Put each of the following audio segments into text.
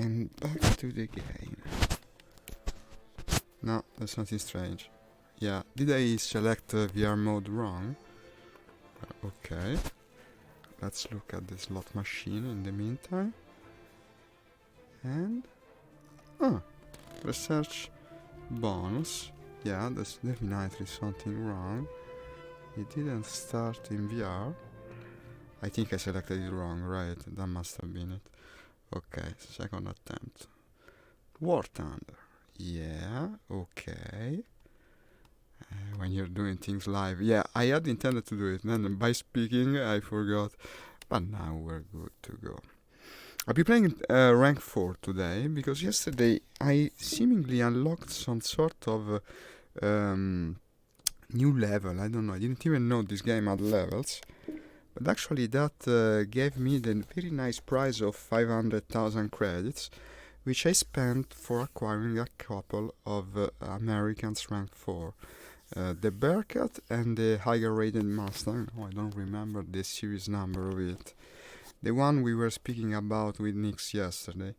And back to the game. No, that's nothing strange. Yeah, did I select VR mode wrong? Okay. Let's look at the slot machine in the meantime. And... research bonus. Yeah, there's definitely something wrong. It didn't start in VR. I think I selected it wrong, right? That must have been it. Okay, second attempt. War Thunder. Yeah, okay. When you're doing things live. Yeah, I had intended to do it, and by speaking, I forgot. But now we're good to go. I'll be playing rank 4 today, because yesterday I seemingly unlocked some sort of new level. I don't know, I didn't even know this game had levels. But actually that gave me the very nice prize of 500,000 credits, which I spent for acquiring a couple of Americans rank 4. The Bearcat and the higher rated Mustang. Oh, I don't remember the series number of it. The one we were speaking about with Nix yesterday.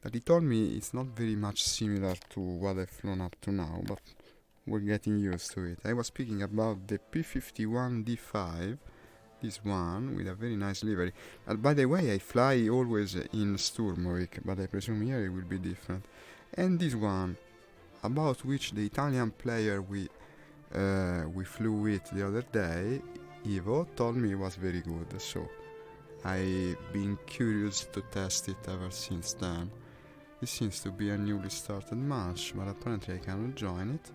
That he told me it's not very much similar to what I've flown up to now, but we're getting used to it. I was speaking about the P51D5, this one with a very nice livery. And by the way, I fly always in Sturmovik, but I presume here it will be different. And this one, about which the Italian player we flew with the other day, Ivo, told me it was very good, so I've been curious to test it ever since then. This seems to be a newly started match, but apparently I cannot join it.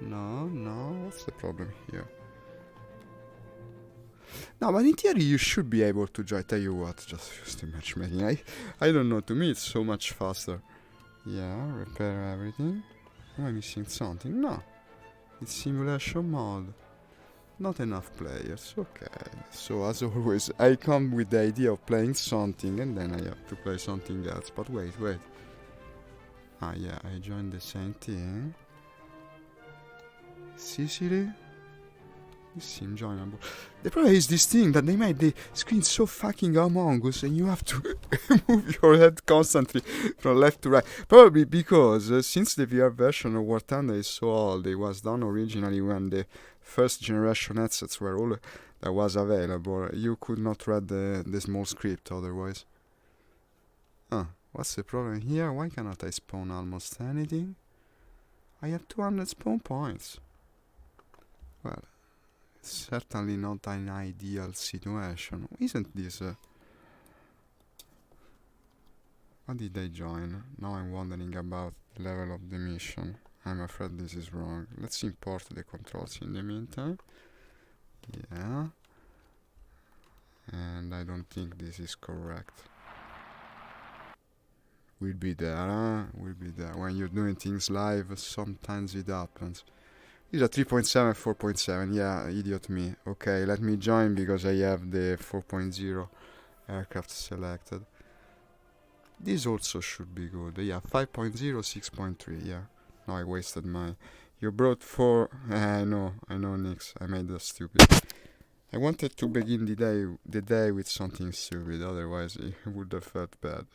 No, what's the problem here? No, but in theory you should be able to join. Tell you what, just use the matchmaking. I don't know, to me it's so much faster. Yeah, repair everything. Am I missing something? No. It's simulation mode. Not enough players, okay. So as always, I come with the idea of playing something and then I have to play something else. But wait. Ah yeah, I joined the same thing. Sicily? You seem joinable. The problem is this thing that they made the screen so fucking Among Us and you have to move your head constantly from left to right. Probably because since the VR version of War Thunder is so old, it was done originally when the first generation headsets were all that was available. You could not read the small script otherwise. What's the problem here? Why cannot I spawn almost anything? I have 200 spawn points. Well, certainly not an ideal situation. Isn't this... What did I join? Now I'm wondering about the level of the mission. I'm afraid this is wrong. Let's import the controls in the meantime. Yeah. And I don't think this is correct. We'll be there, huh? We'll be there. When you're doing things live, sometimes it happens. These are 3.7, 4.7. Yeah, idiot me. Okay, let me join because I have the 4.0 aircraft selected. This also should be good. Yeah, 5.0, 6.3. Yeah. No, I wasted my... You brought 4... I know, Nix. I made that stupid. I wanted to begin the day with something stupid, otherwise it would have felt bad.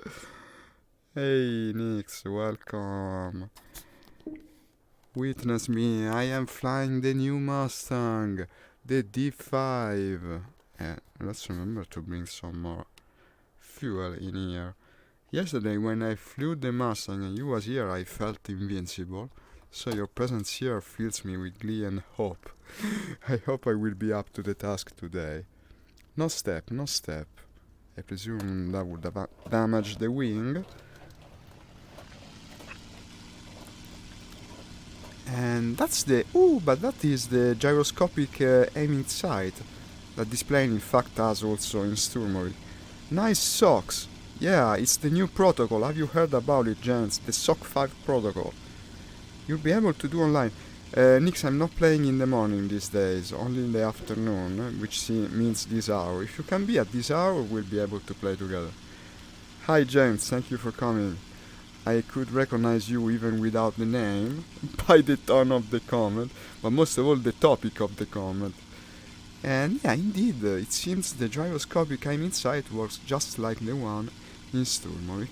Hey, Nix, welcome. Witness me, I am flying the new Mustang, the D5. Let's remember to bring some more fuel in here. Yesterday when I flew the Mustang and you was here, I felt invincible. So your presence here fills me with glee and hope. I hope I will be up to the task today. No step. I presume that would have damaged the wing. And that's the... but that is the gyroscopic aiming sight that this plane in fact has also in Sturmovik. Nice socks! Yeah, it's the new protocol. Have you heard about it, gents? The SOC 5 protocol. You'll be able to do online. Nix, I'm not playing in the morning these days, only in the afternoon, which means this hour. If you can be at this hour, we'll be able to play together. Hi, James, thank you for coming. I could recognize you even without the name, by the tone of the comment, but most of all the topic of the comment. And yeah, indeed, it seems the gyroscopic aiming sight works just like the one in Sturmovik.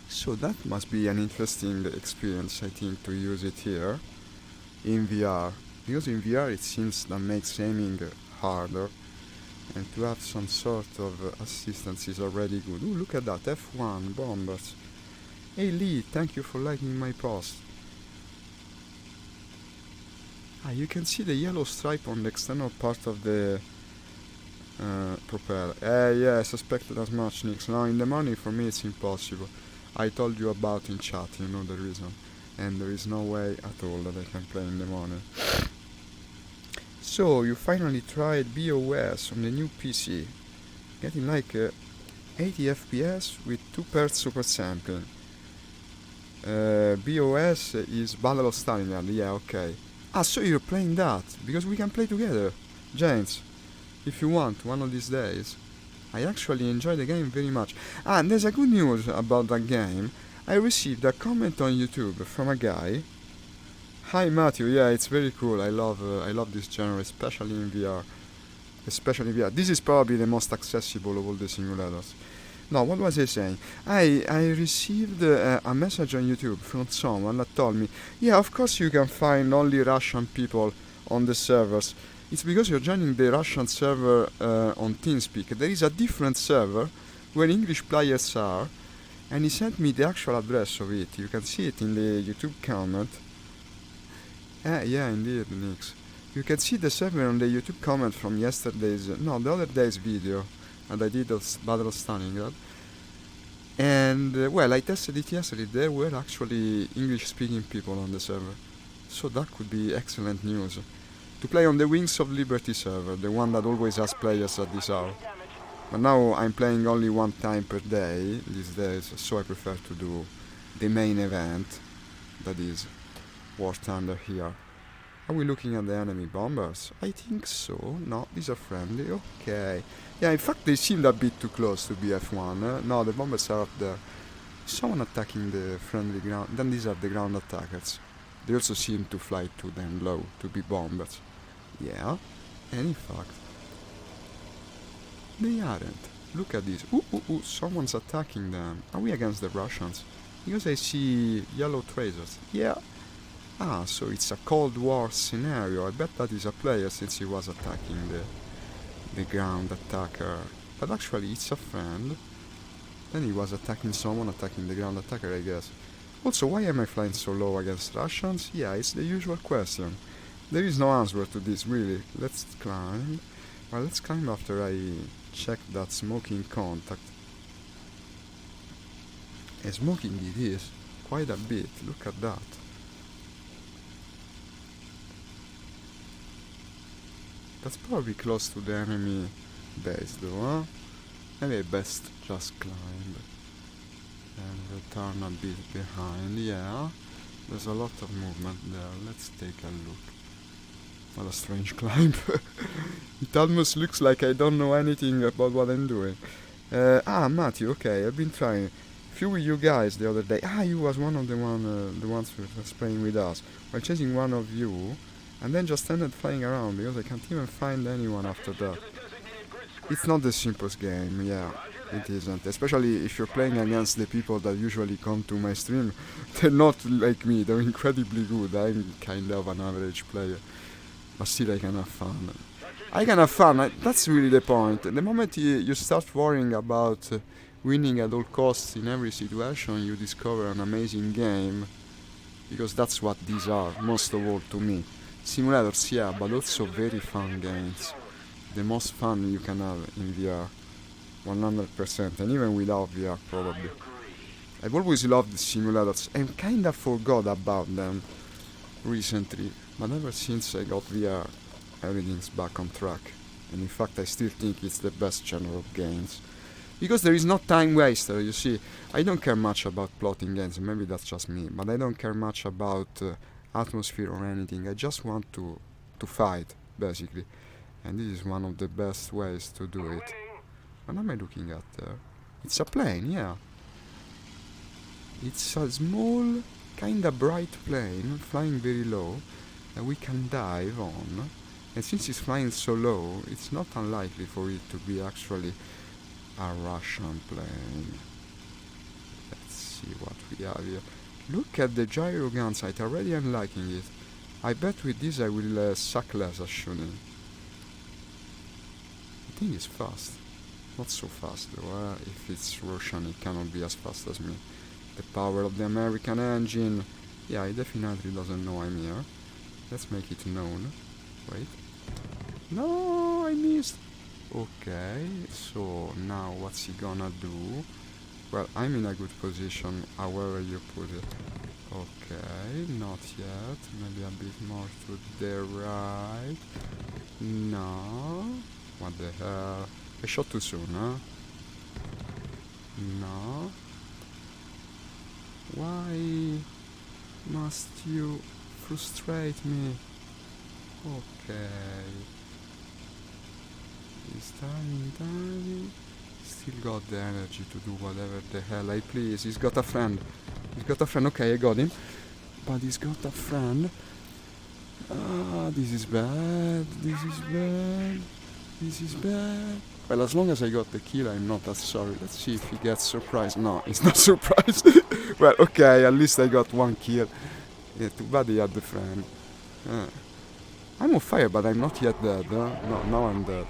So that must be an interesting experience, I think, to use it here in VR. Because in VR it seems that makes aiming harder, and to have some sort of assistance is already good. Ooh, look at that, F1 bombers. Hey Lee, thank you for liking my post. You can see the yellow stripe on the external part of the propeller. Yeah, I suspected as much, Nix. Now in the morning for me it's impossible. I told you about in chat, you know the reason. And there is no way at all that I can play in the morning. So, you finally tried BOS on the new PC. Getting like 80 FPS with 2 Hz super sampling. BOS is Battle of Stalingrad, yeah, okay. So you're playing that, because we can play together. James, if you want, one of these days. I actually enjoy the game very much. And there's a good news about that game. I received a comment on YouTube from a guy. Hi Matthew, yeah, it's very cool. I love this genre, especially in VR. Especially in VR. This is probably the most accessible of all the simulators. No, what was I saying? I received a message on YouTube from someone that told me, yeah, of course you can find only Russian people on the servers. It's because you're joining the Russian server on TeamSpeak. There is a different server where English players are, and he sent me the actual address of it. You can see it in the YouTube comment. Yeah, indeed, Nix. You can see the server on the YouTube comment from the other day's video that I did of Battle of Stalingrad. And, well, I tested it yesterday. There were actually English-speaking people on the server. So that could be excellent news. To play on the Wings of Liberty server, the one that always has players at this hour. But now I'm playing only one time per day these days, so I prefer to do the main event, that is War Thunder here. Are we looking at the enemy bombers? I think so. No, these are friendly. Okay. Yeah, in fact they seemed a bit too close to be F1. No, the bombers are up there. Someone attacking the friendly ground. Then these are the ground attackers. They also seem to fly too damn low to be bombers. Yeah, and in fact, they aren't. Look at this. Ooh, someone's attacking them. Are we against the Russians? Because I see yellow tracers. Yeah. So it's a Cold War scenario. I bet that is a player since he was attacking the ground attacker. But actually it's a friend. Then he was attacking someone, attacking the ground attacker, I guess. Also, why am I flying so low against Russians? Yeah, it's the usual question. There is no answer to this, really. Let's climb. Well, let's climb after I check that smoking contact. And smoking it is. Quite a bit. Look at that. That's probably close to the enemy base, though, huh? Maybe I best just climb. And return a bit behind, yeah. There's a lot of movement there. Let's take a look. What a strange climb. It almost looks like I don't know anything about what I'm doing. Matthew, okay, I've been trying. A few of you guys the other day. You was one of the ones who was playing with us. While chasing one of you, and then just ended flying around because I can't even find anyone after that. It's not the simplest game, yeah. It isn't, especially if you're playing against the people that usually come to my stream. They're not like me, they're incredibly good. I'm kind of an average player, but still I can have fun. That's really the point. The moment you start worrying about winning at all costs in every situation, you discover an amazing game, because that's what these are, most of all to me. Simulators, yeah, but also very fun games. The most fun you can have in VR. 100%, and even without VR probably. I've always loved the simulators and kinda forgot about them recently, but ever since I got VR, everything's back on track. And in fact I still think it's the best genre of games. Because there is no time waster, you see. I don't care much about plotting games, maybe that's just me, but I don't care much about atmosphere or anything. I just want to fight, basically. And this is one of the best ways to do it. What am I looking at there? It's a plane, yeah. It's a small, kinda bright plane, flying very low, that we can dive on. And since it's flying so low, it's not unlikely for it to be actually a Russian plane. see what we have here. Look at the gyro gun sight, already I'm liking it. I bet with this I will suck less at shooting. The thing is fast. Not so fast though, if it's Russian it cannot be as fast as me. The power of the American engine. Yeah, he definitely doesn't know I'm here. Let's make it known. Wait. No, I missed. Okay, so now what's he gonna do? Well, I'm in a good position, however you put it. Okay, not yet. Maybe a bit more to the right. No. What the hell? I shot too soon, huh? No. Why must you frustrate me? Okay. He's dying. Still got the energy to do whatever the hell I please. He's got a friend. Okay, I got him. But he's got a friend. Ah, this is bad. Well, as long as I got the kill, I'm not that sorry. Let's see if he gets surprised. No, he's not surprised. Well, okay, at least I got one kill. Yeah, too bad he had the friend. I'm on fire, but I'm not yet dead. No, now I'm dead.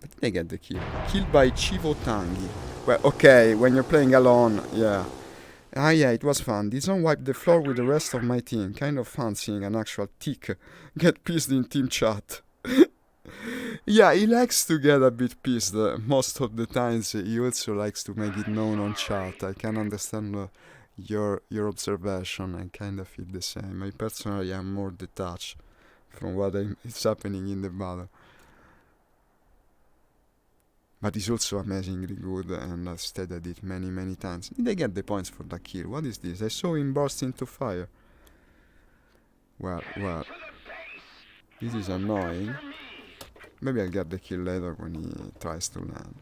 I didn't get the kill. Killed by Chivo Tangi. Well, okay, when you're playing alone, yeah. Ah, yeah, it was fun. This one wiped the floor with the rest of my team. Kind of fun seeing an actual tick get pissed in team chat. Yeah, he likes to get a bit pissed. Most of the times he also likes to make it known on chat. I can understand your observation. I kind of feel the same. I personally am more detached from what is happening in the battle. But he's also amazingly good, and I've studied it many times. Did I get the points for that kill? What is this? I saw him burst into fire. Well. This is annoying. Maybe I'll get the kill later when he tries to land.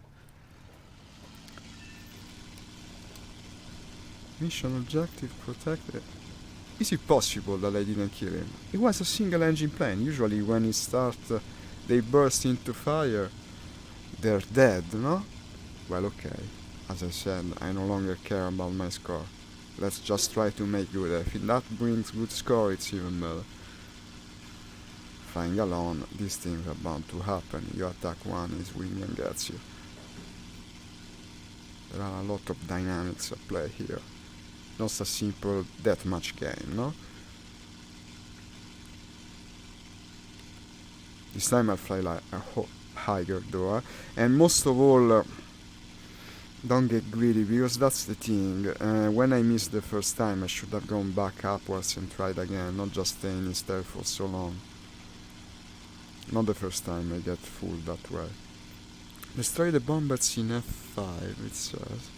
Mission objective protected. Is it possible that I didn't kill him? It was a single engine plane. Usually when it starts, they burst into fire. They're dead, no? Well, okay. As I said, I no longer care about my score. Let's just try to make good. If that brings good score, it's even better. Flying alone, these things are bound to happen. You attack one, his wing and gets you. There are a lot of dynamics at play here. Not a simple deathmatch game, no? This time I'll fly like a higher though, and most of all, don't get greedy, because that's the thing. When I missed the first time, I should have gone back upwards and tried again, not just staying in stealth for so long. Not the first time I get fooled that way. Destroy the bombers in F5, it says.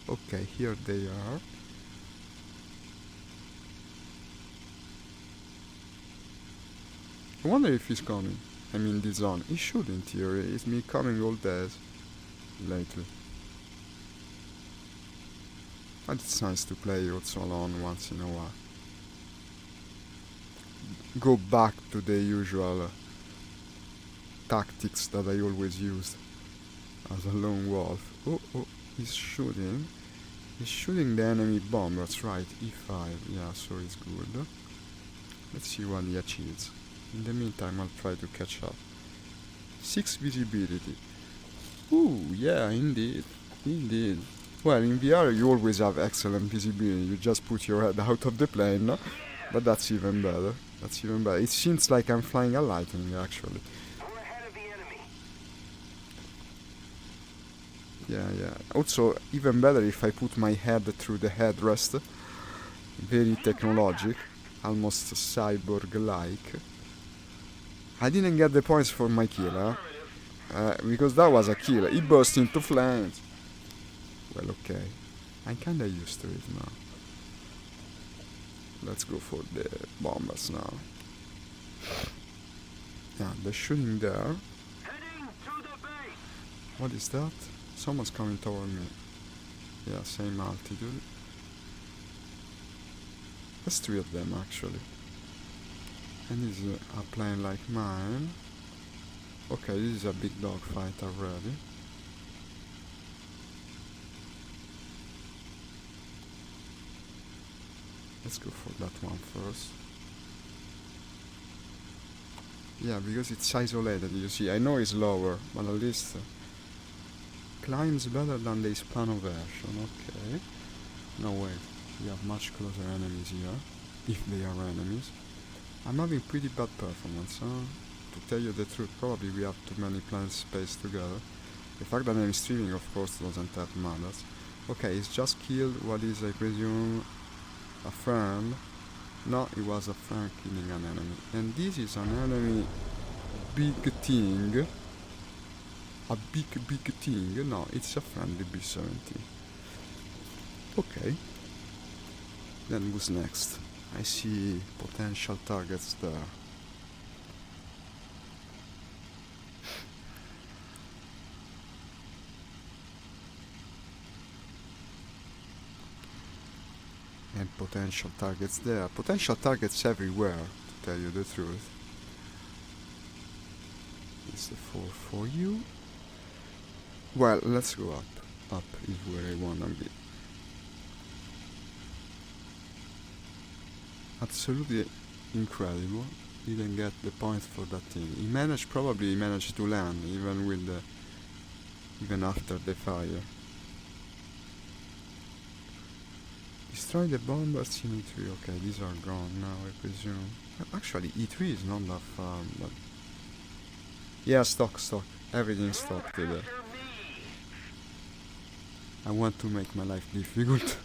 Okay, here they are. I wonder if he's coming. I mean, this zone. He should, in theory. It's me coming all days lately. But it's nice to play also alone once in a while. Go back to the usual tactics that I always used as a lone wolf. Oh, he's shooting. He's shooting the enemy bomb, that's right, E5. Yeah, so it's good. Let's see what he achieves. In the meantime, I'll try to catch up. 6 visibility. Ooh, yeah, indeed. Well, in VR you always have excellent visibility. You just put your head out of the plane, no? But that's even better. It seems like I'm flying a lightning, actually. Yeah. Also, even better if I put my head through the headrest. Very technologic. Almost cyborg-like. I didn't get the points for my kill, huh? Because that was a kill. He burst into flames. Well, okay. I'm kinda used to it now. Let's go for the bombers now. Yeah, they're shooting there. What is that? Someone's coming toward me. Yeah, same altitude. There's 3 of them actually. And this is a plane like mine. Okay, this is a big dogfight already. Let's go for that one first. Yeah, because it's isolated, you see. I know it's lower, but at least climbs better than the Hispano version. Okay. No, wait. We have much closer enemies here, if they are enemies. I'm having pretty bad performance, huh? To tell you the truth, probably we have too many planes spaced together. The fact that I'm streaming, of course, doesn't help matters. Okay, he's just killed what is, I presume, a friend. No, it was a friend killing an enemy. And this is an enemy big thing. A big thing. No, it's a friendly B-17. Okay. Then who's next? I see potential targets there. And potential targets there. Potential targets everywhere, to tell you the truth. Is the 4 for you? Well, let's go up. Up is where I wanna be. Absolutely incredible. Didn't get the point for that thing. He managed to land, even with the... even after the fire. Destroy the bombers in E3. Okay, these are gone now, I presume. Actually, E3 is not that far, but... yeah, stock. Everything stopped today. I want to make my life difficult.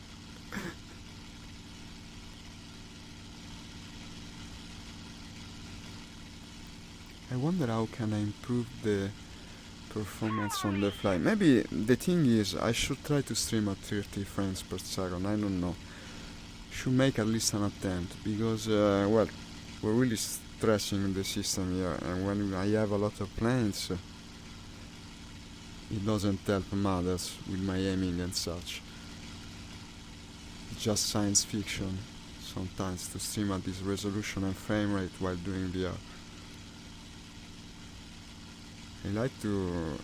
I wonder how can I improve the performance on the fly. Maybe the thing is I should try to stream at 30 frames per second. I don't know. Should make at least an attempt, because well, we're really stressing the system here, and when I have a lot of planes, it doesn't help matters with my aiming and such. It's just science fiction sometimes to stream at this resolution and frame rate while doing VR. I like to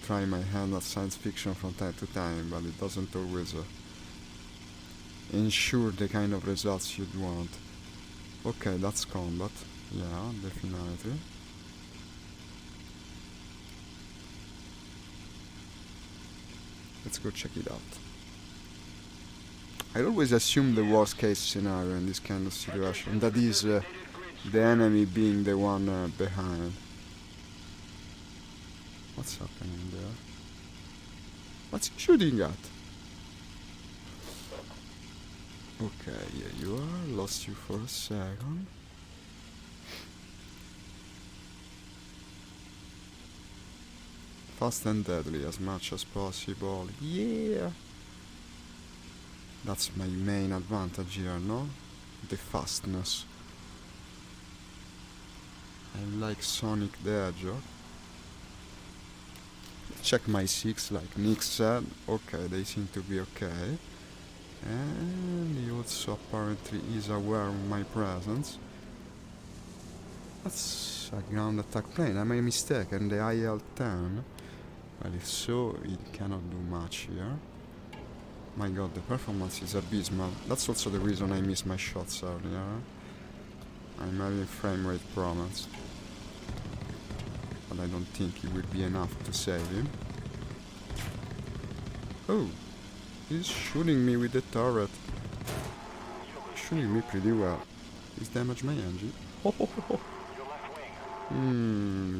try my hand at science fiction from time to time, but it doesn't always ensure the kind of results you'd want. Okay, that's combat. Yeah, definitely. Let's go check it out. I always assume the worst case scenario in this kind of situation, that is the enemy being the one behind. What's happening there? What's he shooting at? Okay, here you are. Lost you for a second. Fast and deadly as much as possible. Yeah! That's my main advantage here, no? The fastness. I like Sonic the Hedgehog. Check my 6, like Nick said. Okay, they seem to be okay. And he also apparently is aware of my presence. That's a ground attack plane. I made a mistake, and the IL-10. Well, if so, it cannot do much here. My god, the performance is abysmal. That's also the reason I missed my shots earlier. I'm having frame rate problems. But I don't think it will be enough to save him. Oh, he's shooting me with the turret. Shooting me pretty well. He's damaged my engine. Ho ho ho ho.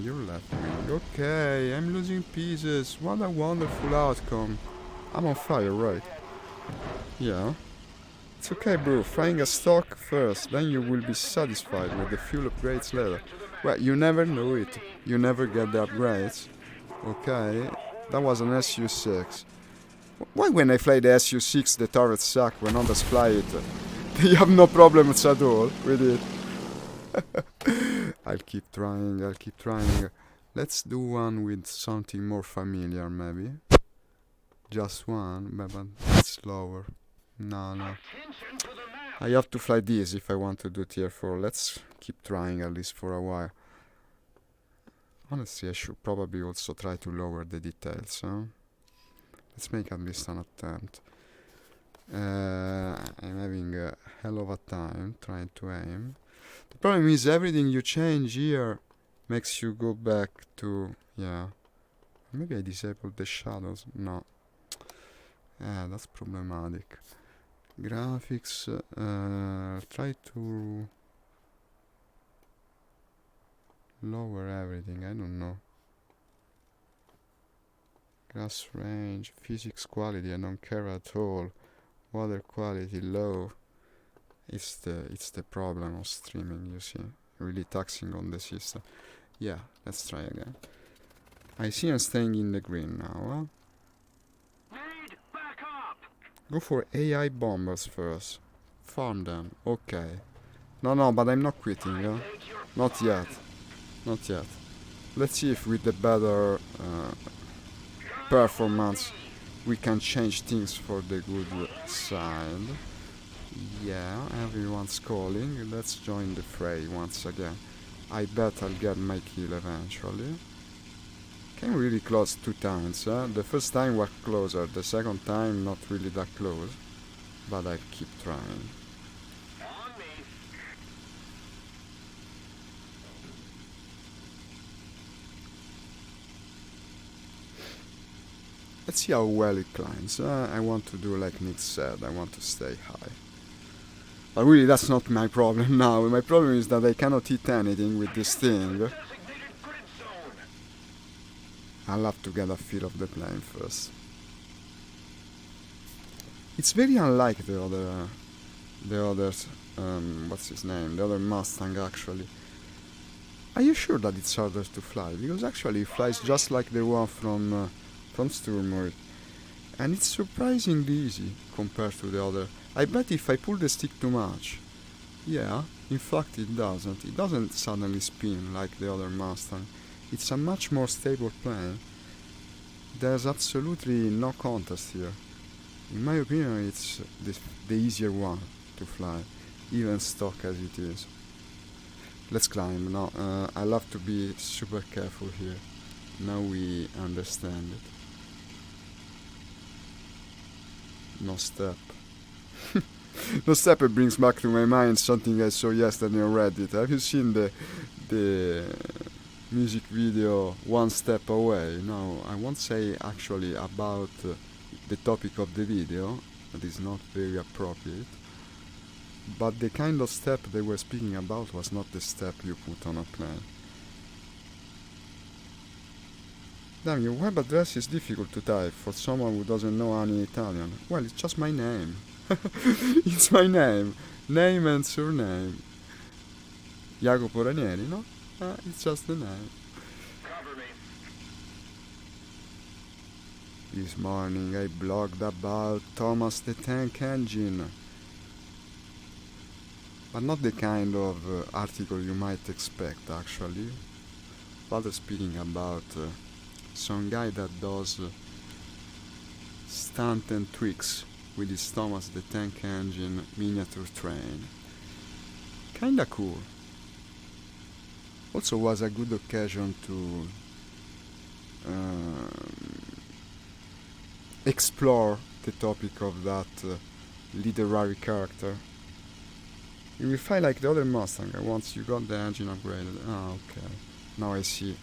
Your left wing. Okay, I'm losing pieces. What a wonderful outcome. I'm on fire, right? Yeah. It's okay, bro. Flying a stock first, then you will be satisfied with the fuel upgrades later. Well, you never know it. You never get the upgrades. Okay. That was an SU-6. Why when I fly the SU-6 the turrets suck when others fly it? They have no problems at all with it. I'll keep trying. Let's do one with something more familiar, maybe. Just one, but it's slower. No. I have to fly this if I want to do tier 4. Let's keep trying at least for a while. Honestly, I should probably also try to lower the details, huh? Let's make at least an attempt. I'm having a hell of a time trying to aim. The problem is everything you change here makes you go back to, yeah. Maybe I disabled the shadows. No. That's problematic. Graphics, try to lower everything, I don't know. Grass range, physics quality, I don't care at all. Water quality low. It's the problem of streaming, you see. Really taxing on the system. Yeah, let's try again. I see I'm staying in the green now, huh? Go for AI bombers first. Farm them, okay. No, but I'm not quitting, huh? Not yet. Not yet. Let's see if with the better performance we can change things for the good side. Yeah, everyone's calling. Let's join the fray once again. I bet I'll get my kill eventually. Came really close 2 times, huh? The first time was closer, the second time not really that close. But I'll keep trying. Let's see how well it climbs. I want to do like Nick said, I want to stay high. But really that's not my problem now. My problem is that I cannot hit anything with this thing. I'll have to get a feel of the plane first. It's very unlike the others, what's his name? The other Mustang actually. Are you sure that it's harder to fly? Because actually it flies just like the one from Sturmur. And it's surprisingly easy compared to the other. I bet if I pull the stick too much, yeah, in fact it doesn't. It doesn't suddenly spin like the other Mustang. It's a much more stable plane. There's absolutely no contest here. In my opinion, it's the easier one to fly, even stock as it is. Let's climb. No, I'll have to be super careful here. Now we understand it. No step. No step, it brings back to my mind something I saw yesterday on Reddit. Have you seen the music video One Step Away? No, I won't say actually about the topic of the video. That is not very appropriate. But the kind of step they were speaking about was not the step you put on a plane. Damn, your web address is difficult to type for someone who doesn't know any Italian. Well, it's just my name. It's my name. Name and surname. Jacopo Ranieri, no? It's just the name. This morning I blogged about Thomas the Tank Engine. But not the kind of article you might expect, actually. Rather speaking about some guy that does stunt and tricks with his Thomas the Tank Engine miniature train. Kinda cool. Also was a good occasion to explore the topic of that literary character. You will find like the other Mustang, once you got the engine upgraded. Ah, okay. Now I see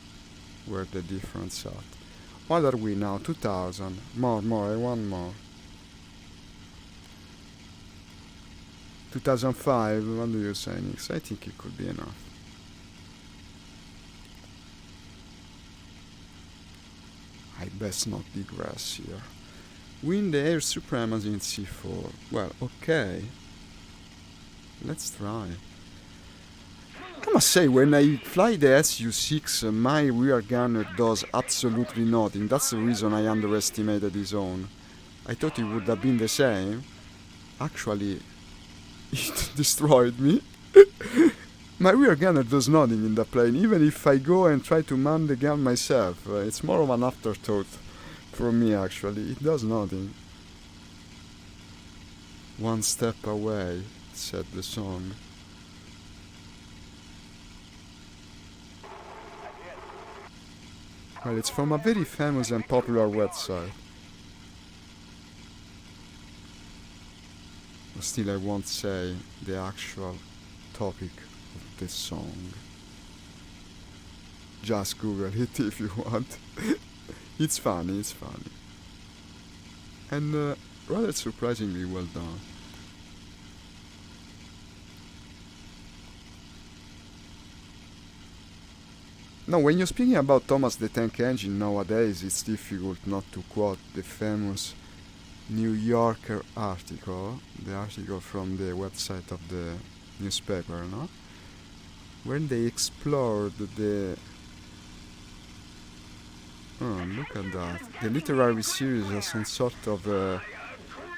where the difference at. What are we now? 2000. More, I want more. 2005, what do you say, Nix? I think it could be enough. I best not digress here. Win the air supremacy in C4. Well, okay. Let's try. I must say, when I fly the Su-6, my rear gunner does absolutely nothing. That's the reason I underestimated his own. I thought it would have been the same. Actually, it destroyed me. My rear gunner does nothing in the plane, even if I go and try to man the gun myself. It's more of an afterthought for me, actually. It does nothing. One step away, said the song. Well, it's from a very famous and popular website. Still, I won't say the actual topic of the song. Just Google it if you want. It's funny, it's funny. And rather surprisingly well done. Now, when you're speaking about Thomas the Tank Engine nowadays, it's difficult not to quote the famous New Yorker article, the article from the website of the newspaper, no? When they explored the... Oh, look at that. The literary series as some sort of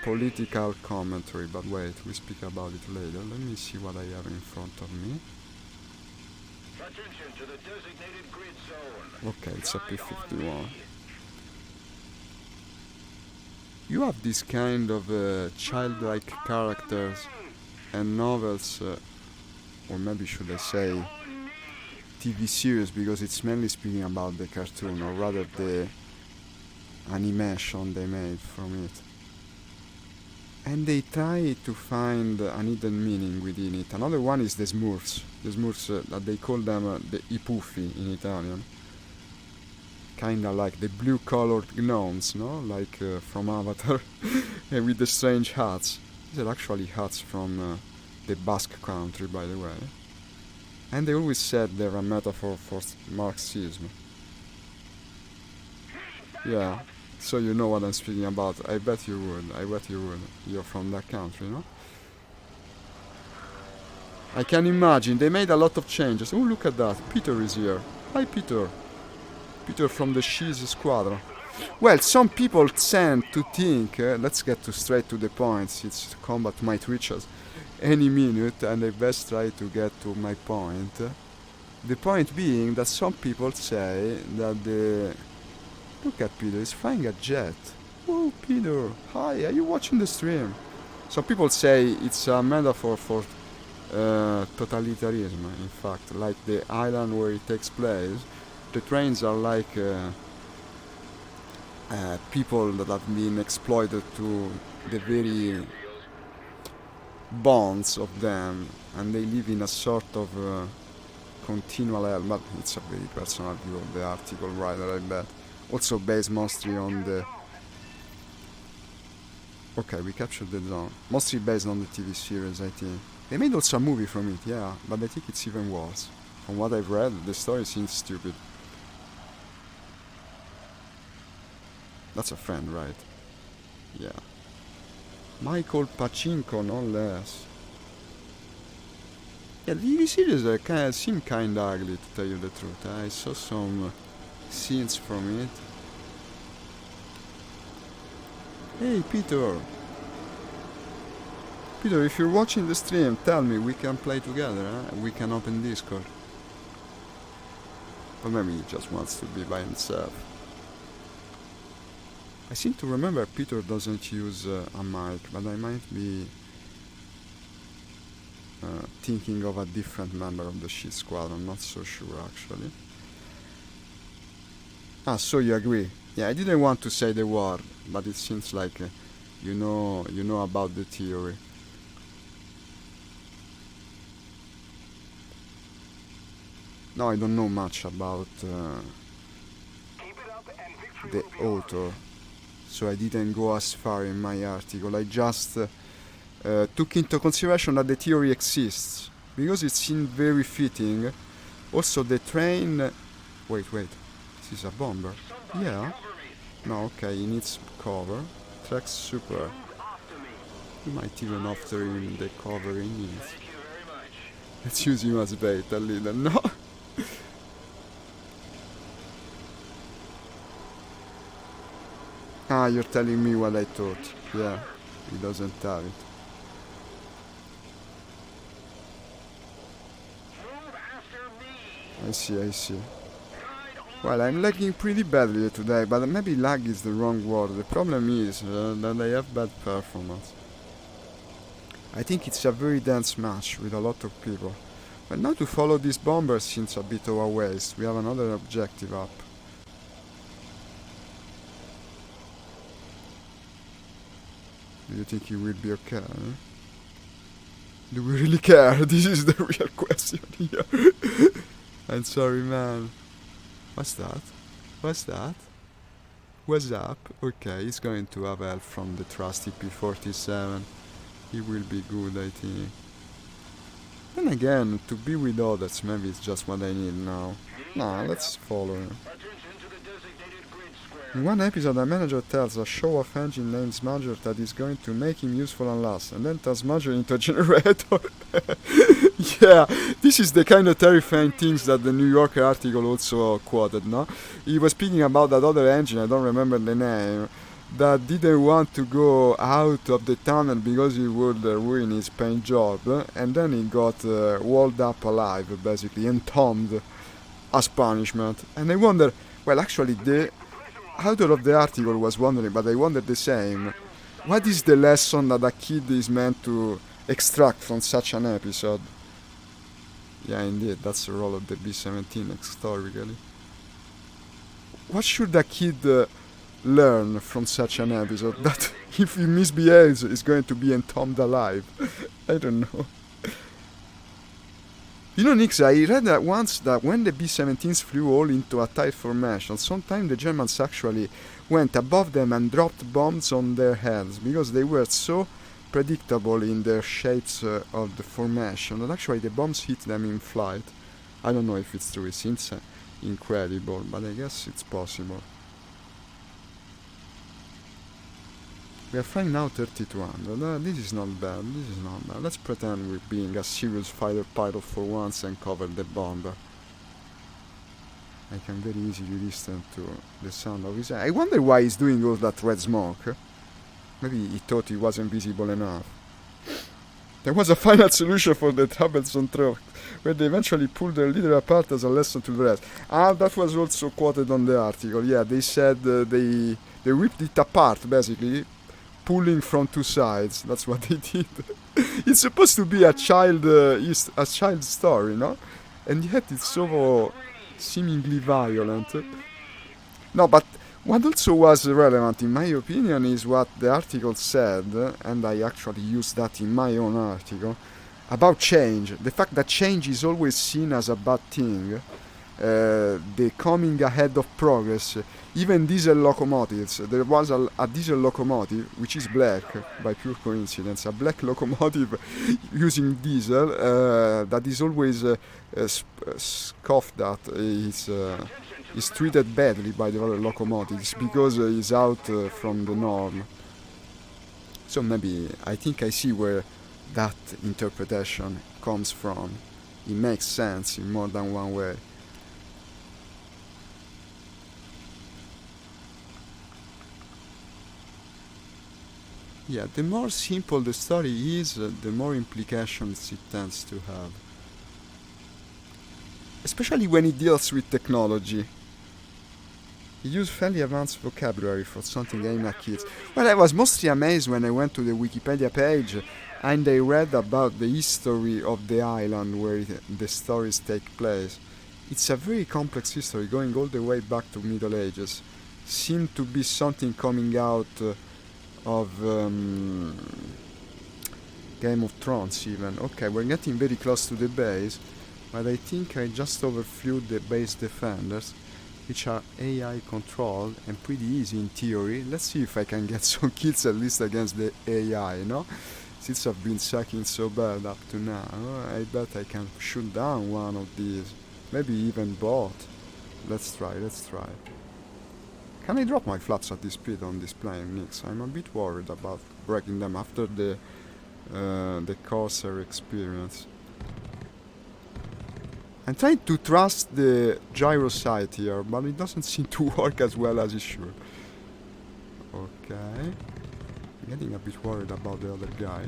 political commentary, but wait, we speak about it later. Let me see what I have in front of me. Attention to the designated grid zone. Okay, it's a P51. You have this kind of childlike characters and novels, or maybe should I say TV series, because it's mainly speaking about the cartoon, or rather the animation they made from it. And they try to find an hidden meaning within it. Another one is the Smurfs. The Smurfs, that they call them the I Puffi in Italian. Kinda like the blue-colored gnomes, no? Like from Avatar, with the strange hats. These are actually hats from the Basque country, by the way. And they always said they're a metaphor for Marxism. Yeah, so you know what I'm speaking about. I bet you would. I bet you would. You're from that country, no? I can imagine. They made a lot of changes. Oh, look at that. Peter is here. Hi, Peter. Peter from the Cheese Squadron. Well, some people tend to think, let's get straight to the point, since combat might reach us any minute, and I best try to get to my point. The point being that some people say that the... Look at Peter, he's flying a jet. Oh, Peter, hi, are you watching the stream? Some people say it's a metaphor for totalitarianism, in fact, like the island where it takes place. The trains are like people that have been exploited to the very bonds of them, and they live in a sort of continual hell. But it's a very personal view of the article writer, I bet. Also based mostly on the... Okay, we captured the zone. Mostly based on the TV series, I think. They made also a movie from it, yeah, but I think it's even worse. From what I've read, the story seems stupid. That's a friend, right? Yeah. Michael Pachinko, no less. Yeah, the TV series seem kinda ugly, to tell you the truth. I saw some scenes from it. Hey, Peter. Peter, if you're watching the stream, tell me, we can play together, huh? We can open Discord. But maybe he just wants to be by himself. I seem to remember Peter doesn't use a mic, but I might be thinking of a different member of the Sheet Squad. I'm not so sure, actually. Ah, so you agree? Yeah, I didn't want to say the word, but it seems like you know about the theory. No, I don't know much about the author, so I didn't go as far in my article. I just took into consideration that the theory exists, because it seemed very fitting. Also, the train... Wait, this is a bomber. Yeah. No, okay, he needs cover. Track's super. We might even offer him the cover he needs. Let's use him as bait a little, no? Ah, you're telling me what I thought. Yeah, he doesn't have it. I see. Well, I'm lagging pretty badly today, but maybe lag is the wrong word. The problem is that I have bad performance. I think it's a very dense match with a lot of people. But now to follow these bombers seems a bit of a waste. We have another objective up. Do you think he will be okay? Do we really care? This is the real question here. I'm sorry, man. What's that? What's that? What's up? Okay, he's going to have help from the trusty P-47. He will be good, I think. Then again, to be with others, maybe it's just what I need now. Nah, let's follow him. In one episode, a manager tells a show-off engine named Major that he's going to make him useful and last, and then turns Major into a generator. Yeah, this is the kind of terrifying things that the New Yorker article also quoted, no? He was speaking about that other engine, I don't remember the name, that didn't want to go out of the tunnel because he would ruin his paint job, and then he got walled up alive, basically, entombed as punishment. And I wonder, well, actually, the author of the article was wondering, but I wondered the same. What is the lesson that a kid is meant to extract from such an episode? Yeah, indeed, that's the role of the B-17 historically. What should a kid learn from such an episode? That if he misbehaves, he's going to be entombed alive. I don't know. You know, Nix, I read that once that when the B-17s flew all into a tight formation, sometimes the Germans actually went above them and dropped bombs on their heads because they were so predictable in their shapes of the formation that actually the bombs hit them in flight. I don't know if it's true, it seems incredible, but I guess it's possible. We are flying now 3200. This is not bad, this is not bad. Let's pretend we're being a serious fighter pilot for once and cover the bomber. I can very easily listen to the sound of his... I wonder why he's doing all that red smoke. Maybe he thought he wasn't visible enough. There was a final solution for the troublesome truck, where they eventually pulled their leader apart as a lesson to the rest. Ah, that was also quoted on the article. Yeah, they said they ripped it apart, basically, pulling from two sides. That's what they did. It's supposed to be a child story, no? And yet it's so seemingly violent. No, but what also was relevant, in my opinion, is what the article said, and I actually used that in my own article, about change. The fact that change is always seen as a bad thing. The coming ahead of progress. Even diesel locomotives. There was a diesel locomotive, which is black, by pure coincidence, a black locomotive using diesel that is always scoffed at. Is treated badly by the other locomotives because he's out from the norm. So maybe I think I see where that interpretation comes from. It makes sense in more than one way. Yeah, the more simple the story is, the more implications it tends to have. Especially when it deals with technology. He used fairly advanced vocabulary for something aimed at kids. Well, I was mostly amazed when I went to the Wikipedia page and I read about the history of the island where the stories take place. It's a very complex history going all the way back to Middle Ages. Seemed to be something coming out of Game of Thrones even. Okay, we're getting very close to the base, but I think I just overflew the base defenders, which are AI controlled and pretty easy in theory. Let's see if I can get some kills at least against the AI, no? Since I've been sucking so bad up to now, I bet I can shoot down one of these. Maybe even both. Let's try. Can I drop my flaps at this speed on this plane, Nix? I'm a bit worried about breaking them after the Corsair experience. I'm trying to trust the gyro sight here, but it doesn't seem to work as well as it should. Okay. I'm getting a bit worried about the other guy.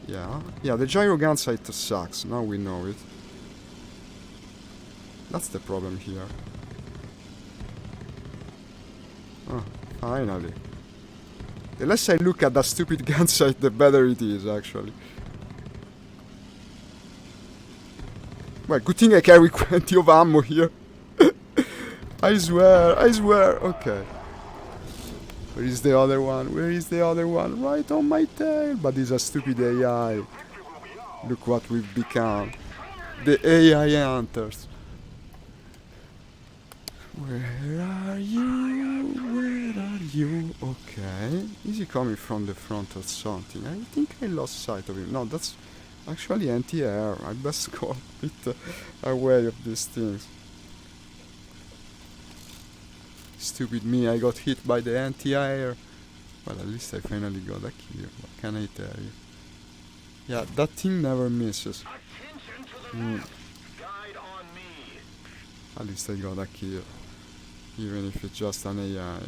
Yeah, the gyro gun sight sucks, now we know it. That's the problem here. Oh, finally. The less I look at that stupid gun sight, the better it is, actually. Well, good thing I carry plenty of ammo here. I swear, okay. Where is the other one? Where is the other one? Right on my tail. But it's a stupid AI. Look what we've become. The AI hunters. Where are you? Where are you? Okay. Is he coming from the front or something? I think I lost sight of him. No, that's actually anti-air. I best go a bit away of these things. Stupid me, I got hit by the anti-air. Well, at least I finally got a kill. What can I tell you? Yeah, that thing never misses. Guide on me. At least I got a kill. Even if it's just an AI.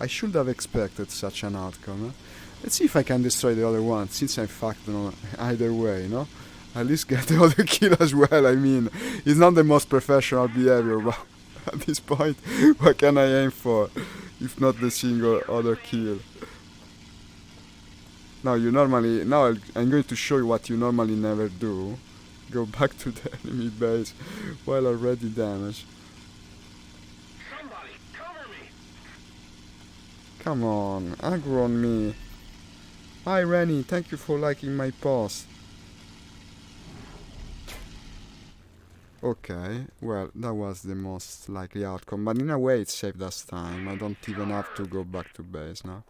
I should have expected such an outcome. Let's see if I can destroy the other one, since I'm fucked either way, no? At least get the other kill as well. I mean, it's not the most professional behavior, but at this point, what can I aim for? If not the single other kill. Now I'm going to show you what you normally never do. Go back to the enemy base while already damaged. Somebody cover me. Come on, aggro on me. Hi Rennie, thank you for liking my post. Okay, well, that was the most likely outcome, but in a way it saved us time. I don't even have to go back to base now.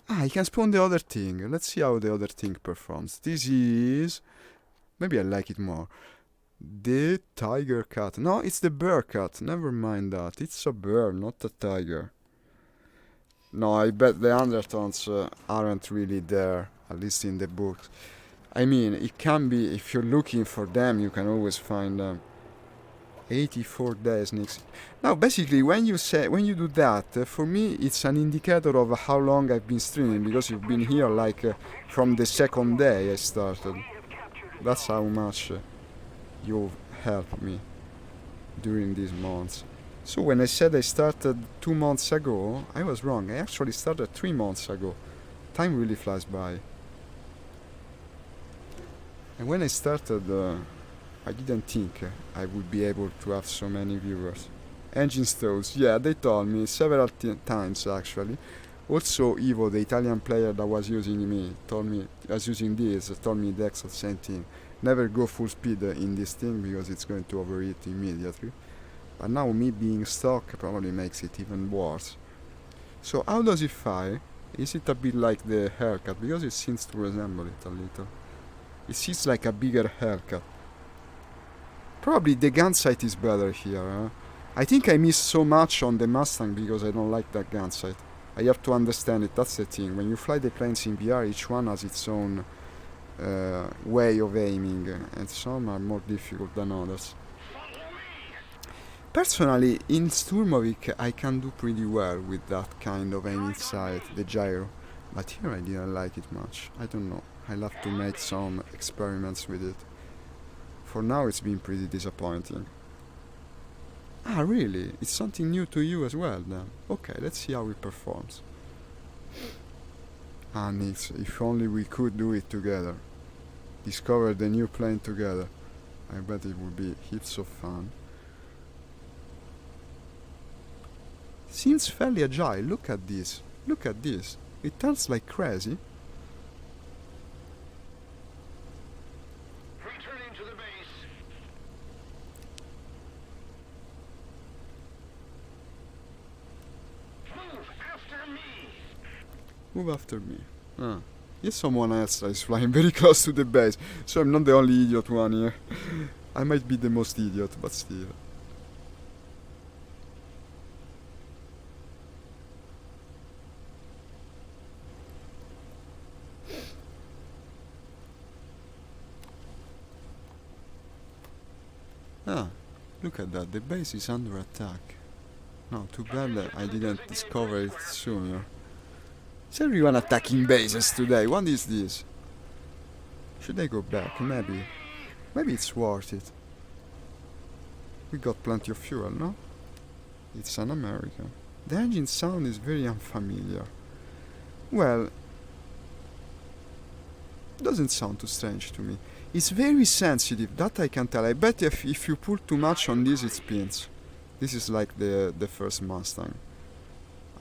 I can spawn the other thing. Let's see how the other thing performs. This is... maybe I like it more. The tiger cat. No, it's the bear cat. Never mind that. It's a bear, not a tiger. No, I bet the undertones aren't really there, at least in the books. I mean, it can be, if you're looking for them, you can always find them. 84 days next. Now, basically, when you do that, for me, it's an indicator of how long I've been streaming, because you've been here like from the second day I started. That's how much you've helped me during these months. So when I said I started 2 months ago, I was wrong. I actually started 3 months ago. Time really flies by. And when I started, I didn't think I would be able to have so many viewers. Engine stalls, yeah, they told me several times actually. Also, Ivo, the Italian player that was using me, told me the exact same thing. Never go full speed in this thing because it's going to overheat immediately. But now me being stuck probably makes it even worse. So how does it fire? Is it a bit like the haircut? Because it seems to resemble it a little. It seems like a bigger haircut. Probably the gun sight is better here. Huh? I think I missed so much on the Mustang because I don't like that gun sight. I have to understand it, that's the thing. When you fly the planes in VR, each one has its own way of aiming, and some are more difficult than others. Personally, in Sturmovik I can do pretty well with that kind of aiming sight, the gyro. But here I didn't like it much. I don't know. I'll have to make some experiments with it. For now it's been pretty disappointing. Ah, really? It's something new to you as well, then. Okay, let's see how it performs. Ah, Nix, if only we could do it together. Discover the new plane together. I bet it would be heaps of fun. Seems fairly agile. Look at this. Look at this. It turns like crazy. Returning to the base. Move after me. Move after me. Ah. Yes, someone else is flying very close to the base, so I'm not the only idiot one here. I might be the most idiot, but still. Ah, look at that, the base is under attack. No, too bad that I didn't discover it sooner. Is everyone attacking bases today? What is this? Should I go back? Maybe. Maybe it's worth it. We got plenty of fuel, no? It's an American. The engine sound is very unfamiliar. Well, doesn't sound too strange to me. It's very sensitive, that I can tell. I bet if you pull too much on this, it spins. This is like the first Mustang.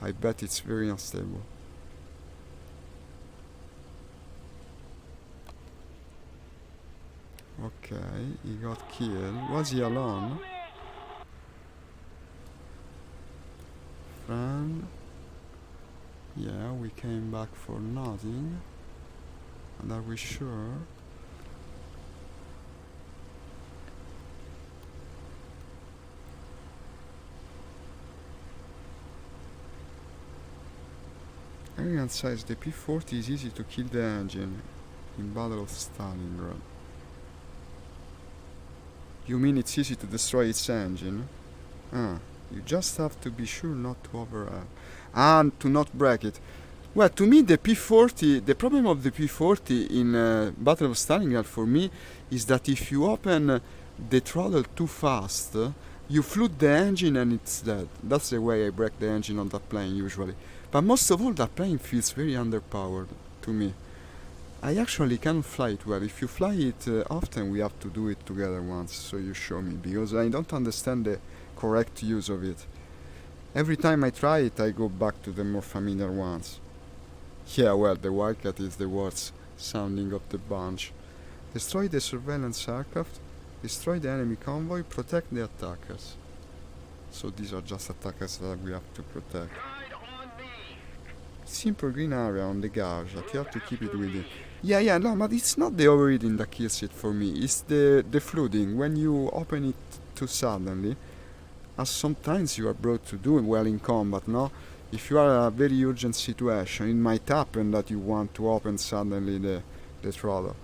I bet it's very unstable. Okay, he got killed. Was he alone? Friend? Yeah, we came back for nothing. And are we sure? Arian says the P-40 is easy to kill the engine in Battle of Stalingrad. You mean it's easy to destroy its engine? Ah, you just have to be sure not to overheat and to not break it. Well, to me, the P-40, the problem of the P-40 in Battle of Stalingrad for me is that if you open the throttle too fast, you flood the engine and it's dead. That's the way I break the engine on that plane usually. But most of all, that plane feels very underpowered to me. I actually can't fly it well. If you fly it often, we have to do it together once, so you show me, because I don't understand the correct use of it. Every time I try it, I go back to the more familiar ones. Yeah, well, the Wildcat is the worst sounding of the bunch. Destroy the surveillance aircraft, destroy the enemy convoy, protect the attackers. So these are just attackers that we have to protect. Guide on me. Simple green area on the gauge that you have to keep it within. Yeah, no, but it's not the overheating that kills it for me. It's the flooding. When you open it too suddenly, as sometimes you are brought to do well in combat, no? If you are in a very urgent situation, it might happen that you want to open suddenly the throttle.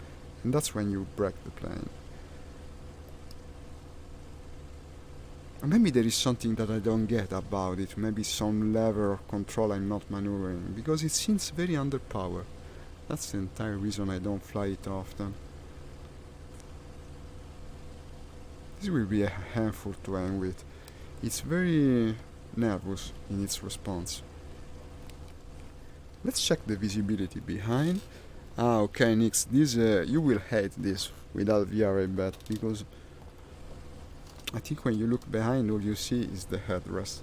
And that's when you break the plane. And maybe there is something that I don't get about it. Maybe some lever or control I'm not maneuvering. Because it seems very underpowered. That's the entire reason I don't fly it often. This will be a handful to aim with. It's very nervous in its response. Let's check the visibility behind. Ah, okay, Nix, this you will hate this without VR, I bet, because I think when you look behind, all you see is the headrest.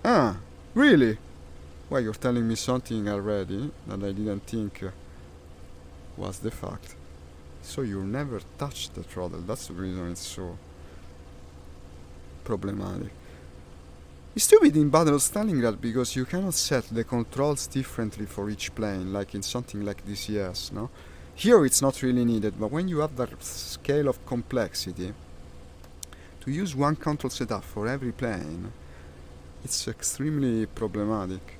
Ah, really? Well, you're telling me something already that I didn't think was the fact. So you never touch the throttle. That's the reason it's so problematic. It's stupid in Battle of Stalingrad because you cannot set the controls differently for each plane, like in something like DCS, no? Here it's not really needed, but when you have that scale of complexity, to use one control setup for every plane, it's extremely problematic.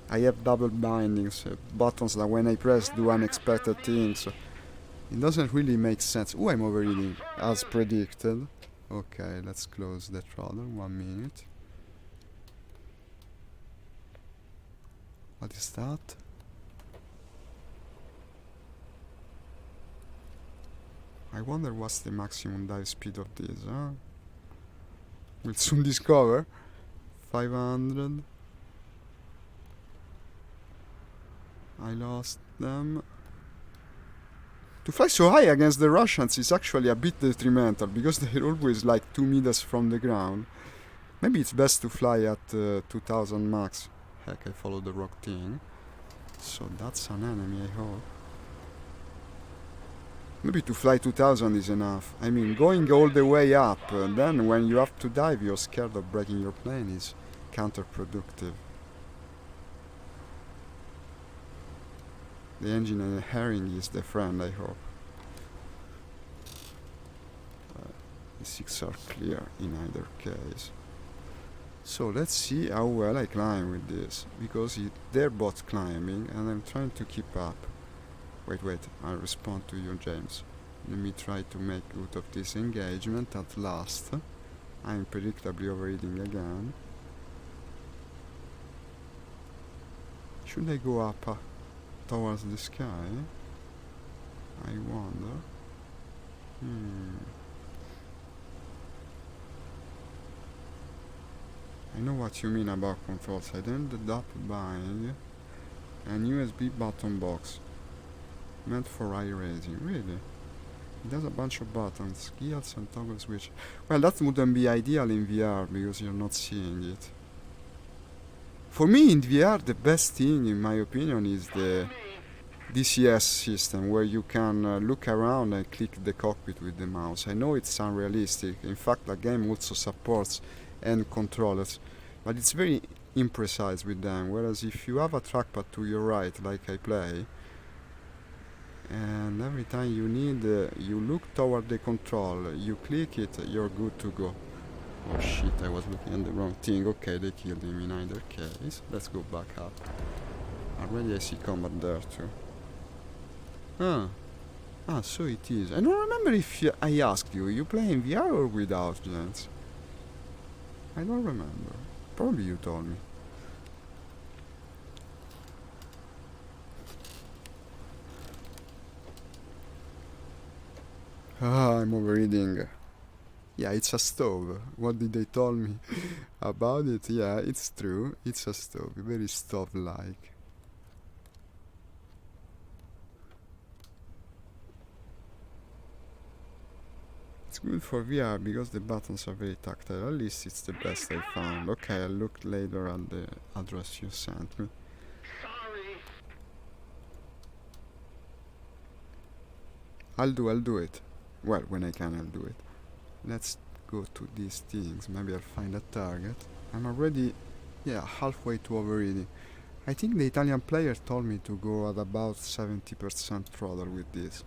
I have double bindings, buttons that when I press do unexpected things. It doesn't really make sense. Oh, I'm overheating, as predicted. Okay, let's close the throttle, 1 minute. What is that? I wonder what's the maximum dive speed of this, huh? We'll soon discover. 500. I lost them. To fly so high against the Russians is actually a bit detrimental because they're always like 2 meters from the ground. Maybe it's best to fly at 2000 max. Heck, I followed the wrong thing. So that's an enemy, I hope. Maybe to fly 2000 is enough. I mean, going all the way up, then when you have to dive, you're scared of breaking your plane is counterproductive. The engine and the herring is the friend, I hope. The 6 are clear in either case. So let's see how well I climb with this, because they're both climbing and I'm trying to keep up. Wait, I'll respond to you, James. Let me try to make good of this engagement at last. I'm predictably overheating again. Should I go up towards the sky? I wonder. I know what you mean about controls. I ended up buying an USB button box meant for eye raising. Really? It has a bunch of buttons, gears and toggle switch. Well, that wouldn't be ideal in VR because you're not seeing it. For me, in VR, the best thing, in my opinion, is the DCS system, where you can look around and click the cockpit with the mouse. I know it's unrealistic. In fact, the game also supports hand controllers, but it's very imprecise with them. Whereas if you have a trackpad to your right, like I play, and every time you need, you look toward the control, you click it, you're good to go. Oh shit, I was looking at the wrong thing. Okay, they killed him in either case. Let's go back up. Already I see combat there too. So it is. I don't remember if I asked you, you play in VR or without, gents? I don't remember. Probably you told me. I'm overeating. Yeah, it's a stove. What did they tell me about it? Yeah, it's true. It's a stove. Very stove-like. It's good for VR because the buttons are very tactile. At least it's the best I found. Okay, I'll look later at the address you sent me. Sorry. I'll do it. Well, when I can, I'll do it. Let's go to these things. Maybe I'll find a target. I'm already, halfway to overeating. I think the Italian player told me to go at about 70% throttle with this.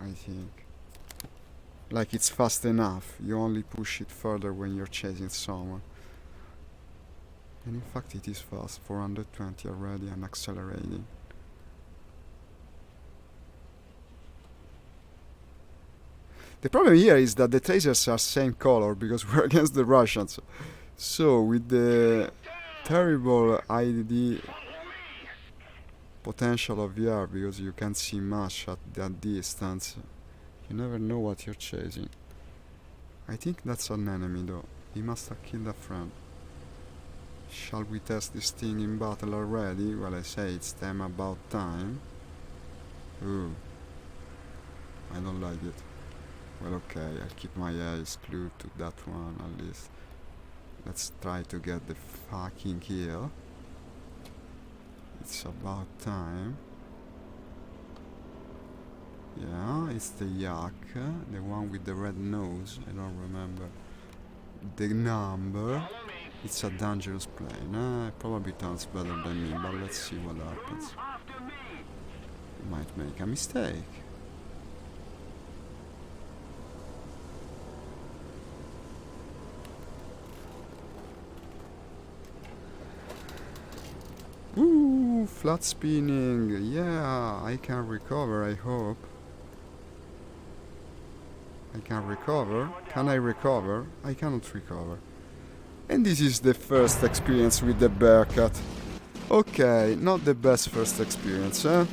I think. Like it's fast enough. You only push it further when you're chasing someone. And in fact it is fast. 420 already and accelerating. The problem here is that the tracers are same color because we're against the Russians. So with the terrible IDD potential of VR, because you can't see much at that distance, you never know what you're chasing. I think that's an enemy though. He must have killed a friend. Shall we test this thing in battle already? Well, I say it's time about time. Ooh. I don't like it. Well, okay, I'll keep my eyes glued to that one at least. Let's try to get the fucking kill. It's about time. Yeah, it's the yak, the one with the red nose. I don't remember the number. It's a dangerous plane. It probably turns better than me, but let's see what happens. Might make a mistake. Ooh, flat spinning. Yeah, I can recover, I hope. I can recover. Can I recover? I cannot recover. And this is the first experience with the Bearcat. Okay, not the best first experience, eh?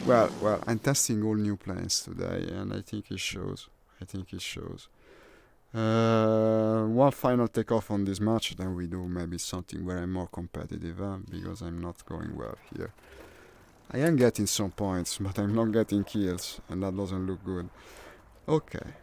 Well, I'm testing all new planes today, and I think it shows. One final takeoff on this match, then we do maybe something where I'm more competitive, because I'm not going well here. I am getting some points, but I'm not getting kills, and that doesn't look good. Okay.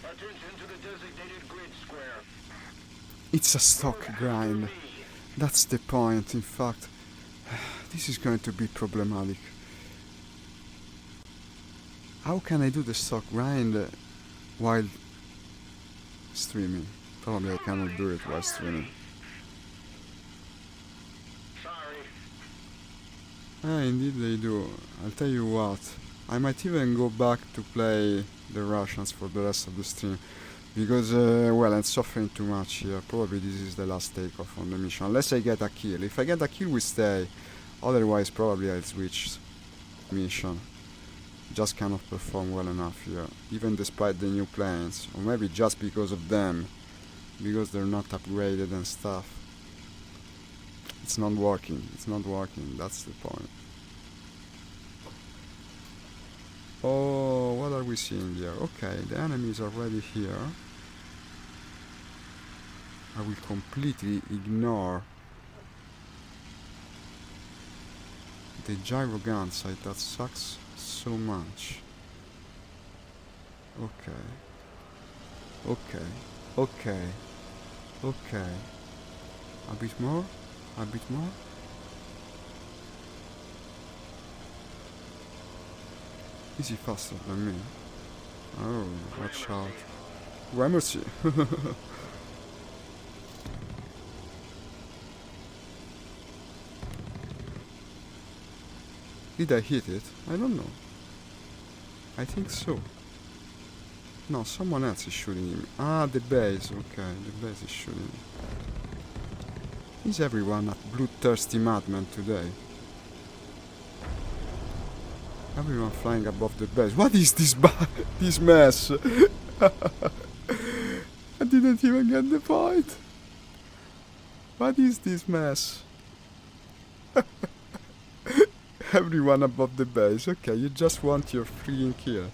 Attention to the designated grid square. It's a stock grind. That's the point, in fact. This is going to be problematic. How can I do the stock grind while streaming? Probably I cannot do it while streaming. Sorry. Indeed they do. I'll tell you what. I might even go back to play the Russians for the rest of the stream. Because, I'm suffering too much here. Probably this is the last takeoff on the mission. Unless I get a kill. If I get a kill, we stay. Otherwise, probably I'll switch mission. Just cannot perform well enough here, even despite the new planes, or maybe just because of them, because they're not upgraded and stuff. It's not working, that's the point. Oh, what are we seeing here? Okay, the enemies are already here. I will completely ignore the gyro gun site, that sucks so much. Okay. Okay. Okay. Okay. A bit more? A bit more? Is he faster than me? Oh, watch out. Gramercy! Did I hit it? I don't know. I think so. No, someone else is shooting him. Ah, the base. Okay, the base is shooting him. Is everyone a bloodthirsty madman today? Everyone flying above the base. What is this this mess? I didn't even get the point. What is this mess? Everyone above the base. Okay, you just want your freaking kill.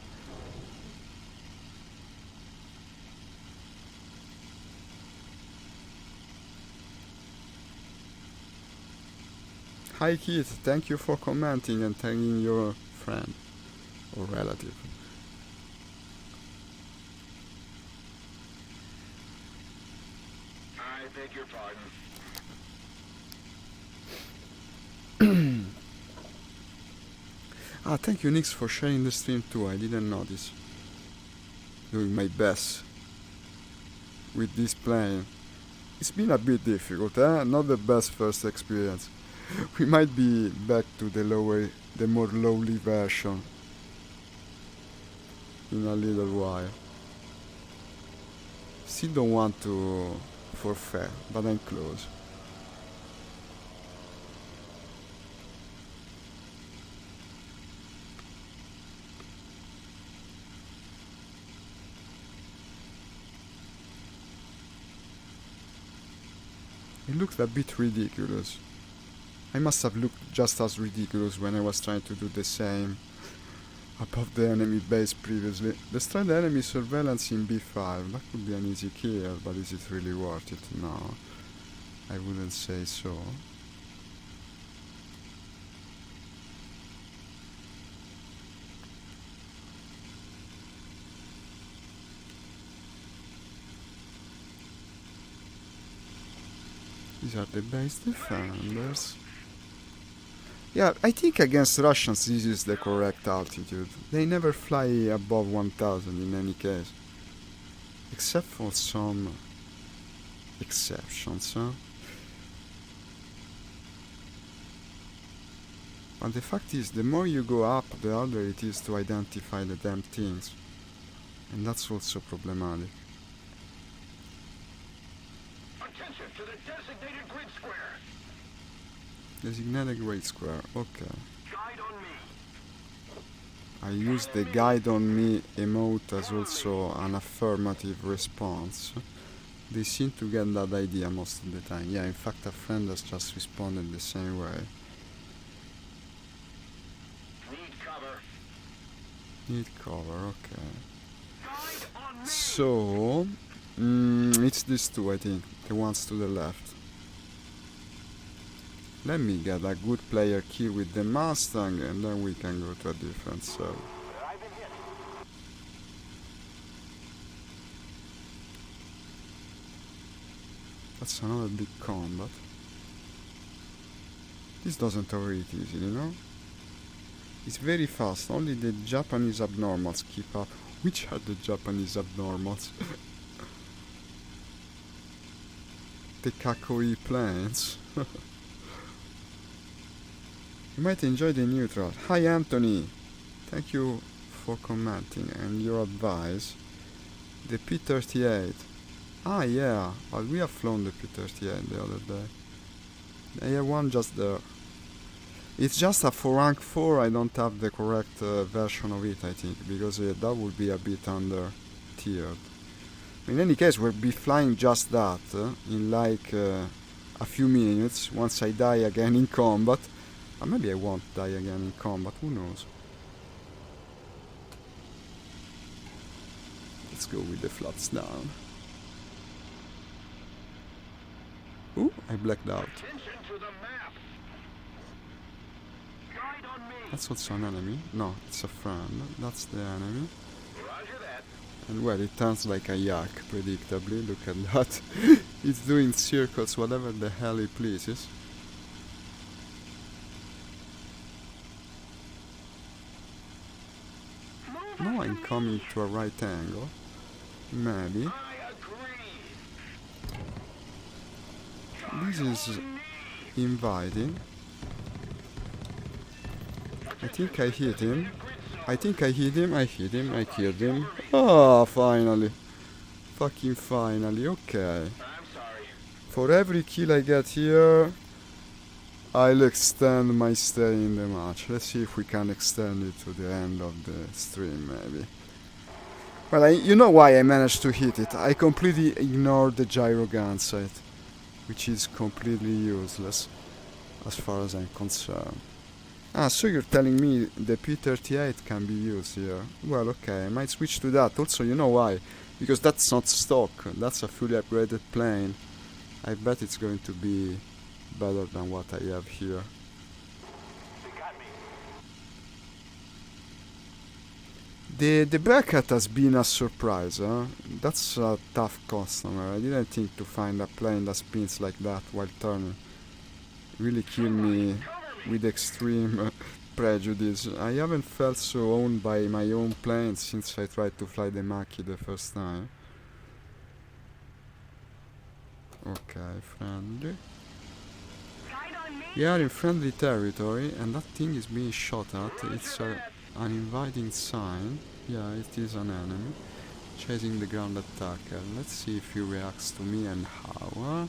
Hi Keith, thank you for commenting and tagging your friend or relative. I beg your pardon. Ah, thank you Nix for sharing the stream too, I didn't notice. Doing my best with this plane. It's been a bit difficult, not the best first experience. We might be back to the more lowly version in a little while. Still don't want to forfeit, but I'm close. It looks a bit ridiculous. I must have looked just as ridiculous when I was trying to do the same above the enemy base previously. Destroy the enemy surveillance in B5. That could be an easy kill, but is it really worth it? No, I wouldn't say so. These are the base defenders. Yeah, I think against Russians this is the correct altitude. They never fly above 1000 in any case. Except for some exceptions, huh? But the fact is, the more you go up, the harder it is to identify the damn things. And that's also problematic. Attention to the designated grid square. Designated grid square, okay. Guide on me. I use the guide on me emote as also an affirmative response. They seem to get that idea most of the time. Yeah, in fact a friend has just responded the same way. Need cover. Need cover, okay. Guide on me. So, it's these two I think, the ones to the left. Let me get a good player kill with the Mustang and then we can go to a different cell. I've been hit. That's another big combat. This doesn't overheat easily, you know? It's very fast, only the Japanese abnormals keep up. Which are the Japanese abnormals? The Kakoi planes. You might enjoy the neutral. Hi Anthony! Thank you for commenting and your advice. The P-38. Ah yeah, but we have flown the P-38 the other day. I have one just there. It's just that for rank 4 I don't have the correct version of it, I think, because that would be a bit under tiered. In any case, we'll be flying just that in like a few minutes once I die again in combat. Maybe I won't die again in combat, who knows. Let's go with the flaps down. Ooh, I blacked out. Attention to the map. Guide on me. That's also an enemy. No, it's a friend. That's the enemy. Roger that. And well, it turns like a yak, predictably. Look at that. It's doing circles, whatever the hell it pleases. Now I'm coming to a right angle. Maybe. I agree. This is inviting. I think I hit him. I think I hit him. I hit him. I killed him. Ah, finally. Fucking finally. Okay. I'm sorry. For every kill I get here, I'll extend my stay in the match. Let's see if we can extend it to the end of the stream, maybe. Well, you know why I managed to hit it. I completely ignored the gyro gun sight, which is completely useless, as far as I'm concerned. Ah, so you're telling me the P38 can be used here. Well, okay, I might switch to that. Also, you know why? Because that's not stock. That's a fully upgraded plane. I bet it's going to be better than what I have here. They got me. The Bearcat has been a surprise, huh? That's a tough customer. I didn't think to find a plane that spins like that while turning. Really kill me with extreme prejudice. I haven't felt so owned by my own plane since I tried to fly the Maki the first time. Okay, friendly. We are in friendly territory and that thing is being shot at. It's an inviting sign. Yeah, it is an enemy. Chasing the ground attacker. Let's see if he reacts to me and how, huh?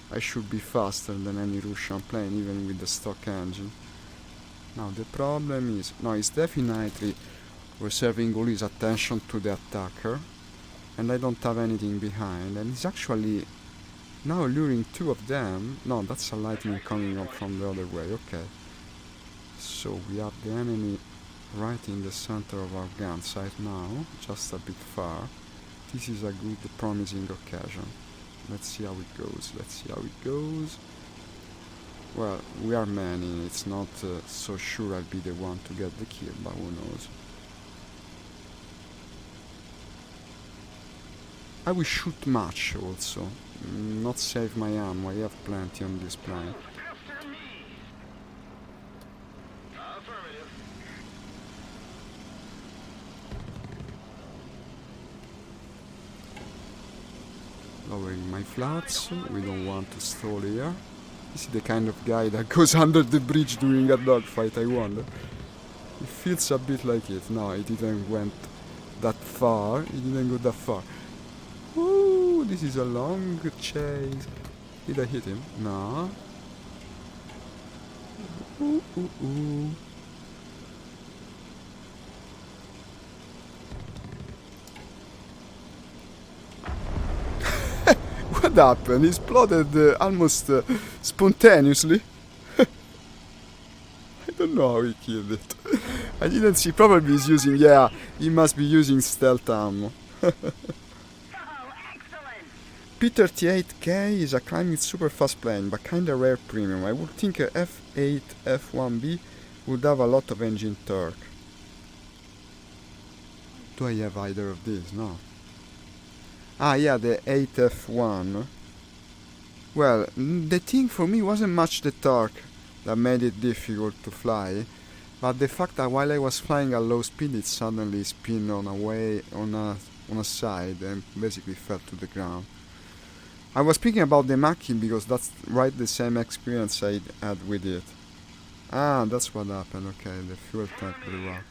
I should be faster than any Russian plane, even with the stock engine. Now the problem is... No, he's definitely reserving all his attention to the attacker. And I don't have anything behind. And he's actually now luring two of them. No, that's a lightning coming up from the other way. Okay. So we have the enemy right in the center of our gun sight now. Just a bit far. This is a good, promising occasion. Let's see how it goes. Let's see how it goes. Well, we are many. It's not so sure I'll be the one to get the kill, but who knows. I will shoot much also. Not save my ammo. I have plenty on this plane. After me. Affirmative. Lowering my flaps. We don't want to stall here. This is the kind of guy that goes under the bridge during a dogfight, I wonder. It feels a bit like it. No, it didn't went that far. It didn't go that far. Ooh, this is a long chase. Did I hit him? No. Ooh, ooh, ooh. What happened? He exploded almost spontaneously. I don't know how he killed it. I didn't see. Probably he's using... Yeah, he must be using stealth ammo. P38K is a climbing super fast plane, but kinda rare premium. I would think a F8 F1B would have a lot of engine torque. Do I have either of these? No. Ah, yeah, the 8F1. Well, the thing for me wasn't much the torque that made it difficult to fly, but the fact that while I was flying at low speed, it suddenly spun on a side and basically fell to the ground. I was speaking about the Maki because that's right the same experience I had with it. Ah, that's what happened. Okay, the fuel tank blew up.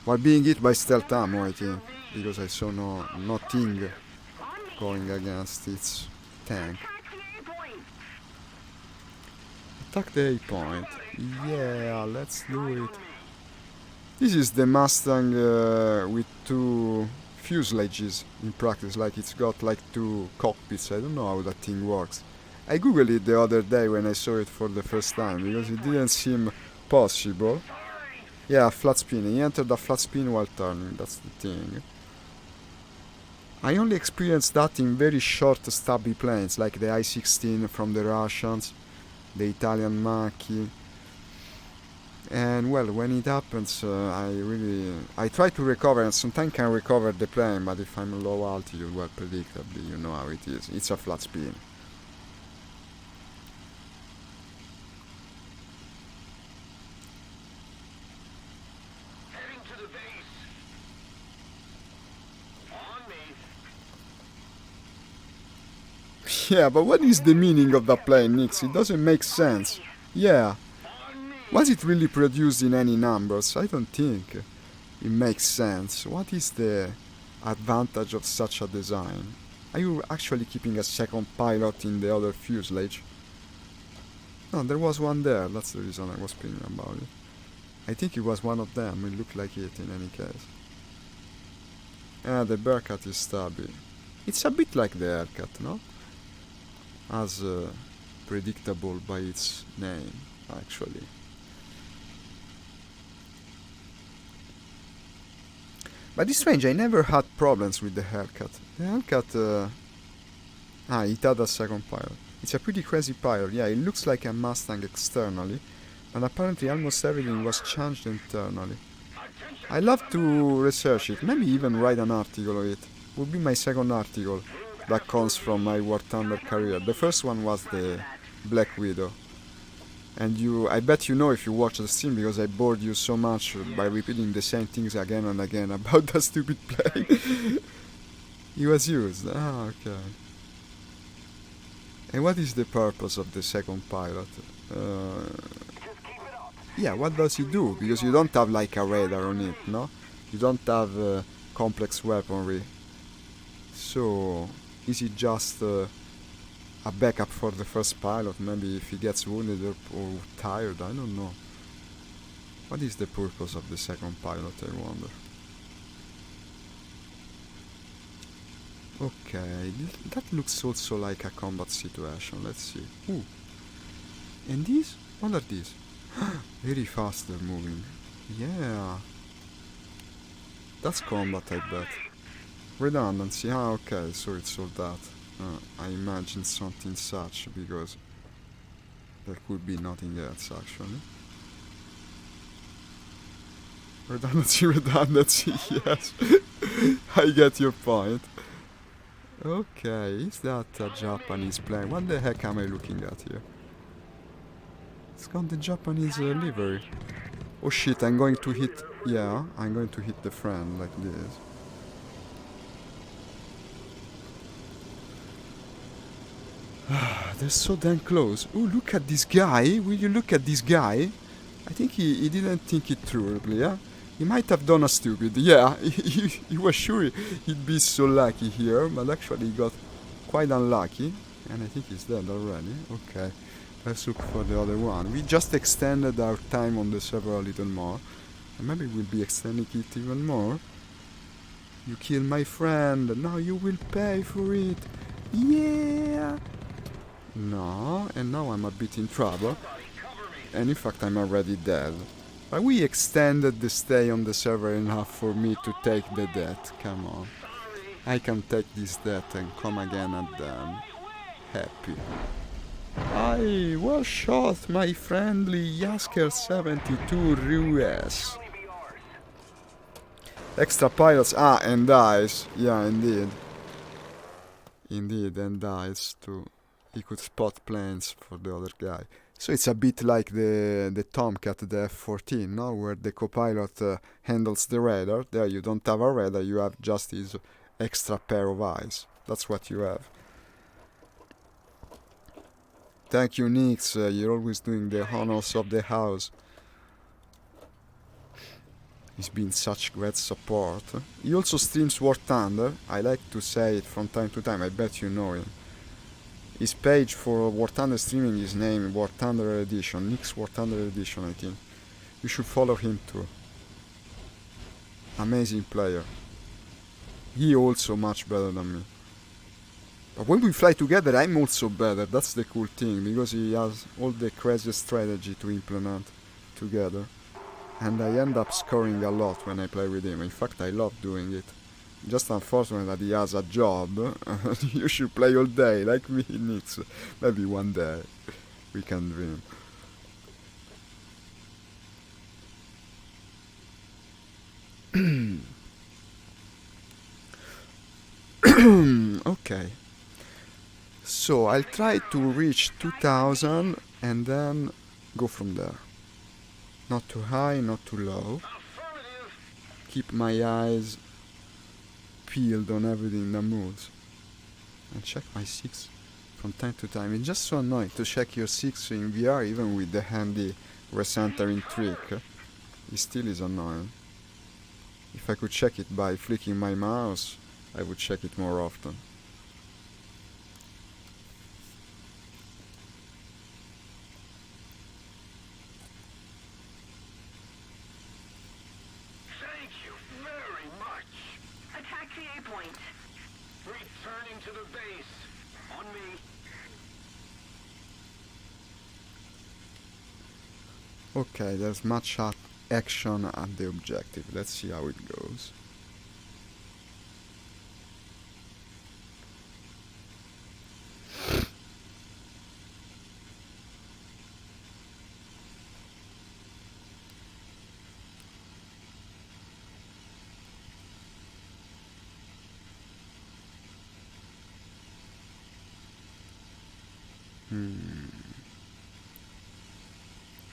While being hit by stealth ammo, I think, because I saw nothing going against its tank. Attack the A point. Yeah, let's do it. This is the Mustang with two fuselages in practice, like it's got like two cockpits. I don't know how that thing works. I googled it the other day when I saw it for the first time because it didn't seem possible. Yeah, flat spin. He entered a flat spin while turning, that's the thing. I only experienced that in very short stubby planes like the I-16 from the Russians, the Italian Mach-E. And well, when it happens, I try to recover, and sometimes can recover the plane, but if I'm low altitude, well, predictably, you know how it is. It's a flat spin. Heading to the base. On me. Yeah, but what is the meaning of that plane, Nix? It doesn't make sense. Yeah. On me. Was it really produced in any numbers? I don't think it makes sense. What is the advantage of such a design? Are you actually keeping a second pilot in the other fuselage? No, there was one there. That's the reason I was thinking about it. I think it was one of them. It looked like it in any case. The Bearcat is stubby. It's a bit like the Aircat, no? As predictable by its name, actually. But it's strange, I never had problems with the haircut. The haircut, it had a second pilot. It's a pretty crazy pilot, yeah, it looks like a Mustang externally, and apparently almost everything was changed internally. I love to research it, maybe even write an article on it. Would be my second article that comes from my War Thunder career. The first one was the Black Widow. And I bet you know if you watch the stream, because I bored you so much by repeating the same things again and again about that stupid plane. He was used. Ah, okay. And what is the purpose of the second pilot? Yeah, what does he do? Because you don't have like a radar on it, no? You don't have complex weaponry. So, is it just a backup for the first pilot, maybe if he gets wounded or tired, I don't know. What is the purpose of the second pilot, I wonder? Okay, that looks also like a combat situation, let's see. Ooh. And these? What are these? Very fast they're moving. Yeah. That's combat, I bet. Redundancy, okay, so it's all that. I imagine something such, because there could be nothing else actually. Redundancy, yes. I get your point. Okay, is that a Japanese plane? What the heck am I looking at here? It's got the Japanese livery. Oh shit, I'm going to hit... Yeah, I'm going to hit the friend like this. They're so damn close. Oh, look at this guy. Will you look at this guy? I think he didn't think it through, yeah? He might have done a stupid. Yeah, he was sure he'd be so lucky here, but actually he got quite unlucky. And I think he's dead already. Okay, let's look for the other one. We just extended our time on the server a little more. And maybe we'll be extending it even more. You killed my friend. Now you will pay for it. Yeah! No, and now I'm a bit in trouble. And in fact I'm already dead. But we extended the stay on the server enough for me to take the death. Come on. I can take this death and come again and then happy. I well shot, my friendly Yasker 72 Ruiz. Extra pilots, and dies. Yeah, indeed. Indeed, and dies too. He could spot planes for the other guy. So it's a bit like the Tomcat, the F-14, no? Where the co-pilot handles the radar. There you don't have a radar, you have just his extra pair of eyes. That's what you have. Thank you, Nix. You're always doing the honors of the house. He's been such great support. He also streams War Thunder. I like to say it from time to time. I bet you know him. His page for War Thunder streaming is named War Thunder Edition, Nick's War Thunder Edition, I think. You should follow him too. Amazing player. He also much better than me. But when we fly together, I'm also better. That's the cool thing, because he has all the crazy strategy to implement together. And I end up scoring a lot when I play with him. In fact, I love doing it. Just unfortunate that he has a job. You should play all day, like me, Nix. Maybe one day we can dream. Okay. So I'll try to reach 2000 and then go from there. Not too high, not too low. Keep my eyes peeled on everything that moves. And check my 6 from time to time. It's just so annoying to check your 6 in VR, even with the handy recentering trick. It still is annoying. If I could check it by flicking my mouse, I would check it more often. Thank you very much. Attack the A point. Returning to the base. On me. Okay, there's much action at the objective. Let's see how it goes.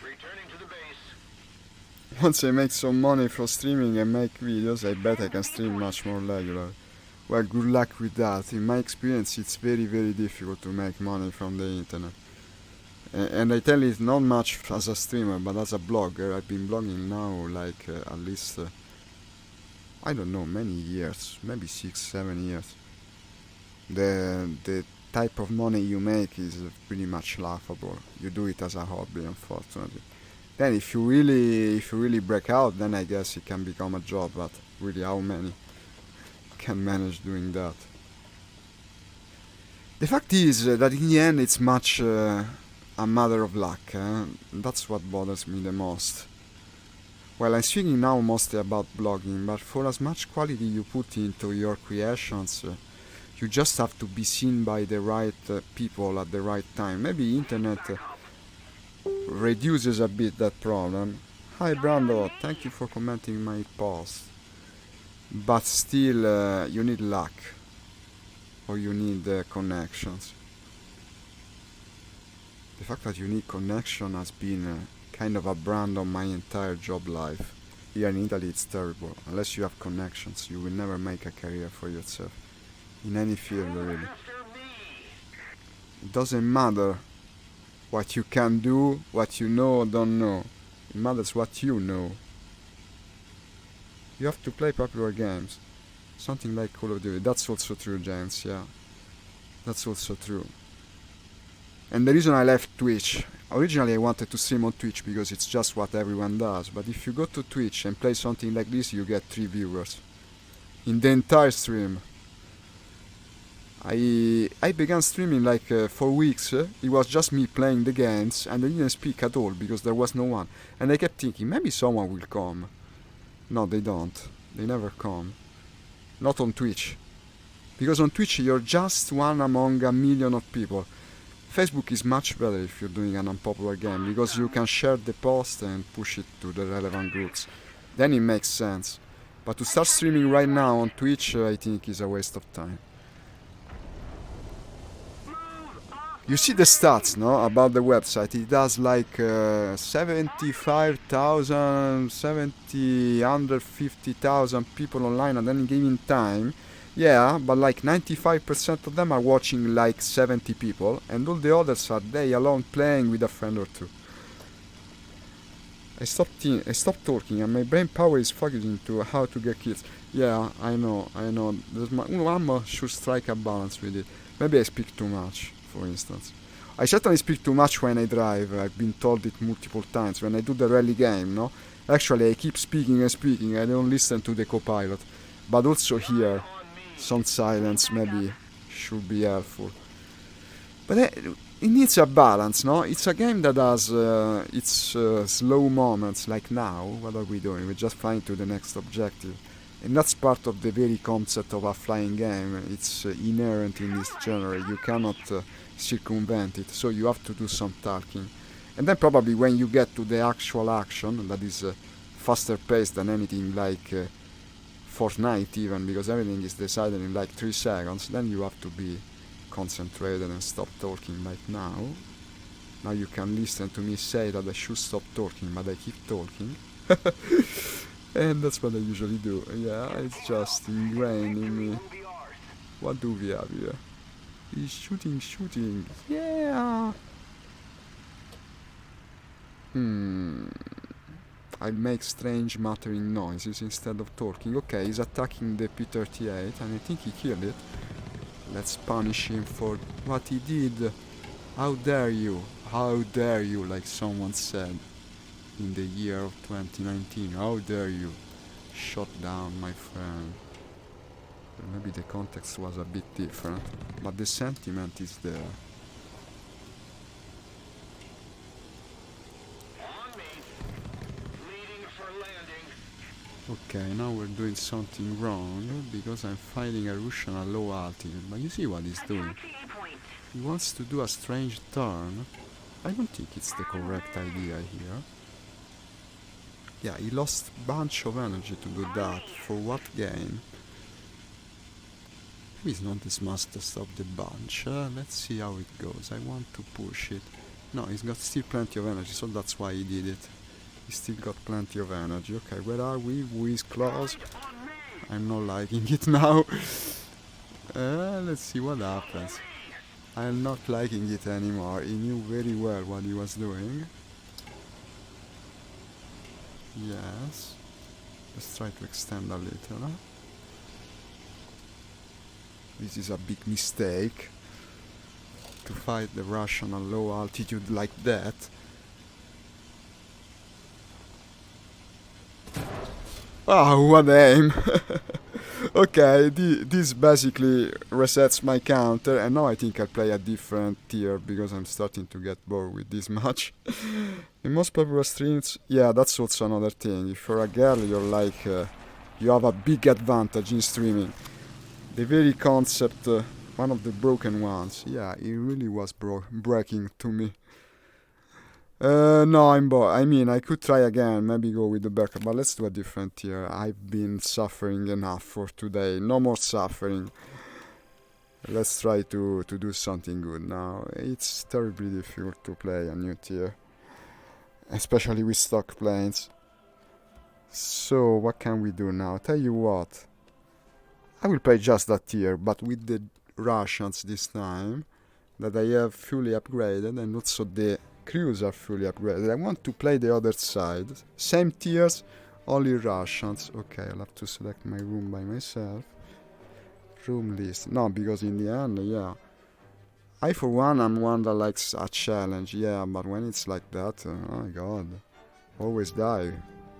Returning to the base. Once I make some money from streaming and make videos, I bet I can stream much more regular. Well, good luck with that. In my experience, it's very, very difficult to make money from the internet. And I tell it not much as a streamer, but as a blogger. I've been blogging now like at least, I don't know, many years, maybe 6-7 years. The type of money you make is pretty much laughable. You do it as a hobby, unfortunately. Then if you really break out, then I guess it can become a job, but really how many can manage doing that? The fact is that in the end it's much a matter of luck. That's what bothers me the most. Well, I'm speaking now mostly about blogging, but for as much quality you put into your creations, you just have to be seen by the right people at the right time. Maybe internet reduces a bit that problem. Hi Brando, thank you for commenting my post. But still, you need luck, or you need connections. The fact that you need connection has been kind of a brand on my entire job life. Here in Italy it's terrible. Unless you have connections, you will never make a career for yourself. In any field, really. It doesn't matter what you can do, what you know or don't know. It matters what you know. You have to play popular games. Something like Call of Duty. That's also true, James, yeah. That's also true. And the reason I left Twitch, originally I wanted to stream on Twitch because it's just what everyone does, but if you go to Twitch and play something like this, you get 3 viewers in the entire stream. I began streaming like for weeks. It was just me playing the games, and I didn't speak at all because there was no one. And I kept thinking, maybe someone will come. No, they don't. They never come. Not on Twitch. Because on Twitch you're just one among a million of people. Facebook is much better if you're doing an unpopular game, because you can share the post and push it to the relevant groups. Then it makes sense. But to start streaming right now on Twitch, I think is a waste of time. You see the stats, no, about the website. It has like 75,000, 150,000 people online at any given time. Yeah, but like 95% of them are watching like 70 people, and all the others are they alone playing with a friend or two. I stopped talking, and my brain power is focusing to how to get kills. Yeah, I know. One should strike a balance with it. Maybe I speak too much. for instance. I certainly speak too much when I drive. I've been told it multiple times. When I do the rally game, no? Actually, I keep speaking and speaking. I don't listen to the co-pilot. But also here, some silence maybe should be helpful. But it needs a balance, no? It's a game that has its slow moments, like now. What are we doing? We're just flying to the next objective. And that's part of the very concept of a flying game. It's inherent in this genre. You cannot circumvent it, so you have to do some talking. And then probably when you get to the actual action, that is faster paced than anything like Fortnite even, because everything is decided in like 3 seconds, then you have to be concentrated and stop talking like now. Now you can listen to me say that I should stop talking, but I keep talking. And that's what I usually do. Yeah, it's just ingrained in me. What do we have here? He's shooting. Yeah. I make strange muttering noises instead of talking. Okay, he's attacking the P-38 and I think he killed it. Let's punish him for what he did. How dare you? How dare you, like someone said in the year of 2019. How dare you? Shot down my friend. Maybe the context was a bit different, but the sentiment is there. Okay, now we're doing something wrong because I'm fighting a Russian at low altitude. But you see what he's doing? He wants to do a strange turn. I don't think it's the correct idea here. Yeah, he lost a bunch of energy to do that. For what gain? He's not the smartest of the bunch. Let's see how it goes. I want to push it. No, he's got still plenty of energy, so that's why he did it. He's still got plenty of energy. Okay, where are we? Who is close? I'm not liking it now. Let's see what happens. I'm not liking it anymore. He knew very well what he was doing. Yes. Let's try to extend a little. Huh? This is a big mistake. To fight the Russian at low altitude like that. Oh, what aim! Okay, this basically resets my counter, and now I think I'll play a different tier because I'm starting to get bored with this match. In most popular streams, yeah, that's also another thing. If you're a girl, you're like, you have a big advantage in streaming. The very concept, one of the broken ones, yeah, it really was breaking to me. No, I'm bored. I mean, I could try again, maybe go with the backup, but let's do a different tier. I've been suffering enough for today. No more suffering. Let's try to do something good now. It's terribly difficult to play a new tier, especially with stock planes. So, what can we do now? Tell you what. I will play just that tier, but with the Russians this time, that I have fully upgraded, and also the crews are fully upgraded. I want to play the other side. Same tiers, only Russians. Okay, I'll have to select my room by myself. Room list. No, because in the end, yeah. I, for one, am one that likes a challenge. Yeah, but when it's like that, oh my god. Always die.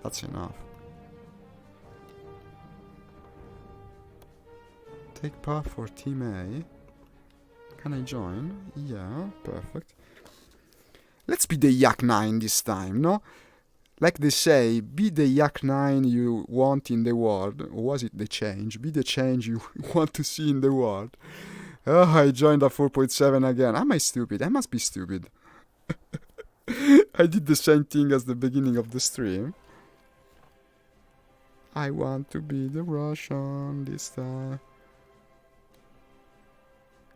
That's enough. Take part for Team A. Can I join? Yeah, perfect. Let's be the Yak 9 this time, no? Like they say, be the Yak 9 you want in the world. Or was it the change? Be the change you want to see in the world. Oh, I joined a 4.7 again. Am I stupid? I must be stupid. I did the same thing as the beginning of the stream. I want to be the Russian this time.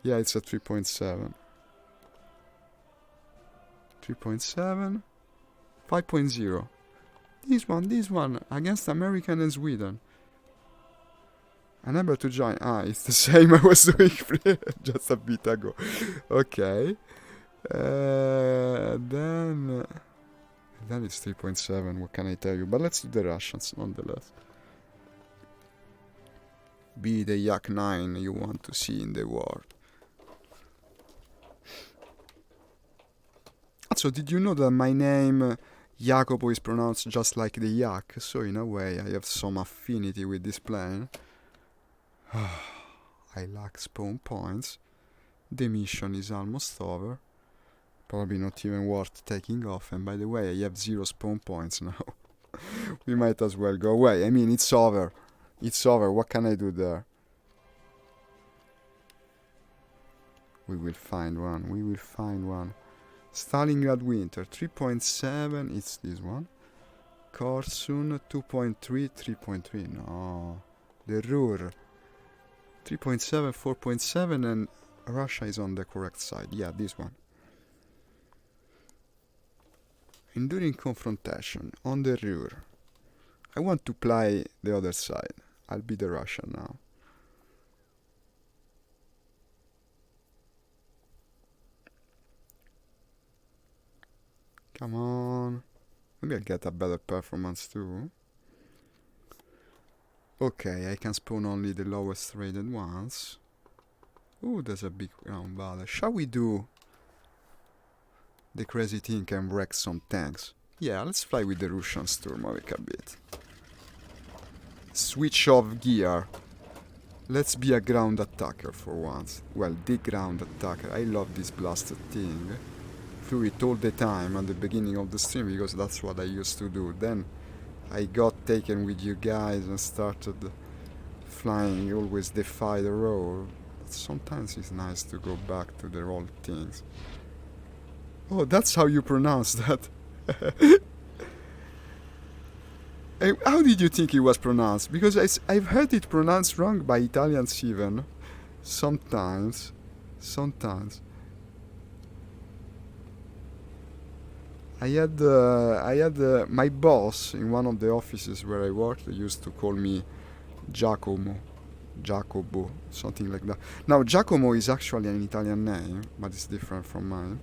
Yeah, it's a 3.7. 3.7. 5.0. This one, against American and Sweden. Unable to join. Ah, it's the same I was doing just a bit ago. Okay. Then it's 3.7. What can I tell you? But let's do the Russians nonetheless. Be the Yak 9 you want to see in the world. Also, did you know that my name Jacopo is pronounced just like the yak? So in a way, I have some affinity with this plane. I lack spawn points. The mission is almost over. Probably not even worth taking off. And by the way, I have 0 spawn points now. We might as well go away. I mean, it's over. It's over. What can I do there? We will find one. We will find one. Stalingrad Winter 3.7. It's this one. Korsun 2.3. 3.3. No. The Ruhr 3.7, 4.7, and Russia is on the correct side. Yeah, this one. Enduring confrontation on the Ruhr. I want to play the other side. I'll be the Russian now. Come on. Maybe I'll get a better performance too. Okay, I can spawn only the lowest rated ones. Ooh, there's a big ground battle. Shall we do the crazy thing and wreck some tanks? Yeah, let's fly with the Russian Sturmovik a bit. Switch off gear. Let's be a ground attacker for once. Well, the ground attacker. I love this blasted thing. Flew it all the time at the beginning of the stream because that's what I used to do. Then I got taken with you guys and started flying, always defy the roll. But sometimes it's nice to go back to the old things. Oh, that's how you pronounce that. How did you think it was pronounced? Because I've heard it pronounced wrong by Italians even. Sometimes. I had my boss in one of the offices where I worked used to call me Giacomo, something like that. Now Giacomo is actually an Italian name, but it's different from mine.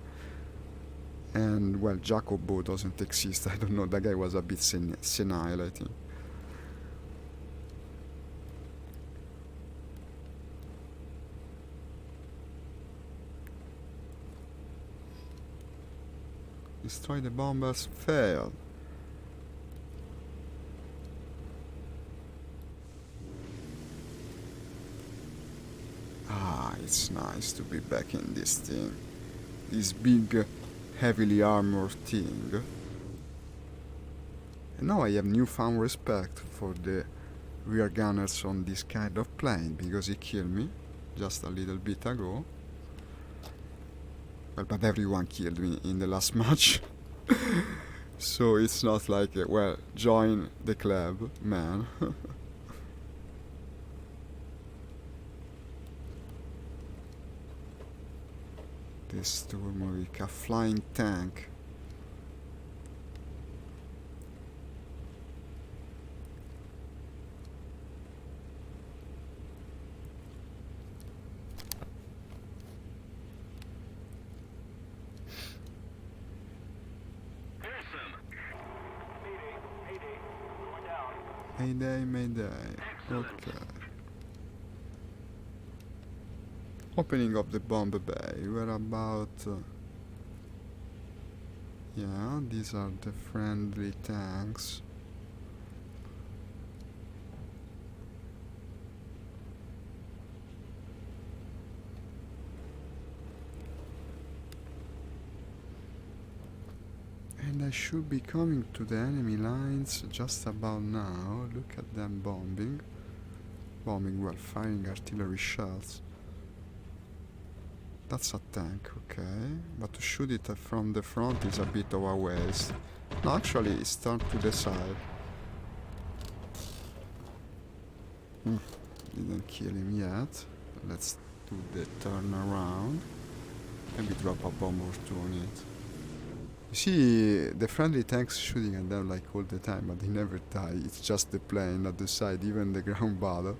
And well, Jacobo doesn't exist. I don't know. That guy was a bit senile, I think. Destroy the bombers. Failed. Ah, it's nice to be back in this thing. This big, heavily armored thing. And now I have newfound respect for the rear gunners on this kind of plane because he killed me just a little bit ago. Well, but everyone killed me in the last match. So it's not like, well, join the club, man. This Sturmovik, a flying tank. Mayday. Okay. Opening of the bomb bay. We're about... yeah, these are the friendly tanks. And I should be coming to the enemy lines just about now. Look at them bombing. Well, firing artillery shells. That's a tank, okay. But to shoot it from the front is a bit of a waste. No, actually, it's turned to the side. Didn't kill him yet. Let's do the turn around. Maybe drop a bomb or two on it. You see, the friendly tanks shooting at them like all the time, but they never die. It's just the plane at the side, even the ground battle.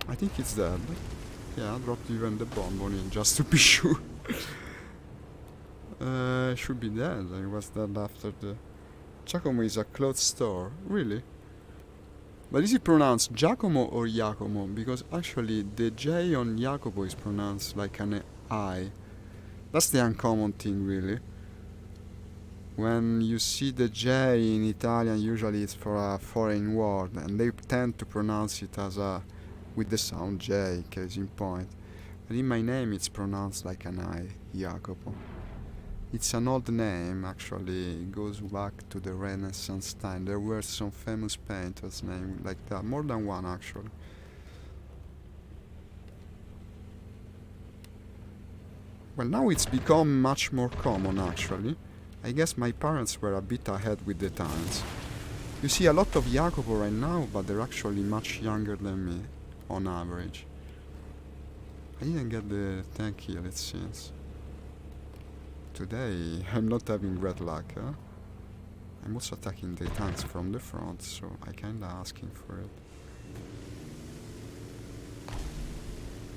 I think it's dead. Yeah, I dropped even the bomb on it just to be sure. Should be dead. I was dead after the... Giacomo is a clothes store. Really? But is it pronounced Giacomo or Giacomo? Because actually the J on Jacopo is pronounced like an I. That's the uncommon thing, really. When you see the J in Italian, usually it's for a foreign word, and they tend to pronounce it as a with the sound J, case in point. And in my name, it's pronounced like an I, Jacopo. It's an old name, actually. It goes back to the Renaissance time. There were some famous painters named like that, more than one actually. Well, now it's become much more common actually. I guess my parents were a bit ahead with the times. You see a lot of Jacopo right now, but they're actually much younger than me, on average. I didn't get the tank kill, it seems. Today, I'm not having great luck, huh? I'm also attacking the tanks from the front, so I kinda asking for it.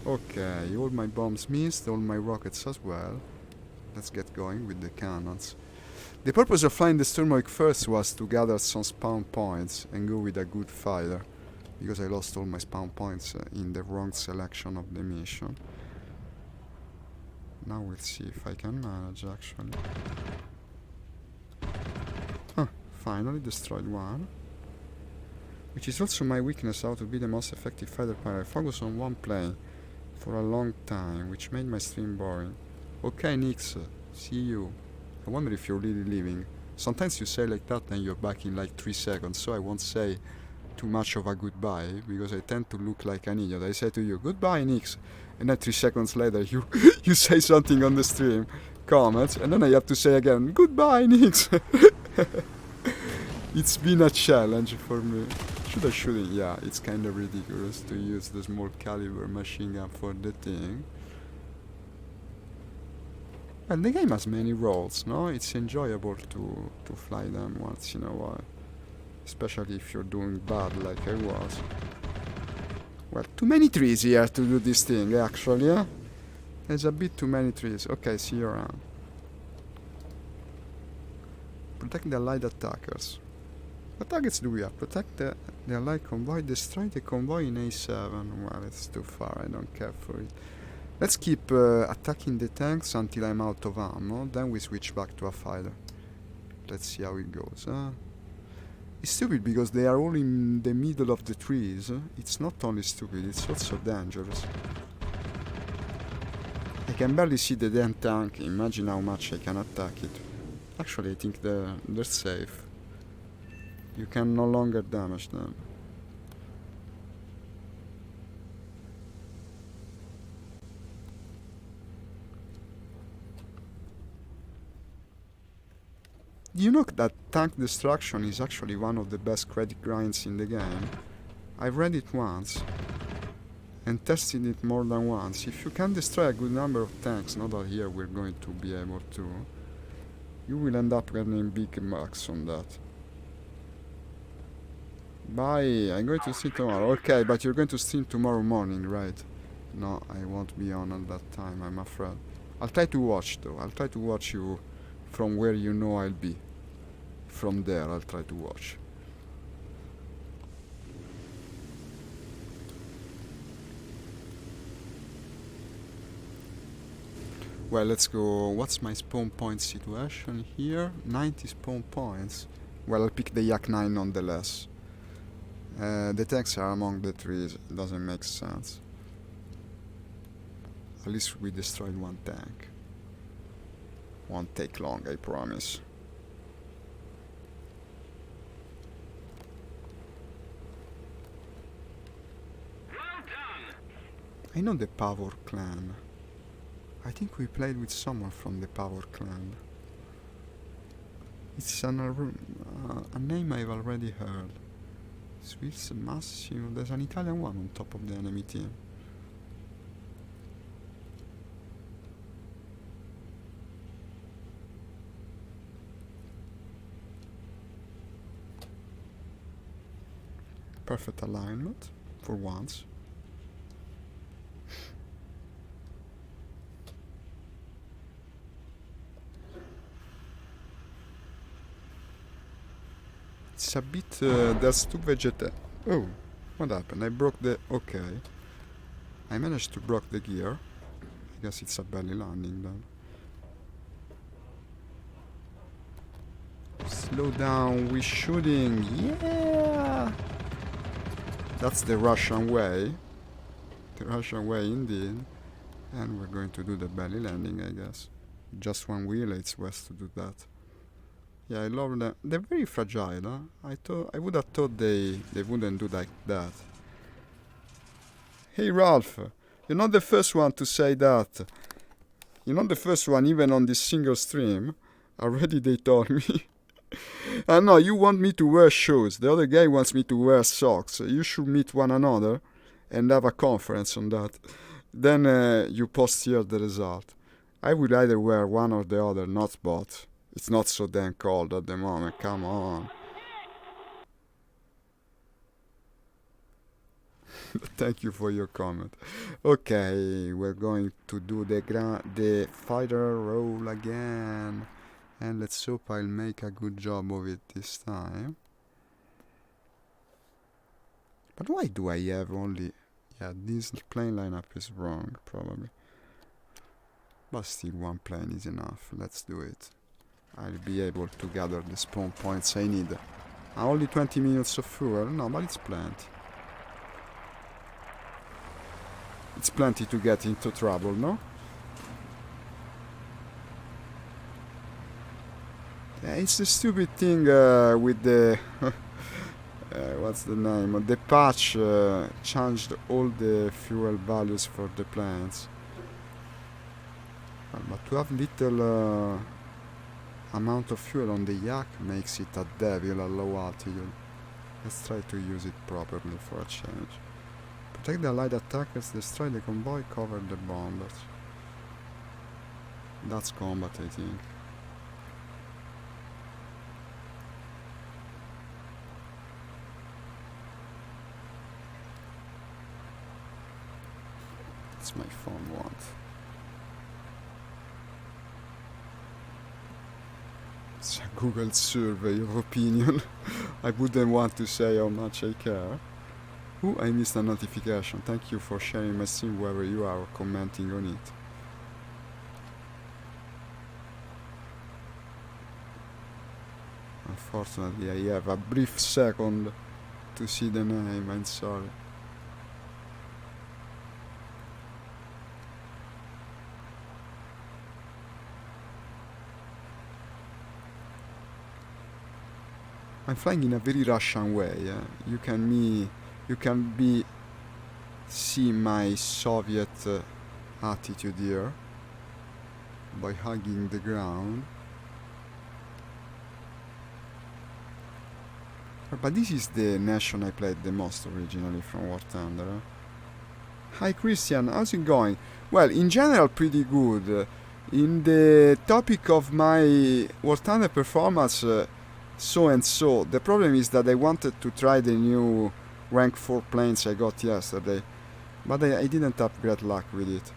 Okay, all my bombs missed, all my rockets as well. Let's get going with the cannons. The purpose of flying the Sturmovik first was to gather some spawn points and go with a good fighter, because I lost all my spawn points in the wrong selection of the mission. Now we'll see if I can manage actually. Huh, finally destroyed one. Which is also my weakness, how to be the most effective fighter pilot. I focus on one plane for a long time, which made my stream boring. Okay, Nix, see you. I wonder if you're really leaving. Sometimes you say like that and you're back in like 3 seconds, so I won't say too much of a goodbye, because I tend to look like an idiot. I say to you, goodbye, Nix, and then 3 seconds later you you say something on the stream, comments, and then I have to say again, goodbye, Nix. It's been a challenge for me. Should I shoot it? Yeah, it's kind of ridiculous to use the small caliber machine gun for the thing. And the game has many roles, no? It's enjoyable to fly them once in a while. Especially if you're doing bad like I was. Well, too many trees here to do this thing, actually, eh? There's a bit too many trees. Okay, see you around. Protect the allied attackers. What targets do we have? Protect the allied convoy, destroy the convoy in A7. Well, it's too far, I don't care for it. Let's keep attacking the tanks until I'm out of ammo, then we switch back to a fighter. Let's see how it goes. It's stupid because they are all in the middle of the trees. It's not only stupid, it's also dangerous. I can barely see the damn tank, imagine how much I can attack it. Actually, I think they're safe. You can no longer damage them. You know that tank destruction is actually one of the best credit grinds in the game? I've read it once and tested it more than once. If you can destroy a good number of tanks, not that here we're going to be able to, you will end up getting big marks on that. Bye, I'm going to stream tomorrow. Okay, but you're going to stream tomorrow morning, right? No, I won't be on at that time, I'm afraid. I'll try to watch though. I'll try to watch you from where you know I'll be. From there, I'll try to watch. Well, let's go. What's my spawn point situation here? 90 spawn points. Well, I'll pick the Yak 9 nonetheless. The tanks are among the trees. It doesn't make sense. At least we destroyed one tank. Won't take long, I promise. Well done! I know the Pavor clan. I think we played with someone from the Pavor clan. It's a name I've already heard. Swiss Massimo. There's an Italian one on top of the enemy team. Perfect alignment, for once. It's a bit, there's two vegeta. Oh, what happened? I broke the... Okay. I managed to break the gear. I guess it's a belly landing then. Slow down, we're shooting. Yeah! That's the Russian way. The Russian way indeed. And we're going to do the belly landing, I guess. Just one wheel, it's best to do that. Yeah, I love them. They're very fragile, huh? I would have thought they wouldn't do like that. Hey Ralph, you're not the first one to say that. You're not the first one, even on this single stream. Already they told me. I know, you want me to wear shoes. The other guy wants me to wear socks. You should meet one another and have a conference on that. Then you post here the result. I will either wear one or the other, not both. It's not so damn cold at the moment, come on. Thank you for your comment. Okay, we're going to do the fighter roll again. And let's hope I'll make a good job of it this time. But why do I have only... Yeah, this plane lineup is wrong, probably. But still, one plane is enough. Let's do it. I'll be able to gather the spawn points I need. Only 20 minutes of fuel? No, but it's plenty. It's plenty to get into trouble, no? Yeah, it's the stupid thing with the... what's the name? The patch changed all the fuel values for the planes. But to have little amount of fuel on the yak makes it a devil at low altitude. Let's try to use it properly for a change. Protect the allied attackers, destroy the convoy, cover the bombers. That's combat, I think. That's my phone want. It's a Google survey of opinion. I wouldn't want to say how much I care. Ooh, I missed a notification. Thank you for sharing my stream wherever you are or commenting on it. Unfortunately, I have a brief second to see the name. I'm sorry. I'm flying in a very Russian way. You can see my Soviet attitude here by hugging the ground. But this is the nation I played the most originally from War Thunder. Hi Christian, how's it going? Well, in general pretty good. In the topic of my War Thunder performance, so and so. The problem is that I wanted to try the new rank 4 planes I got yesterday, but I didn't have great luck with it.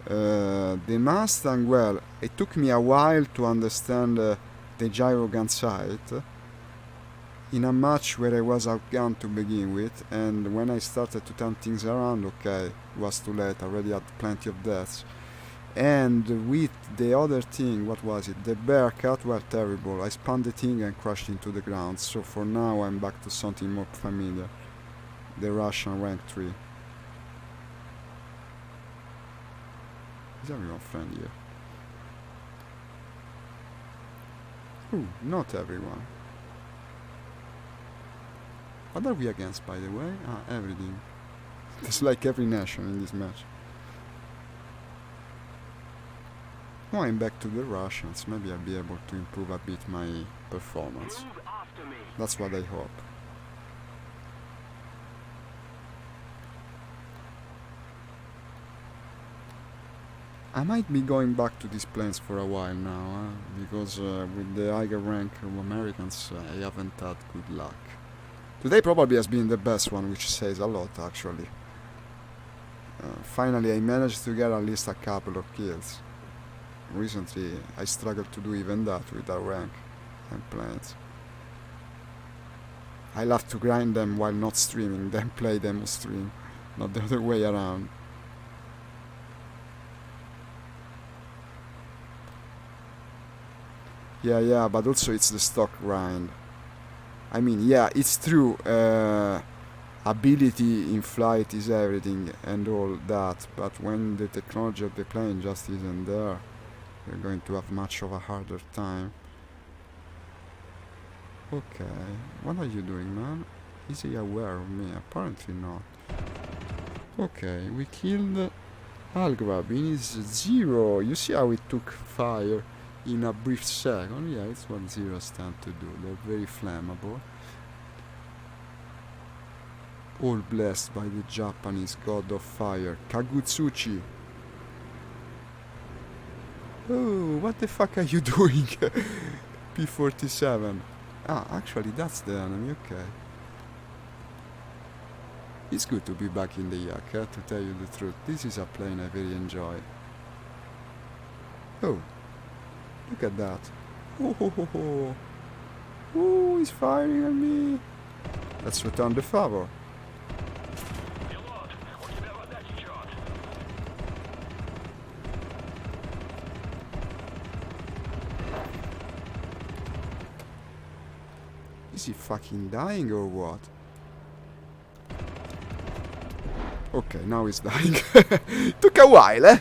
The Mustang, well, it took me a while to understand the gyro gun sight in a match where I was outgunned to begin with, and when I started to turn things around, okay, it was too late, I already had plenty of deaths. And with the other thing, what was it? The bear cut were terrible. I spun the thing and crashed into the ground. So for now I'm back to something more familiar. The Russian rank 3. Is everyone friendly here? Ooh, not everyone. What are we against, by the way? Everything. It's like every nation in this match. Now I'm back to the Russians, maybe I'll be able to improve a bit my performance. That's what I hope. I might be going back to these planes for a while now, because with the higher rank of Americans I haven't had good luck. Today probably has been the best one, which says a lot actually. Finally I managed to get at least a couple of kills. Recently I struggled to do even that with our rank and planes. I love to grind them while not streaming, then play them on stream, not the other way around. Yeah, but also it's the stock grind. I mean, yeah, it's true. Ability in flight is everything and all that, but when the technology of the plane just isn't there, you're going to have much of a harder time. Okay, what are you doing, man? Is he aware of me? Apparently not. Okay, we killed Algrab in his zero. You see how it took fire in a brief second? Yeah, it's what zeros tend to do. They're very flammable. All blessed by the Japanese god of fire, Kagutsuchi. Oh, what the fuck are you doing? P-47. Ah, actually that's the enemy, okay. It's good to be back in the Yak, to tell you the truth. This is a plane I very enjoy. Oh, look at that. Oh, ho, ho, ho. Oh, he's firing at me. Let's return the favor. Is he fucking dying or what? Okay, now he's dying. Took a while, eh?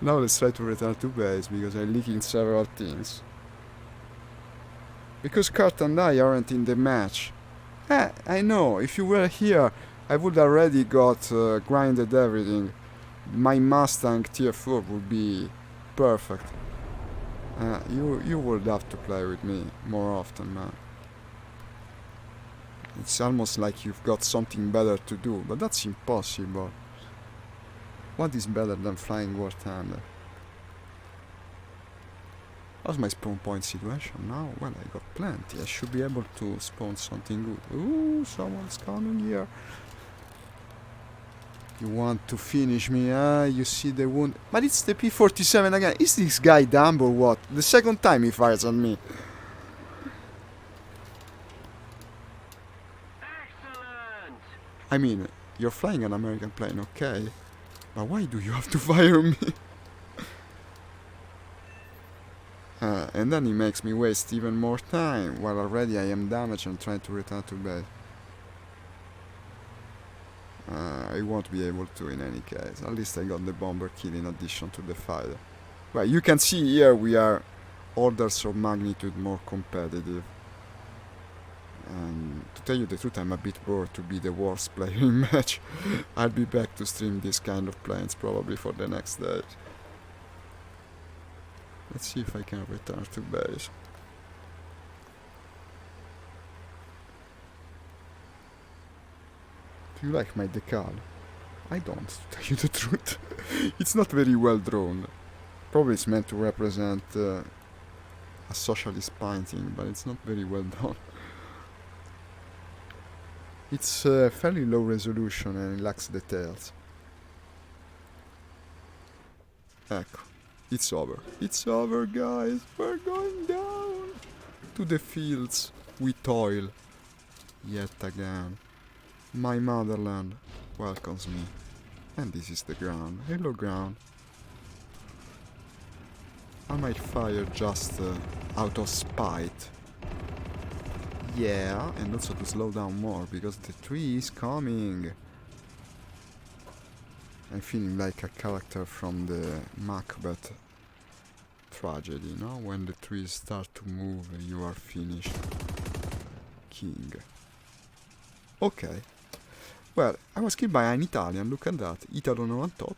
Now let's try to return to base because I'm leaking several things. Because Kurt and I aren't in the match. I know, if you were here, I would already got grinded everything. My Mustang tier 4 would be perfect. You would have to play with me more often, man. It's almost like you've got something better to do, but that's impossible. What is better than flying War-Thunder? How's my spawn point situation now? Well, I got plenty. I should be able to spawn something good. Ooh, someone's coming here. You want to finish me, huh? You see the wound. But it's the P-47 again. Is this guy dumb or what? The second time he fires at me. Excellent! I mean, you're flying an American plane, okay? But why do you have to fire me? And then he makes me waste even more time, while already I am damaged and trying to return to base. I won't be able to in any case. At least I got the bomber kill in addition to the fighter. Well, you can see here we are orders of magnitude more competitive. And to tell you the truth, I'm a bit bored to be the worst player in match. I'll be back to stream this kind of planes probably for the next day. Let's see if I can return to base. Do you like my decal? I don't, to tell you the truth. It's not very well drawn. Probably it's meant to represent a socialist painting, but it's not very well done. It's fairly low resolution and it lacks details. Ecco, it's over. It's over, guys. We're going down to the fields. We toil yet again. My motherland welcomes me. And this is the ground. Hello, ground. I might fire just out of spite. Yeah, and also to slow down more, because the tree is coming. I'm feeling like a character from the Macbeth tragedy, you know? When the trees start to move, you are finished. King. Okay. Well, I was killed by an Italian, look at that. Italo 98.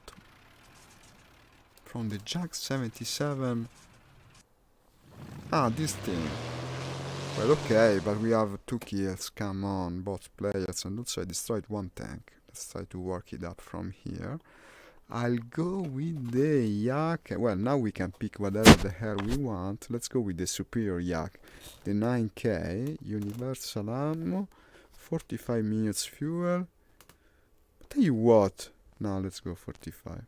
From the Jag 77. Ah, this thing. Well, okay, but we have 2 kills, come on, both players, and also I destroyed 1 tank. Let's try to work it up from here. I'll go with the Yak. Well, now we can pick whatever the hell we want. Let's go with the superior Yak. The 9K, universal ammo, 45 minutes fuel. Tell you what, now let's go 45.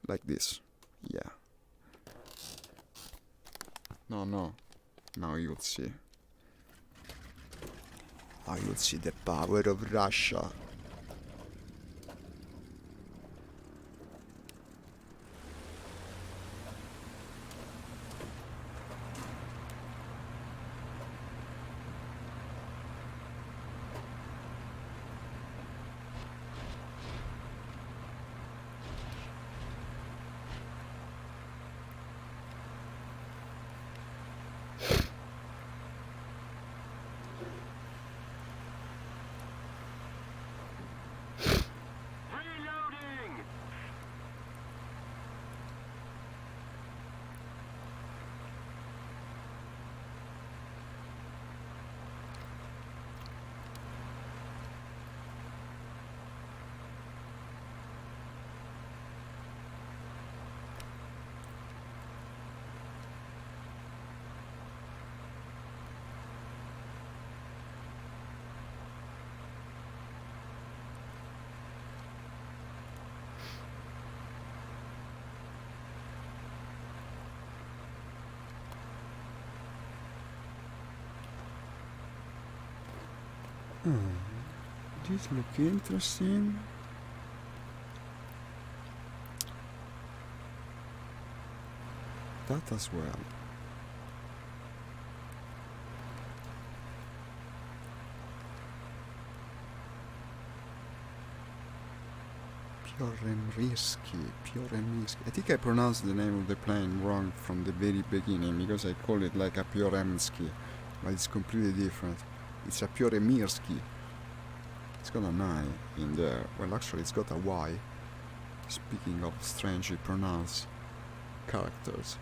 Like this, yeah. No. Now you'll see. I will see the power of Russia. Reloading! This look interesting. That as well. Pioremirski. I think I pronounced the name of the plane wrong from the very beginning because I call it like a Pioremski, but it's completely different. It's a Pioremirski. It's got an I in there. Well, actually, it's got a Y. Speaking of strangely pronounced characters.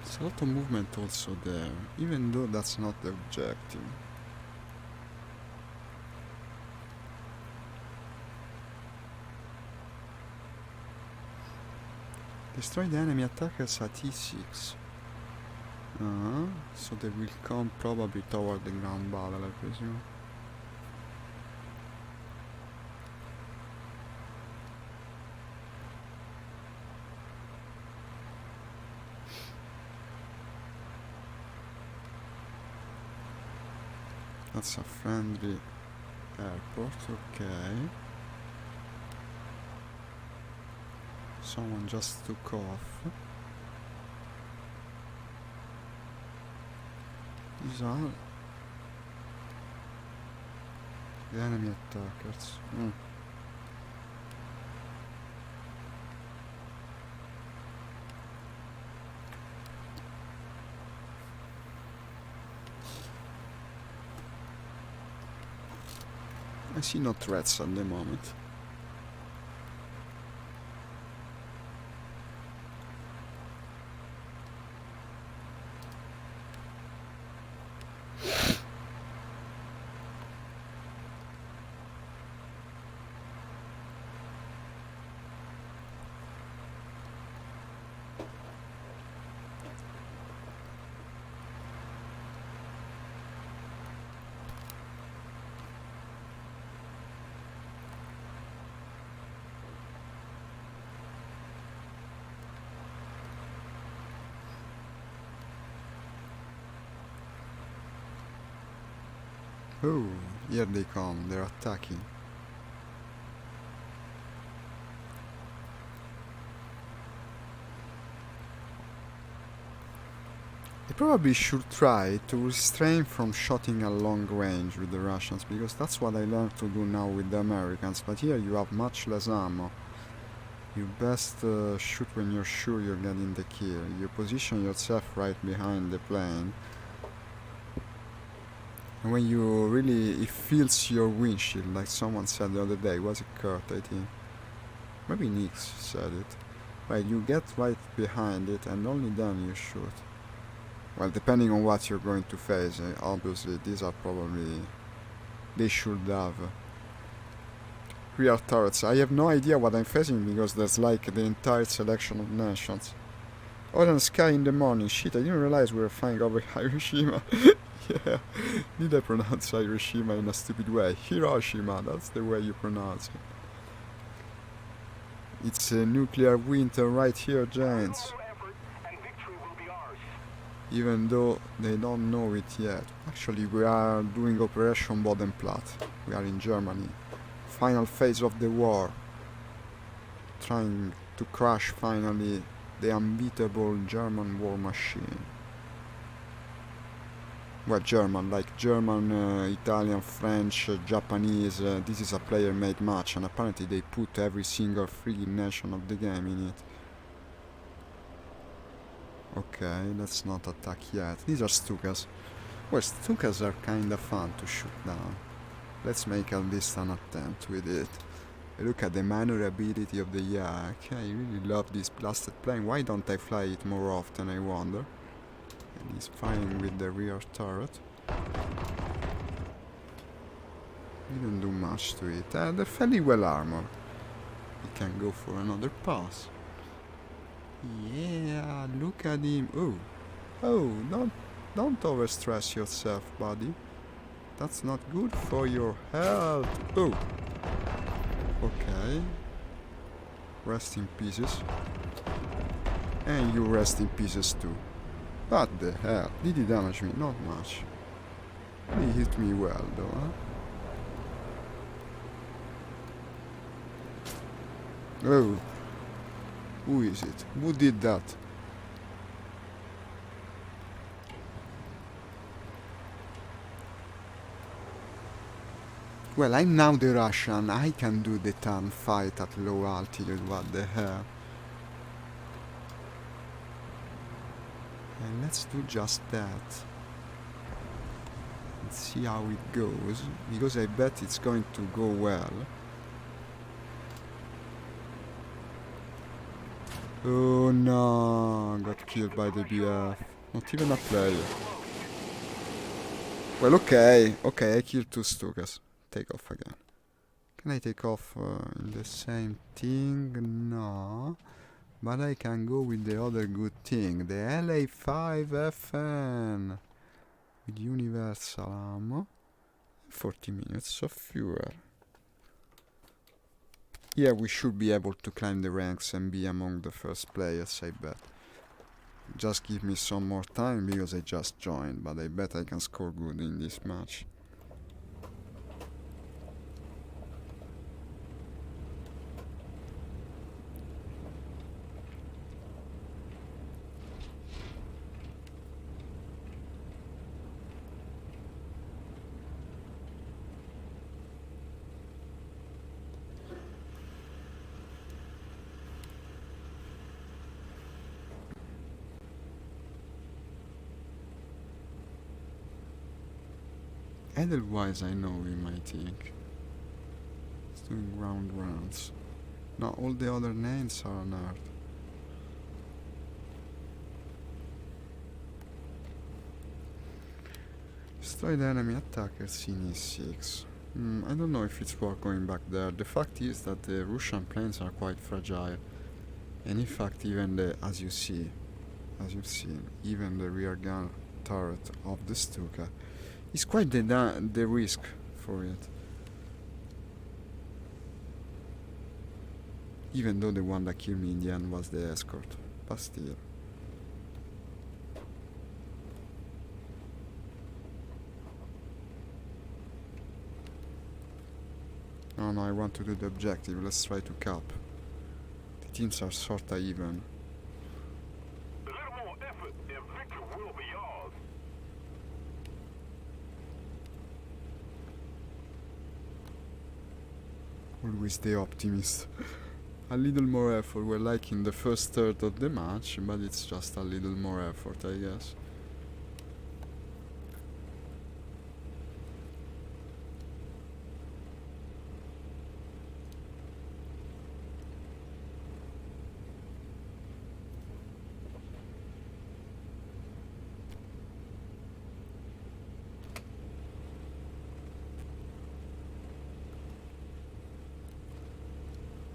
There's a lot of movement also there, even though that's not the objective. Destroy the enemy attackers at E6. So they will come probably toward the ground battle, I presume. That's a friendly airport, okay. Someone just took off. These are the enemy attackers. I see no threats at the moment. Oh, here they come, they're attacking. I probably should try to restrain from shooting at long range with the Russians, because that's what I learned to do now with the Americans, but here you have much less ammo. You best shoot when you're sure you're getting the kill. You position yourself right behind the plane. And when you really, it feels your windshield, like someone said the other day. Was it Kurt, I think? Maybe Nix said it. Well, you get right behind it and only then you shoot. Well, depending on what you're going to face, obviously these are probably... They should have rear turrets. I have no idea what I'm facing because there's like the entire selection of nations. Orange sky in the morning. Shit, I didn't realize we were flying over Hiroshima. Yeah, did I pronounce Hiroshima in a stupid way? Hiroshima, that's the way you pronounce it. It's a nuclear winter right here, gents. Even though they don't know it yet. Actually, we are doing Operation Bodenplatte. We are in Germany. Final phase of the war. Trying to crash finally the unbeatable German war machine. Well, German, like German, Italian, French, Japanese. This is a player-made match, and apparently they put every single freaking nation of the game in it. Okay, let's not attack yet. These are Stukas. Well, Stukas are kinda fun to shoot down. Let's make at least an attempt with it. Look at the maneuverability of the Yak. I really love this blasted plane. Why don't I fly it more often, I wonder? And he's firing with the rear turret. Didn't do much to it. They're fairly well armored. He can go for another pass. Yeah, look at him. Oh, don't overstress yourself, buddy. That's not good for your health. Oh, okay. Rest in pieces. And you rest in pieces too. What the hell? Did he damage me? Not much. He hit me well though, huh? Oh. Who is it? Who did that? Well, I'm now the Russian. I can do the turn fight at low altitude. What the hell? And let's do just that. Let's see how it goes. Because I bet it's going to go well. Oh no, got killed by the BF. Not even a player. Well, okay, I killed two Stukas. Take off again. Can I take off in the same thing? No. But I can go with the other good thing, the LA5FN. With universal ammo. 40 minutes of fuel. Yeah, we should be able to climb the ranks and be among the first players, I bet. Just give me some more time because I just joined, but I bet I can score good in this match. Otherwise, I know him, I think. He's doing round rounds. Now all the other names are on Earth. Destroy the enemy attackers in E6. I don't know if it's worth going back there. The fact is that the Russian planes are quite fragile. And in fact, even as you've seen, even the rear gun turret of the Stuka is quite the risk for it. Even though the one that killed me in the end was the escort, but still. Oh no, I want to do the objective. Let's try to cap. The teams are sorta even. A little more effort and victory will be yours. Always the optimist. A little more effort. We're like in the first third of the match, but it's just a little more effort, I guess.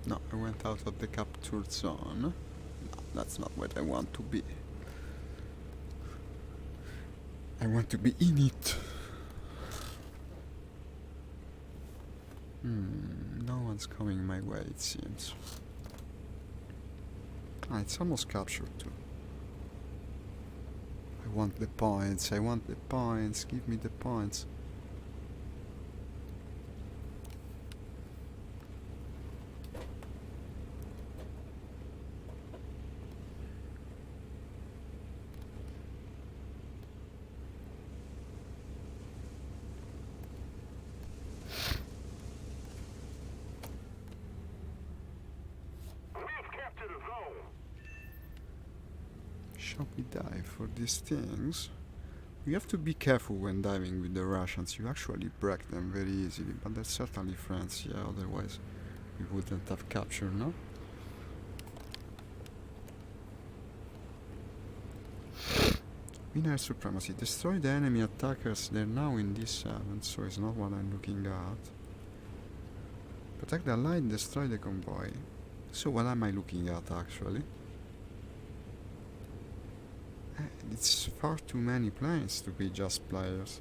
No, I went out of the captured zone. No. That's not what I want to be. I want to be in it. No one's coming my way, it seems. Ah, it's almost captured too. I want the points, I want the points, give me the points. We have captured a zone. Shall we dive for these things? You have to be careful when diving with the Russians. You actually break them very easily, but they're certainly friends, yeah, otherwise we wouldn't have captured, no? Win air supremacy. Destroy the enemy attackers. They're now in D7, so it's not what I'm looking at. Protect the allied, destroy the convoy. So what am I looking at, actually? It's far too many planes to be just players.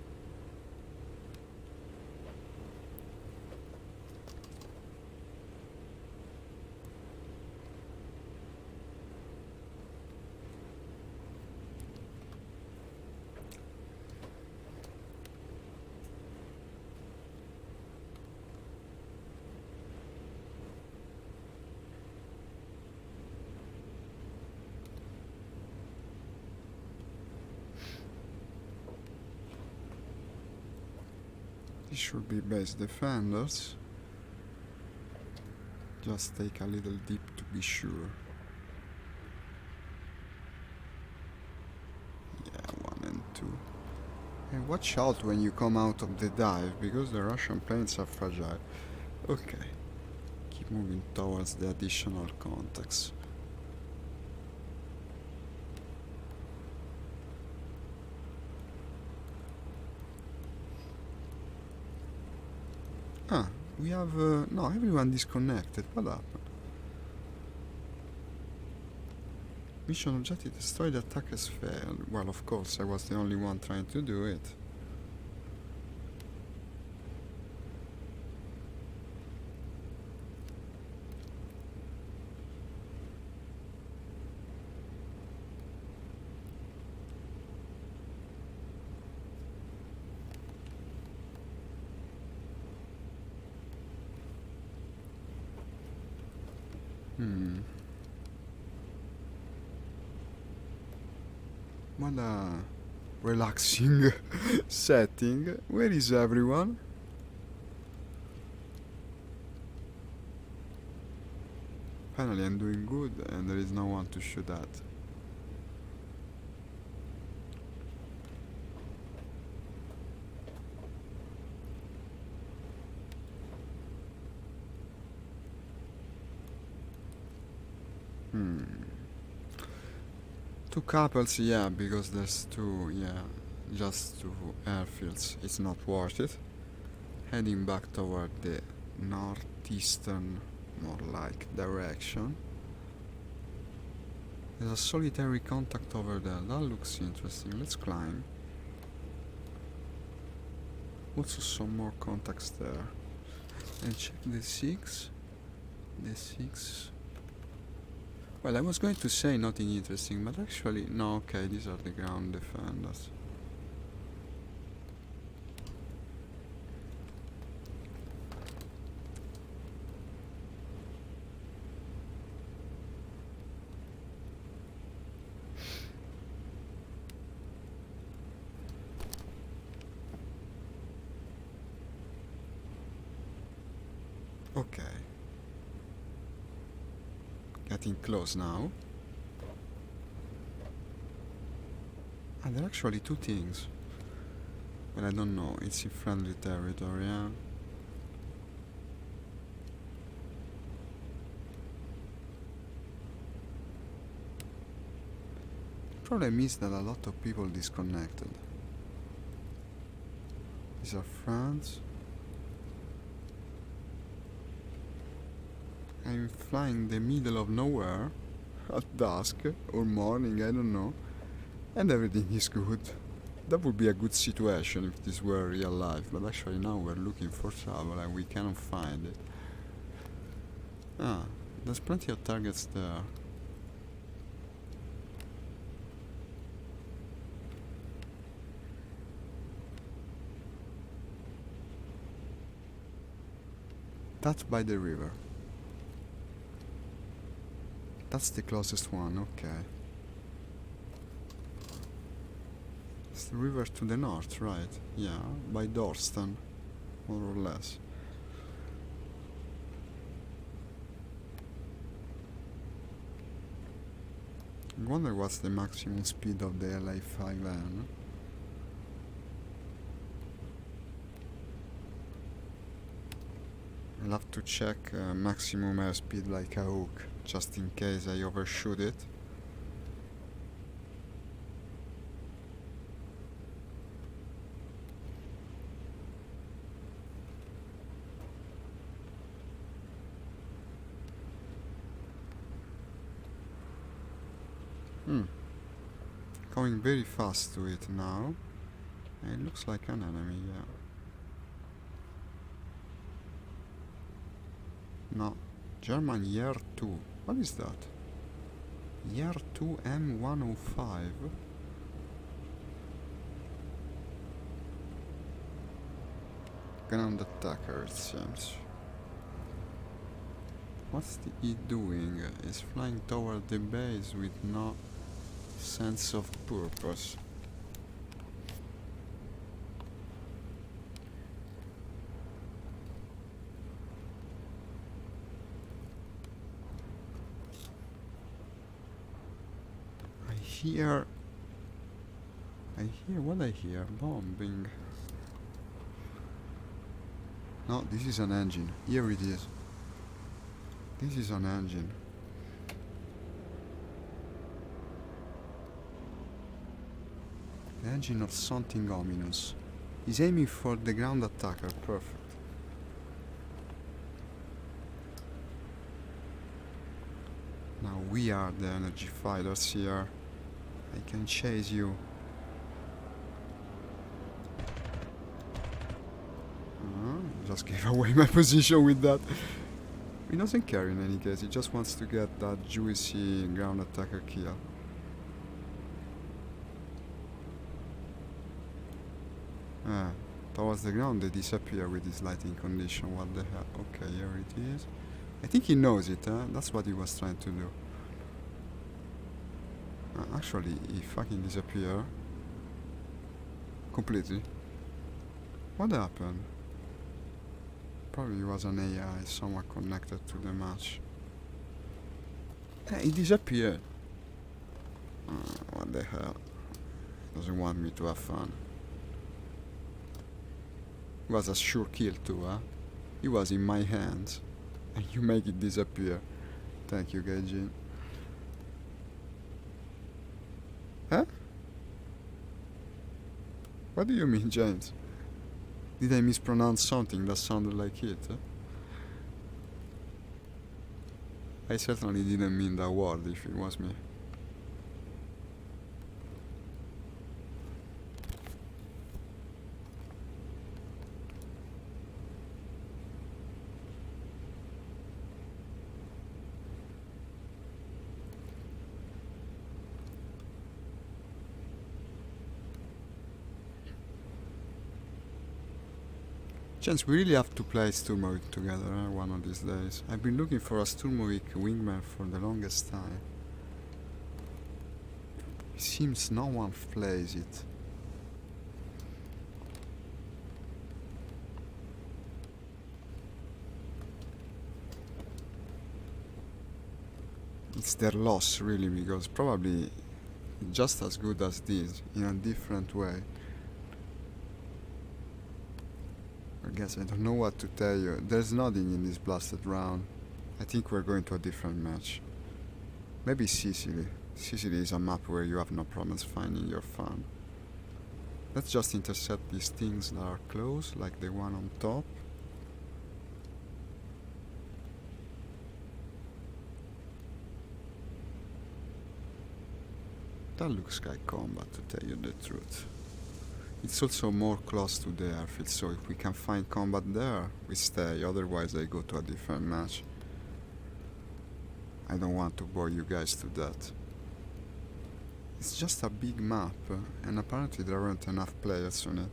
These should be base defenders. Just take a little dip to be sure. Yeah, 1 and 2. And watch out when you come out of the dive, because the Russian planes are fragile. Okay. Keep moving towards the additional contacts. Ah, we have... no, everyone disconnected. What happened? Mission objective, destroy the attackers failed. Well, of course, I was the only one trying to do it. What a relaxing setting. Where is everyone? Finally, I'm doing good and there is no one to shoot at. Two couples, yeah, because there's two, yeah, just two airfields. It's not worth it. Heading back toward the northeastern, more like, direction. There's a solitary contact over there. That looks interesting. Let's climb. Also some more contacts there. And check the 6. The 6. Well, I was going to say nothing interesting, but actually, no, okay, these are the ground defenders. Okay. Getting close now. And there are actually two things. But I don't know, it's in friendly territory, yeah? Problem is that a lot of people disconnected. These are France. I'm flying the middle of nowhere. at dusk or morning, I don't know, and everything is good. That would be a good situation if this were real life, but actually now we're looking for trouble and we cannot find it. Ah, there's plenty of targets there. That's by the river. That's the closest one, okay. It's the river to the north, right? Yeah, by Dorston, more or less. I wonder what's the maximum speed of the LA5N. I'll have to check maximum airspeed like a hook, just in case I overshoot it. Going very fast to it now. It looks like an enemy, yeah. No, German Year 2. What is that? Year 2 M105. Ground attacker, it seems. What's he doing? He's flying toward the base with no sense of purpose. I hear what I hear. Bombing. No, this is an engine. Here it is. This is an engine. The engine of something ominous. He's aiming for the ground attacker. Perfect. Now we are the energy fighters here. I can chase you. Just gave away my position with that. He doesn't care in any case, he just wants to get that juicy ground attacker kill. Towards the ground they disappear with this lighting condition, what the hell. Okay, here it is. I think he knows it, that's what he was trying to do. Actually, he fucking disappeared. Completely. What happened? Probably was an AI, someone connected to the match. He disappeared. What the hell? Doesn't want me to have fun. It was a sure kill too, huh? He was in my hands. And you make it disappear. Thank you, Gaijin. Huh? What do you mean, James? Did I mispronounce something that sounded like it? I certainly didn't mean that word if it was me. Chance, we really have to play Sturmovik together one of these days. I've been looking for a Sturmovik wingman for the longest time. It seems no one plays it. It's their loss really, because probably just as good as this in a different way. I guess I don't know what to tell you. There's nothing in this blasted round. I think we're going to a different match. Maybe Sicily. Sicily is a map where you have no problems finding your fun. Let's just intercept these things that are close, like the one on top. That looks like combat, to tell you the truth. It's also more close to the airfield, so if we can find combat there, we stay, otherwise I go to a different match. I don't want to bore you guys to that. It's just a big map, and apparently there aren't enough players on it.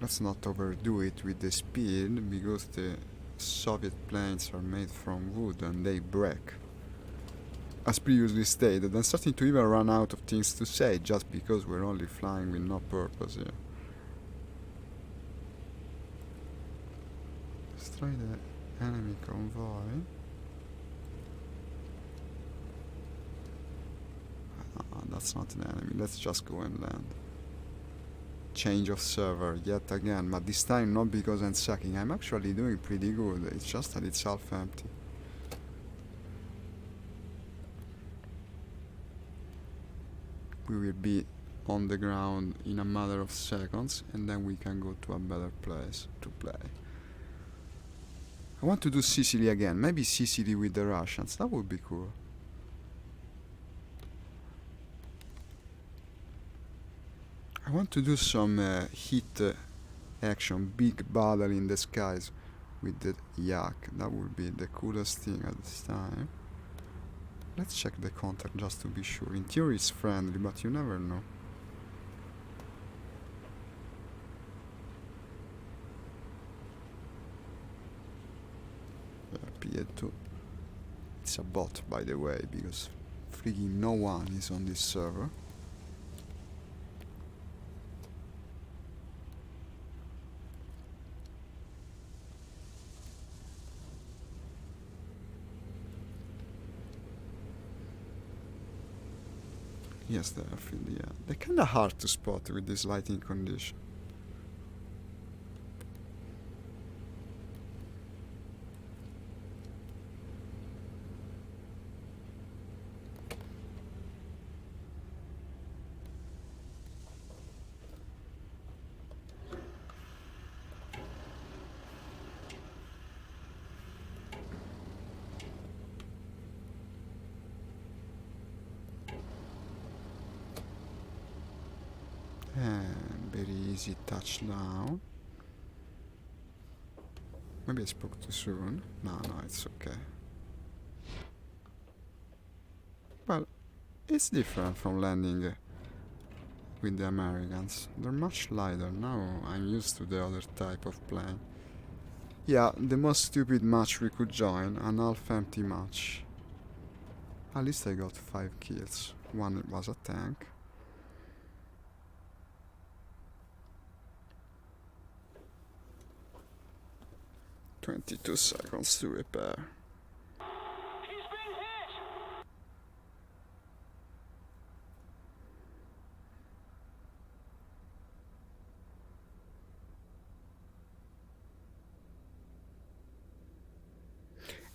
Let's not overdo it with the speed, because the Soviet planes are made from wood and they break. As previously stated, I'm starting to even run out of things to say just because we're only flying with no purpose here. Let's try the enemy convoy. That's not an enemy, let's just go and land. Change of server yet again, but this time not because I'm sucking. I'm actually doing pretty good, it's just that it's half empty. We will be on the ground in a matter of seconds, and then we can go to a better place to play. I want to do Sicily again, maybe Sicily with the Russians, that would be cool. I want to do some hit action, big battle in the skies with the Yak. That would be the coolest thing at this time. Let's check the contact just to be sure. In theory it's friendly, but you never know. Yeah, PA2. It's a bot, by the way, because freaking no one is on this server. Yes, the airfield, yeah. They're kinda hard to spot with this lighting condition. And very easy touchdown. Maybe I spoke too soon. No, it's okay. Well, it's different from landing with the Americans. They're much lighter. Now I'm used to the other type of plane. Yeah, the most stupid match we could join, an half-empty match. At least I got 5 kills. One was a tank. "22 seconds to repair." He's been hit!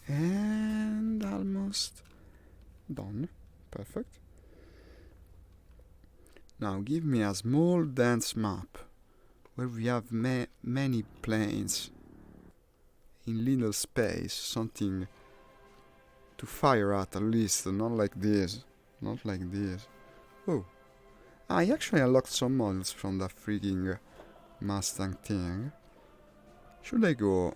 And almost done. Perfect. Now give me a small dense map where we have many planes in little space, something to fire at least, not like this. Not like this. Oh, I actually unlocked some models from that freaking Mustang thing. Should I go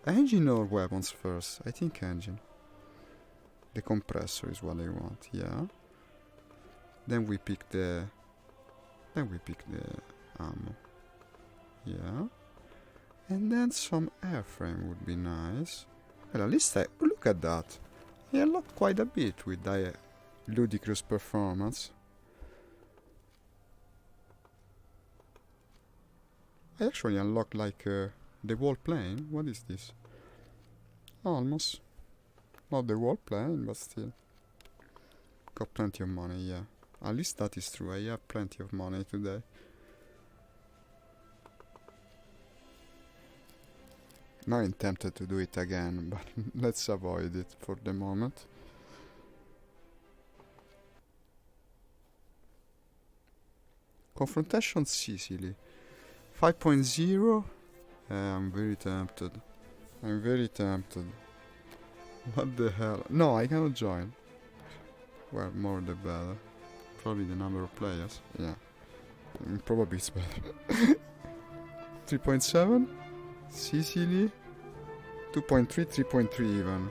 engine or weapons first? I think engine. The compressor is what I want, yeah. Then we pick the ammo. Yeah. And then some airframe would be nice. Well, at least look at that. I unlocked quite a bit with that ludicrous performance. I actually unlocked like the whole plane. What is this? Almost. Not the whole plane, but still. Got plenty of money, yeah. At least that is true. I have plenty of money today. Now I'm tempted to do it again, but let's avoid it for the moment. Confrontation Sicily. 5.0. I'm very tempted. I'm very tempted. What the hell? No, I cannot join. Well, more the better. Probably the number of players. Yeah. Probably it's better. 3.7. Sicily. 2.3, 3.3 even.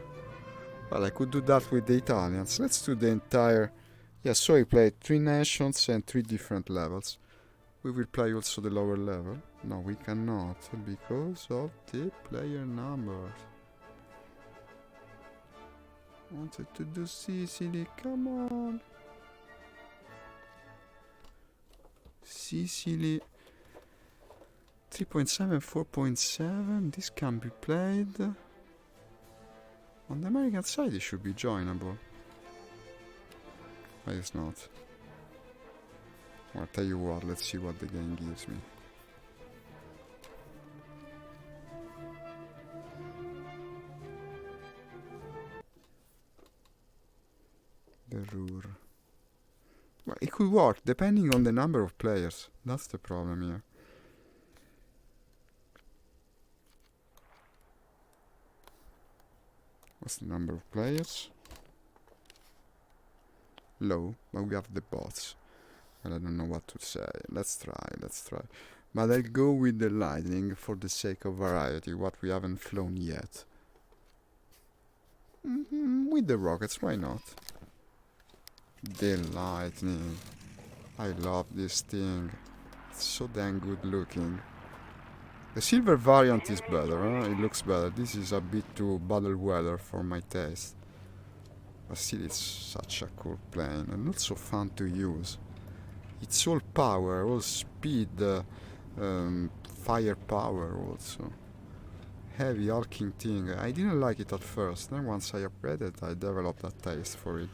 Well, I could do that with the Italians. Let's do the entire... Yeah, so I played 3 nations and 3 different levels. We will play also the lower level. No, we cannot, because of the player numbers. Wanted to do Sicily, come on. Sicily. 3.7, 4.7, this can be played. On the American side it should be joinable. But it's not. Well, I'll tell you what, let's see what the game gives me. The Ruhr. Well, it could work, depending on the number of players. That's the problem here. What's the number of players? Low, but we have the bots. Well, I don't know what to say. Let's try. But I'll go with the lightning for the sake of variety, what we haven't flown yet. With the rockets, why not? The lightning. I love this thing. It's so damn good looking. The silver variant is better, huh? It looks better. This is a bit too battle weather for my taste. But still, it's such a cool plane and not so fun to use. It's all power, all speed, firepower also. Heavy hulking thing. I didn't like it at first, then once I upgraded I developed a taste for it.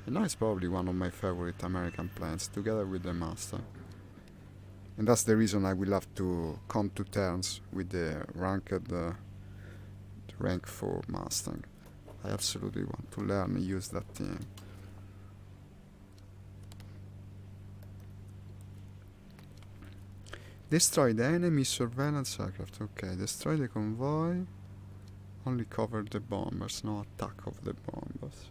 And now it's probably one of my favorite American planes, together with the Mustang. And that's the reason I will have to come to terms with the rank 4 Mustang. I absolutely want to learn and use that thing. Destroy the enemy surveillance aircraft. Okay, destroy the convoy. Only cover the bombers, no attack of the bombers.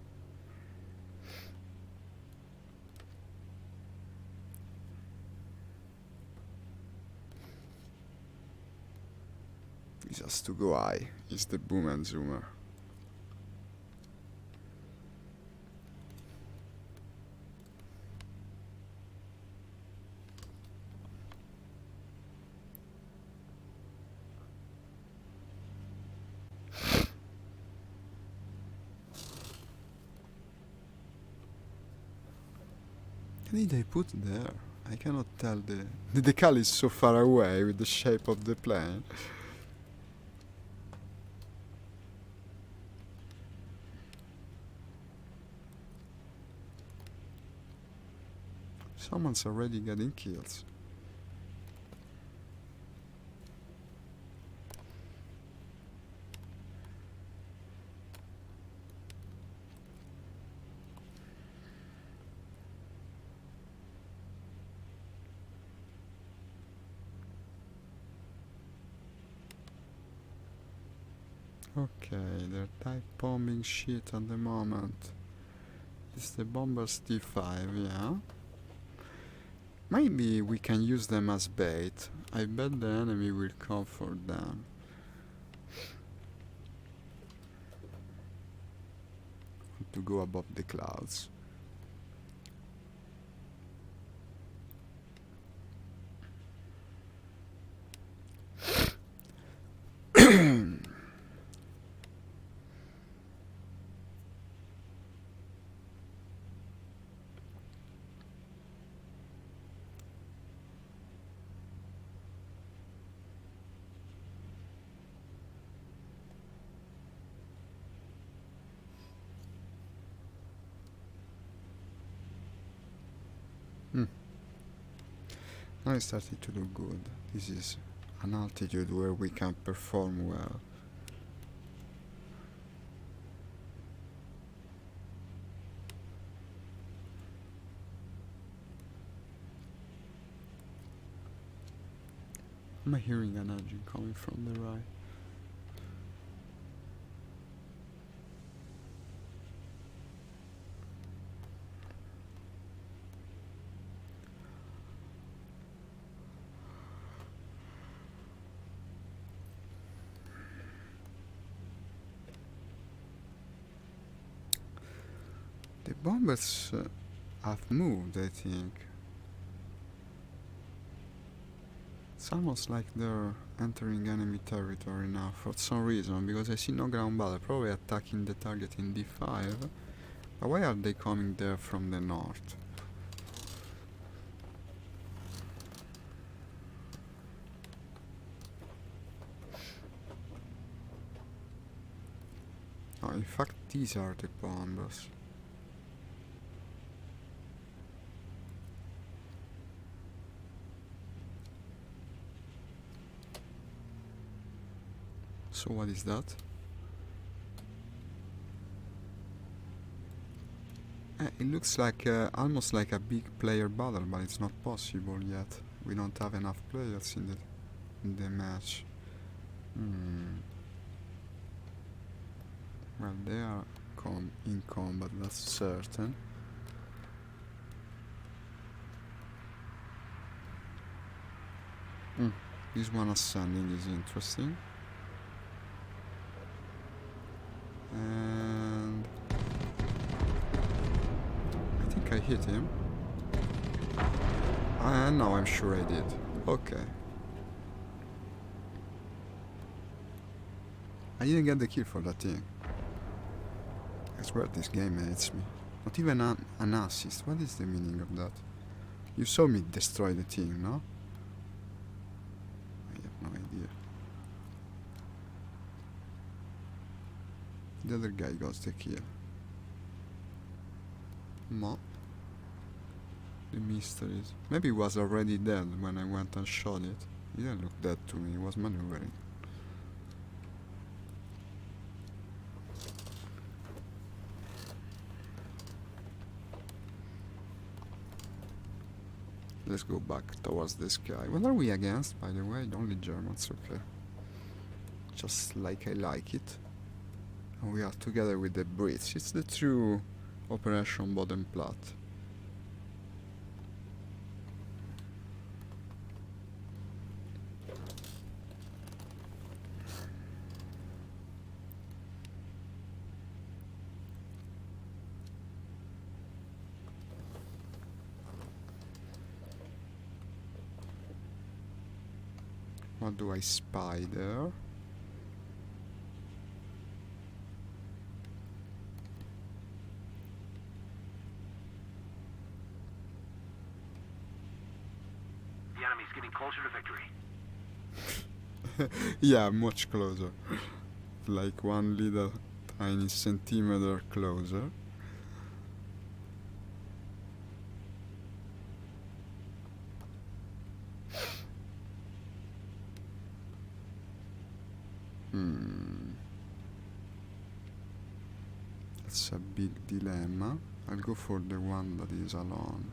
This has to go high. It's the boom and zoomer. What did I put there? I cannot tell. The decal is so far away with the shape of the plane. Someone's already getting kills. Okay, they're type bombing shit at the moment. It's the bombers T5, yeah. Maybe we can use them as bait. I bet the enemy will come for them. To go above the clouds. Now it's starting to look good. This is an altitude where we can perform well. Am I hearing an engine coming from the right? The bombers have moved, I think. It's almost like they're entering enemy territory now for some reason, because I see no ground battle, probably attacking the target in D5. But why are they coming there from the north? Oh, in fact, these are the bombers. So what is that? It looks like almost like a big player battle, but it's not possible yet. We don't have enough players in the match. Well, they are in combat, that's certain. This one ascending is interesting. And I think I hit him. And now I'm sure I did. Okay. I didn't get the kill for that thing. I swear this game hates me. Not even an assist. What is the meaning of that? You saw me destroy the thing, no? I have no idea. The other guy got the kill. No. The mystery is... Maybe he was already dead when I went and shot it. He didn't look dead to me, he was maneuvering. Let's go back towards the sky. What are we against, by the way? Only Germans, okay. Just like I like it. And we are together with the Brits. It's the true Operation Bodenplatte. What do I spy there? The enemy's getting closer to victory. Yeah, much closer. Like one little tiny centimeter closer. That's a big dilemma. I'll go for the one that is alone.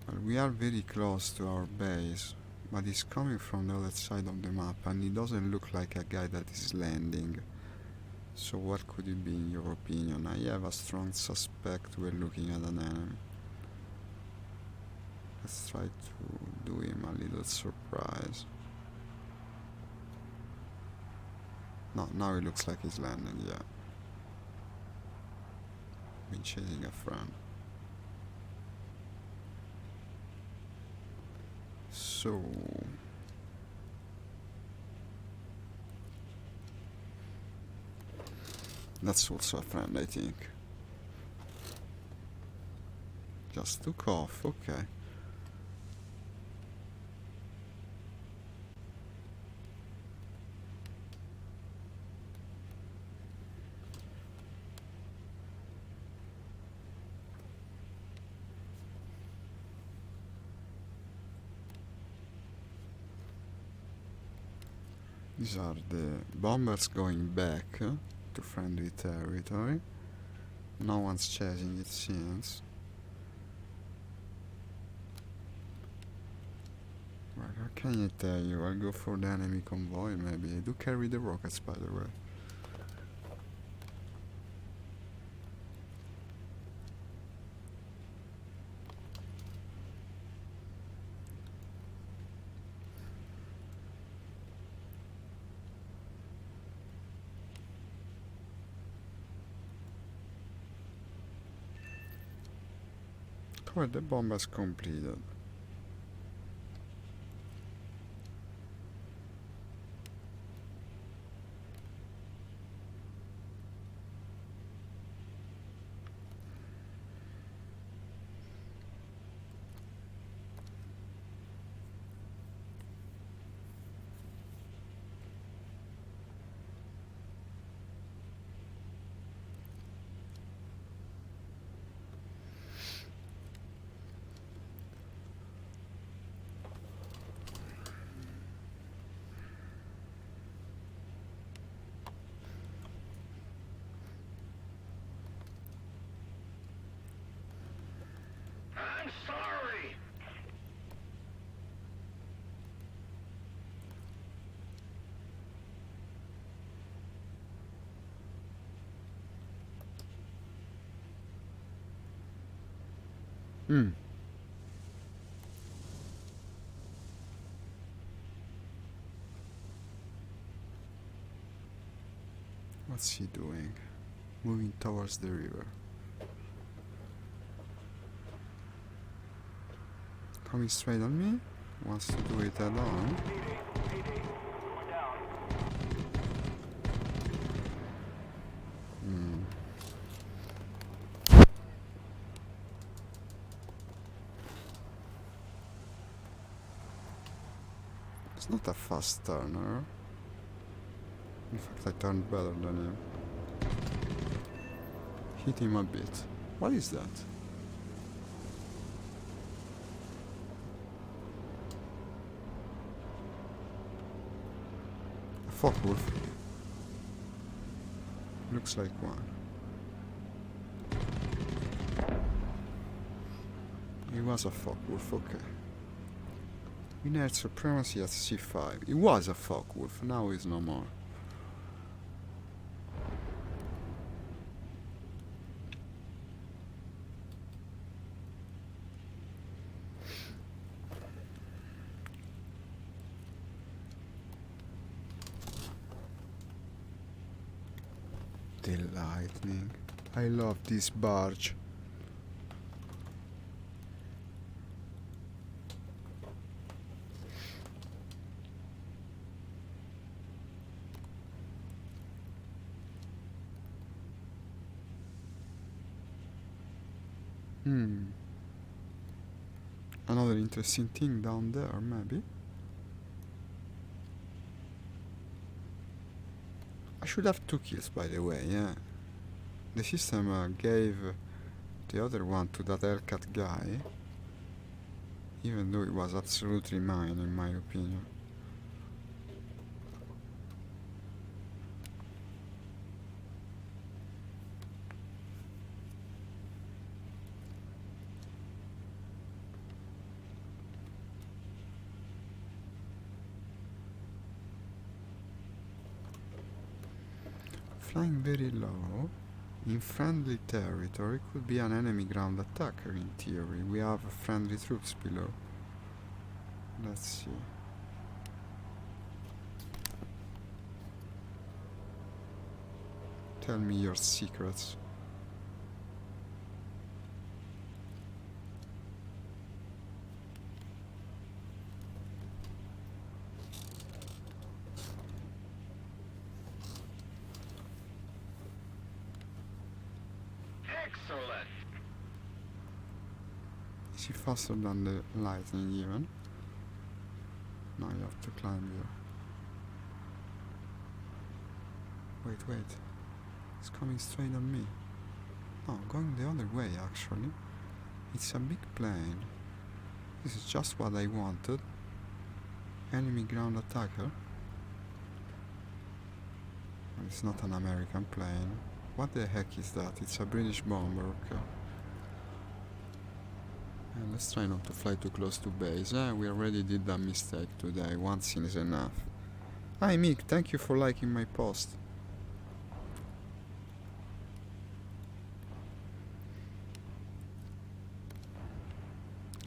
Well, we are very close to our base, but he's coming from the other side of the map and he doesn't look like a guy that is landing. So what could it be in your opinion? I have a strong suspect we're looking at an enemy. Let's try to do him a little surprise. No, now it looks like he's landing, yeah. Been chasing a friend. So... That's also a friend, I think. Just took off, okay. These are the bombers going back to friendly territory. No one's chasing it since. Right, how can I tell you? I'll go for the enemy convoy maybe. I do carry the rockets, by the way. Well, the bomb is completed. I'm sorry. Hmm. What's he doing? Moving towards the river. Coming straight on me? Wants to do it alone. Hmm. It's not a fast turner. In fact, I turned better than him. Hit him a bit. What is that? A Focke-Wulf? Looks like one. He was a Focke-Wulf, okay. We had supremacy at c5. He was a Focke-Wulf, now he's no more. The lightning. I love this barge. Another interesting thing down there, maybe. I should have 2 kills, by the way, yeah. The system gave the other one to that Hellcat guy, even though it was absolutely mine, in my opinion. Flying very low, in friendly territory, could be an enemy ground attacker in theory. We have friendly troops below. Let's see. Tell me your secrets. Excellent. Is he faster than the lightning even? Now you have to climb here. Wait. It's coming straight on me. No, going the other way actually. It's a big plane. This is just what I wanted. Enemy ground attacker. It's not an American plane. What the heck is that? It's a British bomber, okay. And let's try not to fly too close to base. We already did that mistake today. One scene is enough. Hi Mick, thank you for liking my post.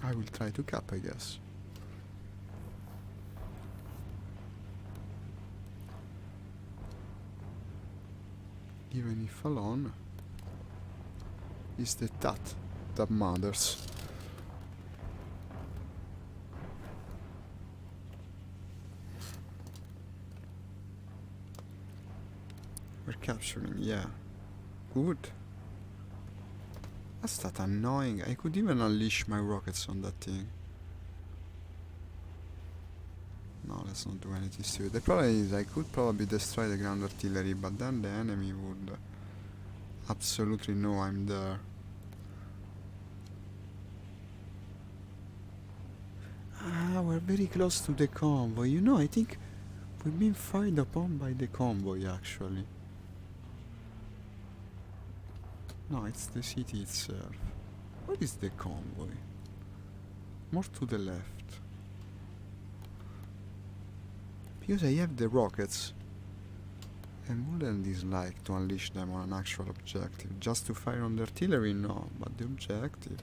I will try to cap, I guess. Even if alone, it's the tat that matters. We're capturing, yeah. Good. That's that annoying. I could even unleash my rockets on that thing. No, let's not do anything stupid. The problem is I could probably destroy the ground artillery, but then the enemy would absolutely know I'm there. Ah, we're very close to the convoy. You know, I think we've been fired upon by the convoy, actually. No, it's the city itself. Where is the convoy? More to the left. Because I have the rockets. I wouldn't dislike to unleash them on an actual objective. Just to fire on the artillery, no, but the objective.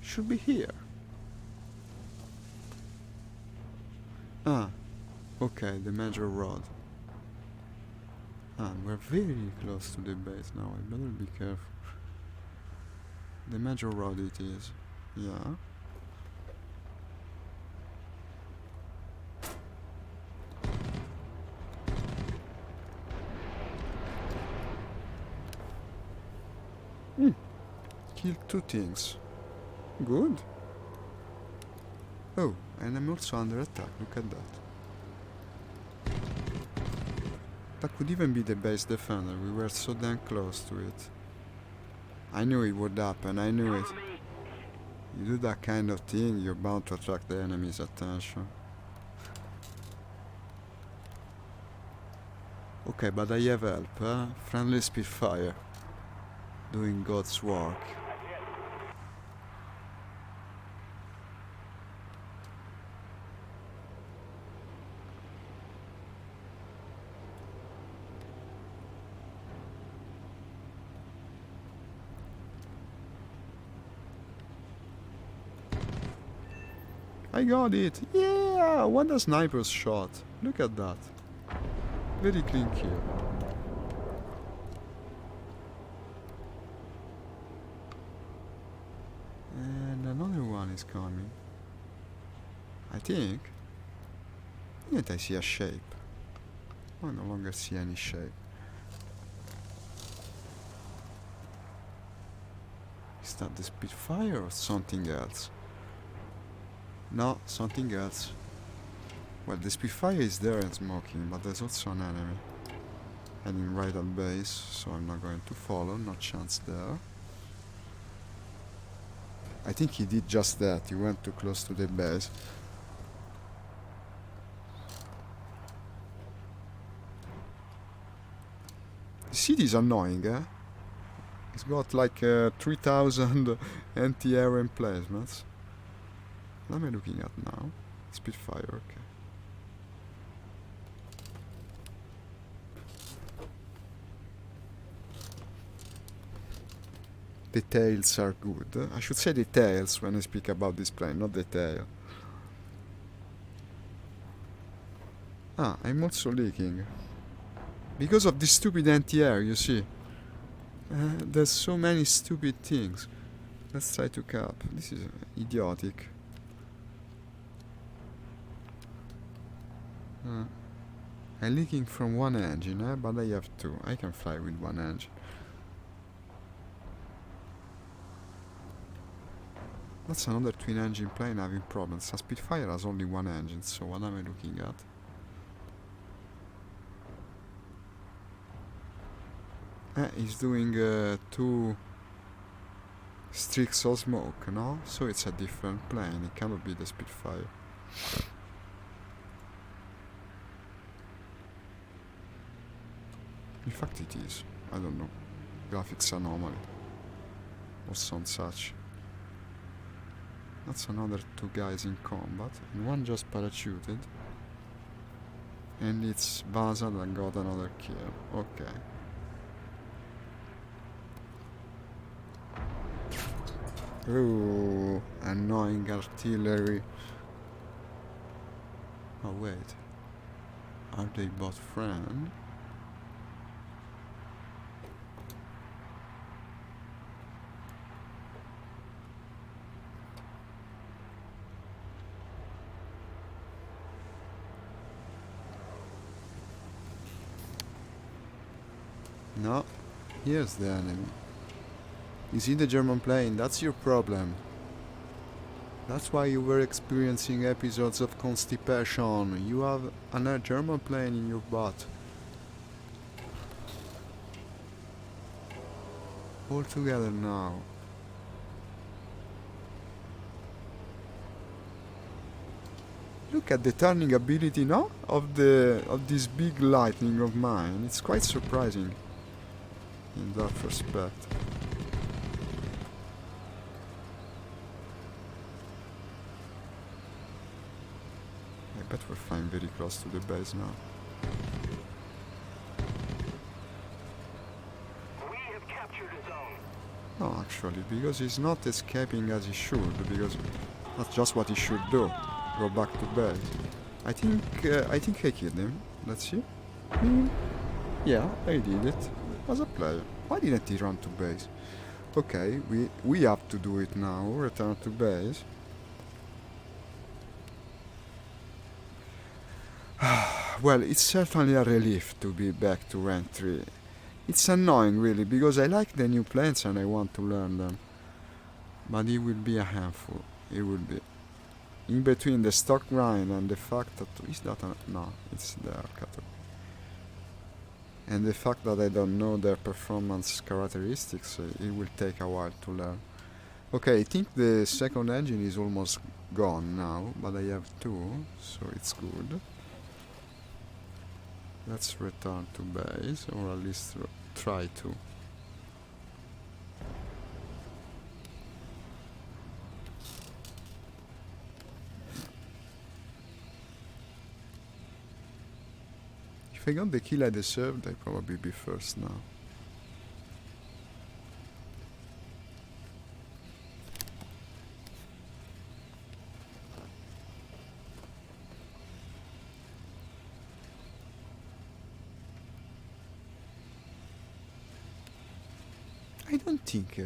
Should be here. Ah, okay, the major road. Ah, we're very close to the base now. I better be careful. The major road it is. Yeah. Killed two things. Good. Oh, and I'm also under attack. Look at that. That could even be the base defender. We were so damn close to it. I knew it would happen. I knew it. You do that kind of thing, you're bound to attract the enemy's attention. Okay, but I have help, huh? Friendly Spitfire. Doing God's work. I got it! Yeah! What a sniper's shot! Look at that. Very clean kill. And another one is coming. I think. Didn't I see a shape? I no longer see any shape. Is that the Spitfire or something else? No, something else. Well, the Spitfire is there and smoking, but there's also an enemy heading right at base, so I'm not going to follow, no chance there. I think he did just that, he went too close to the base. The city is annoying, eh? It's got like 3000 anti-air emplacements. What am I looking at now? Spitfire, okay. The tails are good. I should say the tails when I speak about this plane, not the tail. Ah, I'm also leaking. Because of this stupid anti-air, you see. There's so many stupid things. Let's try to cap. This is idiotic. I'm leaking from one engine, but I have two. I can fly with one engine. That's another twin engine plane having problems. A Spitfire has only one engine, so what am I looking at? He's doing two streaks of smoke, no? So it's a different plane, it cannot be the Spitfire. In fact it is, I don't know. Graphics anomaly. Or some such. That's another two guys in combat, and one just parachuted. And it's Vaza that got another kill. Okay. Ooh, annoying artillery. Oh wait. Are they both friends? No, here's the enemy. You see the German plane? That's your problem. That's why you were experiencing episodes of constipation. You have a German plane in your butt. All together now. Look at the turning ability, no? Of this big lightning of mine. It's quite surprising in that respect. I bet we're flying very close to the base now. We have captured a zone. No, actually, because he's not escaping as he should, because that's just what he should do. Go back to base. I think I killed him. Let's see. Yeah, I did it. As a player. Why didn't he run to base? Okay, we have to do it now. Return to base. Well, it's certainly a relief to be back to rank 3. It's annoying really, because I like the new planes and I want to learn them. But it will be a handful. It will be. In between the stock grind and the fact that... Is that a... No, it's the Arcator. And the fact that I don't know their performance characteristics, it will take a while to learn. Okay, I think the second engine is almost gone now, but I have 2, so it's good. Let's return to base, or at least try to. If I got the kill I deserved, I'd probably be first now. I don't think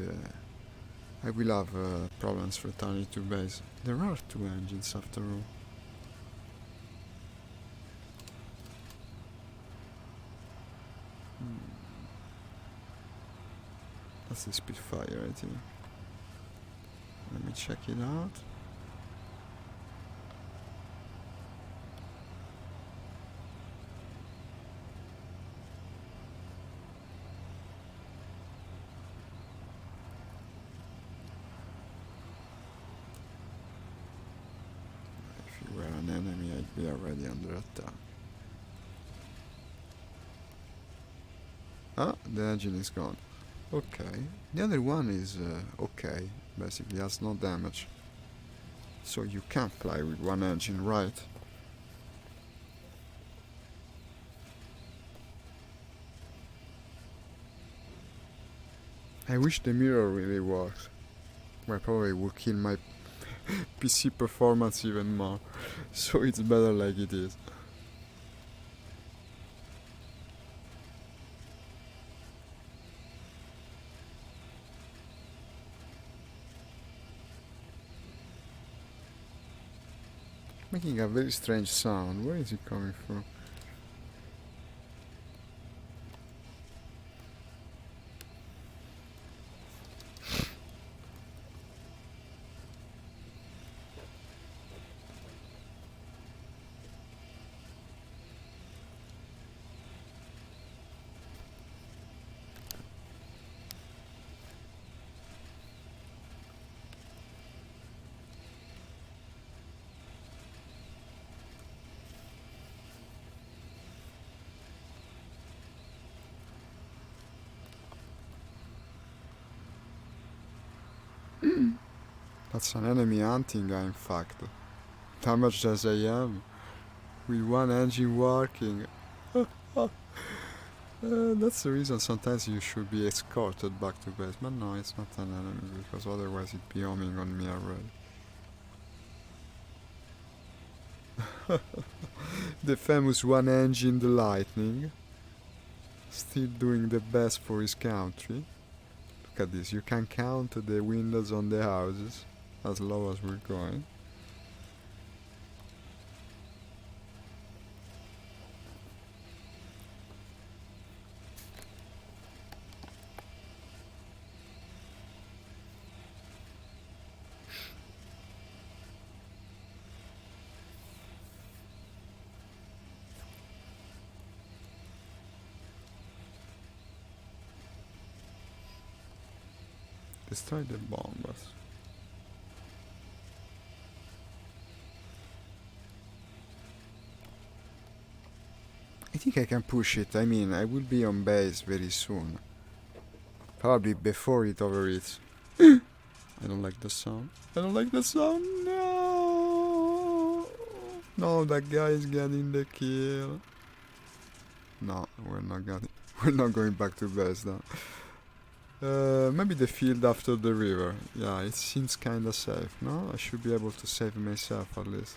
I will have problems returning to base. There are 2 engines after all. That's the Spitfire, I think. Let me check it out. If you were an enemy, I'd be already under attack. Ah, the engine is gone. Okay. The other one is okay, basically has no damage. So you can fly with one engine, right? I wish the mirror really works. I probably would kill my PC performance even more. So it's better like it is. Making a very strange sound. Where is it coming from? That's an enemy hunting guy, in fact. Damaged as I am, with one engine working. That's the reason sometimes you should be escorted back to base. But no, it's not an enemy, because otherwise it'd be homing on me already. The famous one engine, the Lightning. Still doing the best for his country. Look at this, you can count the windows on the houses as low as we're going. Destroy the bombers. I think I can push it. I mean, I will be on base very soon. Probably before it overheats. I don't like the sound. I don't like the sound. No! No, that guy is getting the kill. No, we're not getting. We're not going back to base now. Maybe the field after the river. Yeah, it seems kinda safe, no? I should be able to save myself at least.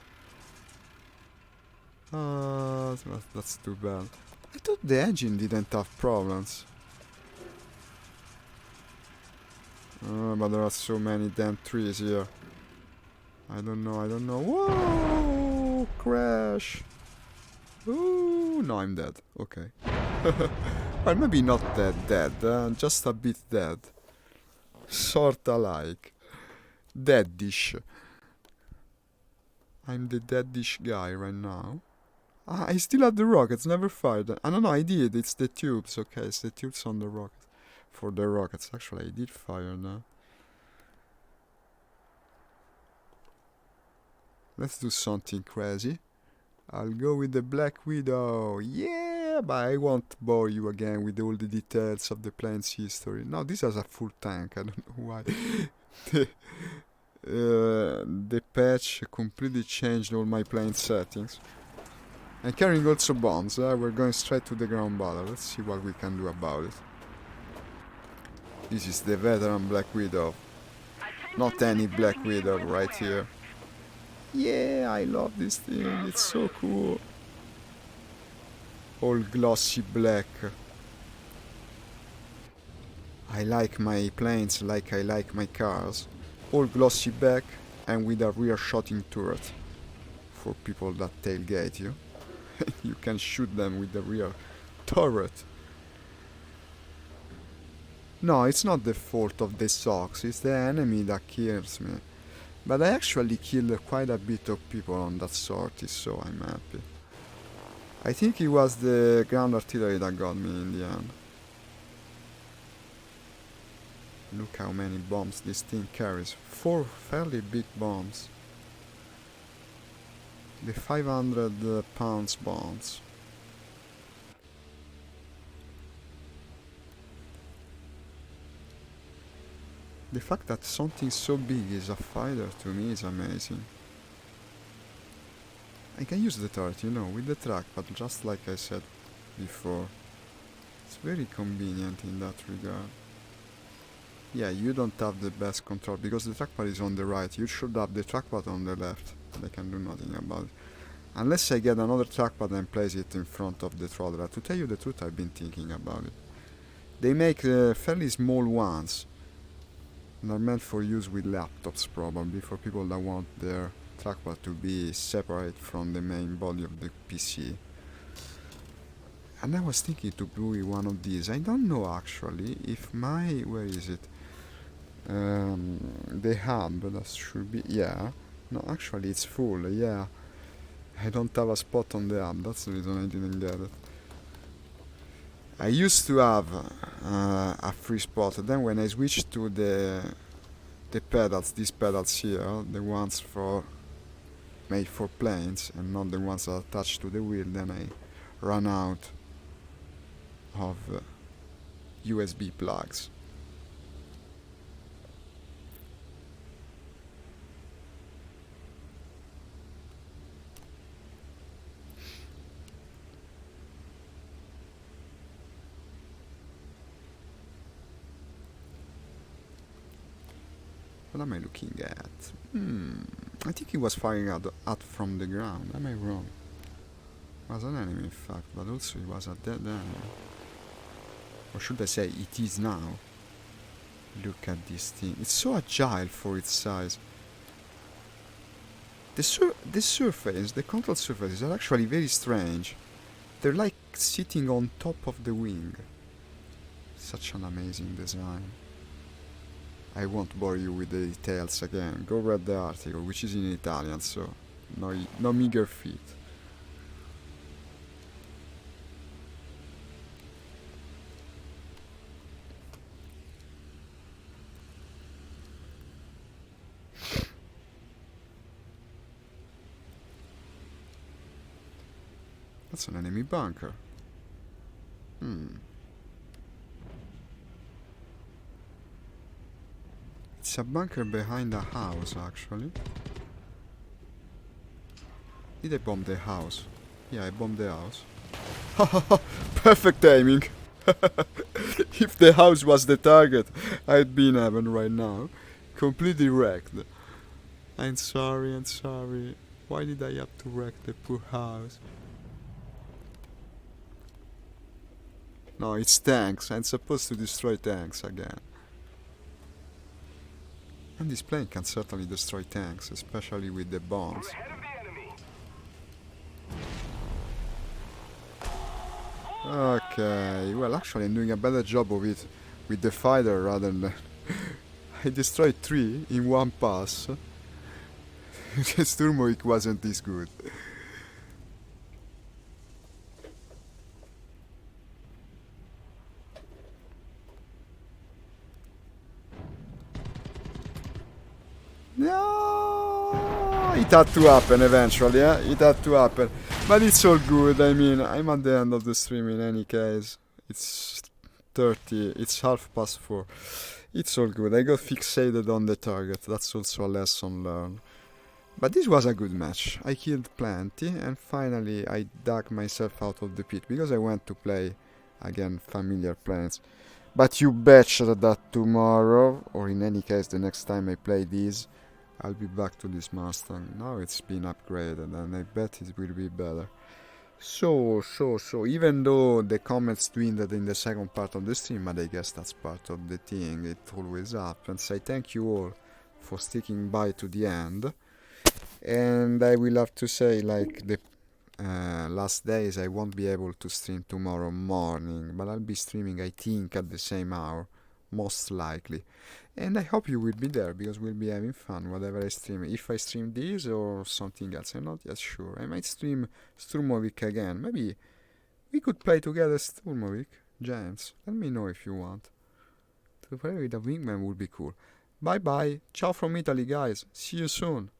That's too bad. I thought the engine didn't have problems. But there are so many damn trees here. I don't know. Whoa! Crash! Ooh, no, I'm dead. Okay. Well, maybe not dead, just a bit dead. Sorta like. Deadish. I'm the deadish guy right now. Ah, I still had the rockets, never fired. I don't know, I did. It's the tubes, okay, it's the tubes on the rockets. For the rockets, actually, I did fire now. Let's do something crazy. I'll go with the Black Widow. Yeah, but I won't bore you again with all the details of the plane's history. No, this has a full tank. I don't know why. The patch completely changed all my plane settings. And carrying also bombs. We're going straight to the ground battle. Let's see what we can do about it. This is the veteran Black Widow. Not any Black Widow right here. Yeah, I love this thing, it's so cool. All glossy black. I like my planes like I like my cars. All glossy black and with a rear shooting turret. For people that tailgate you. You can shoot them with the rear turret. No, it's not the fault of the socks, it's the enemy that kills me. But I actually killed quite a bit of people on that sortie, so I'm happy. I think it was the ground artillery that got me in the end. Look how many bombs this thing carries. 4 fairly big bombs. The 500 pounds bombs. The fact that something so big is a fighter to me is amazing. I can use the turret, you know, with the trackpad, just like I said before. It's very convenient in that regard. Yeah, you don't have the best control, because the trackpad is on the right. You should have the trackpad on the left. I can do nothing about it. Unless I get another trackpad and place it in front of the throttler. To tell you the truth, I've been thinking about it. They make fairly small ones. And are meant for use with laptops, probably, for people that want their trackpad to be separate from the main body of the PC. And I was thinking to buy one of these. I don't know actually if my... where is it? The hub, that should be... yeah. No, actually it's full, yeah. I don't have a spot on the hub, that's the reason I didn't get it. I used to have a free spot, then when I switched to the pedals, these pedals here, the ones for made for planes and not the ones that are attached to the wheel, then I ran out of USB plugs. What am I looking at? I think he was firing out from the ground. Am I wrong? Was an enemy in fact, but also he was a dead enemy. Or should I say it is now? Look at this thing. It's so agile for its size. The surface, the control surfaces are actually very strange. They're like sitting on top of the wing. Such an amazing design. I won't bore you with the details again. Go read the article, which is in Italian, so no meager feet. That's an enemy bunker. It's a bunker behind a house, actually. Did I bomb the house? Yeah, I bombed the house. Perfect timing! If the house was the target, I'd be in heaven right now. Completely wrecked. I'm sorry, I'm sorry. Why did I have to wreck the poor house? No, it's tanks. I'm supposed to destroy tanks again. And this plane can certainly destroy tanks, especially with the bombs. We're ahead of the enemy. Okay, well actually I'm doing a better job of it with the fighter rather than... I destroyed 3 in one pass. The Sturmovik wasn't this good. No, it had to happen eventually, eh? It had to happen. But it's all good, I mean, I'm at the end of the stream in any case. It's 30, it's 4:30. It's all good, I got fixated on the target, that's also a lesson learned. But this was a good match, I killed plenty, and finally I dug myself out of the pit, because I went to play, again, familiar planes. But you betcha that tomorrow, or in any case the next time I play this, I'll be back to this Mustang. Now it's been upgraded and I bet it will be better. So, even though the comments dwindled in the second part of the stream, but I guess that's part of the thing, it always happens. I thank you all for sticking by to the end. And I will have to say, like the last days, I won't be able to stream tomorrow morning, but I'll be streaming, I think, at the same hour, most likely. And I hope you will be there, because we'll be having fun, whatever I stream. If I stream this or something else, I'm not yet sure. I might stream Sturmovik again. Maybe we could play together Sturmovik, James. Let me know if you want. To play with a wingman would be cool. Bye bye. Ciao from Italy, guys. See you soon.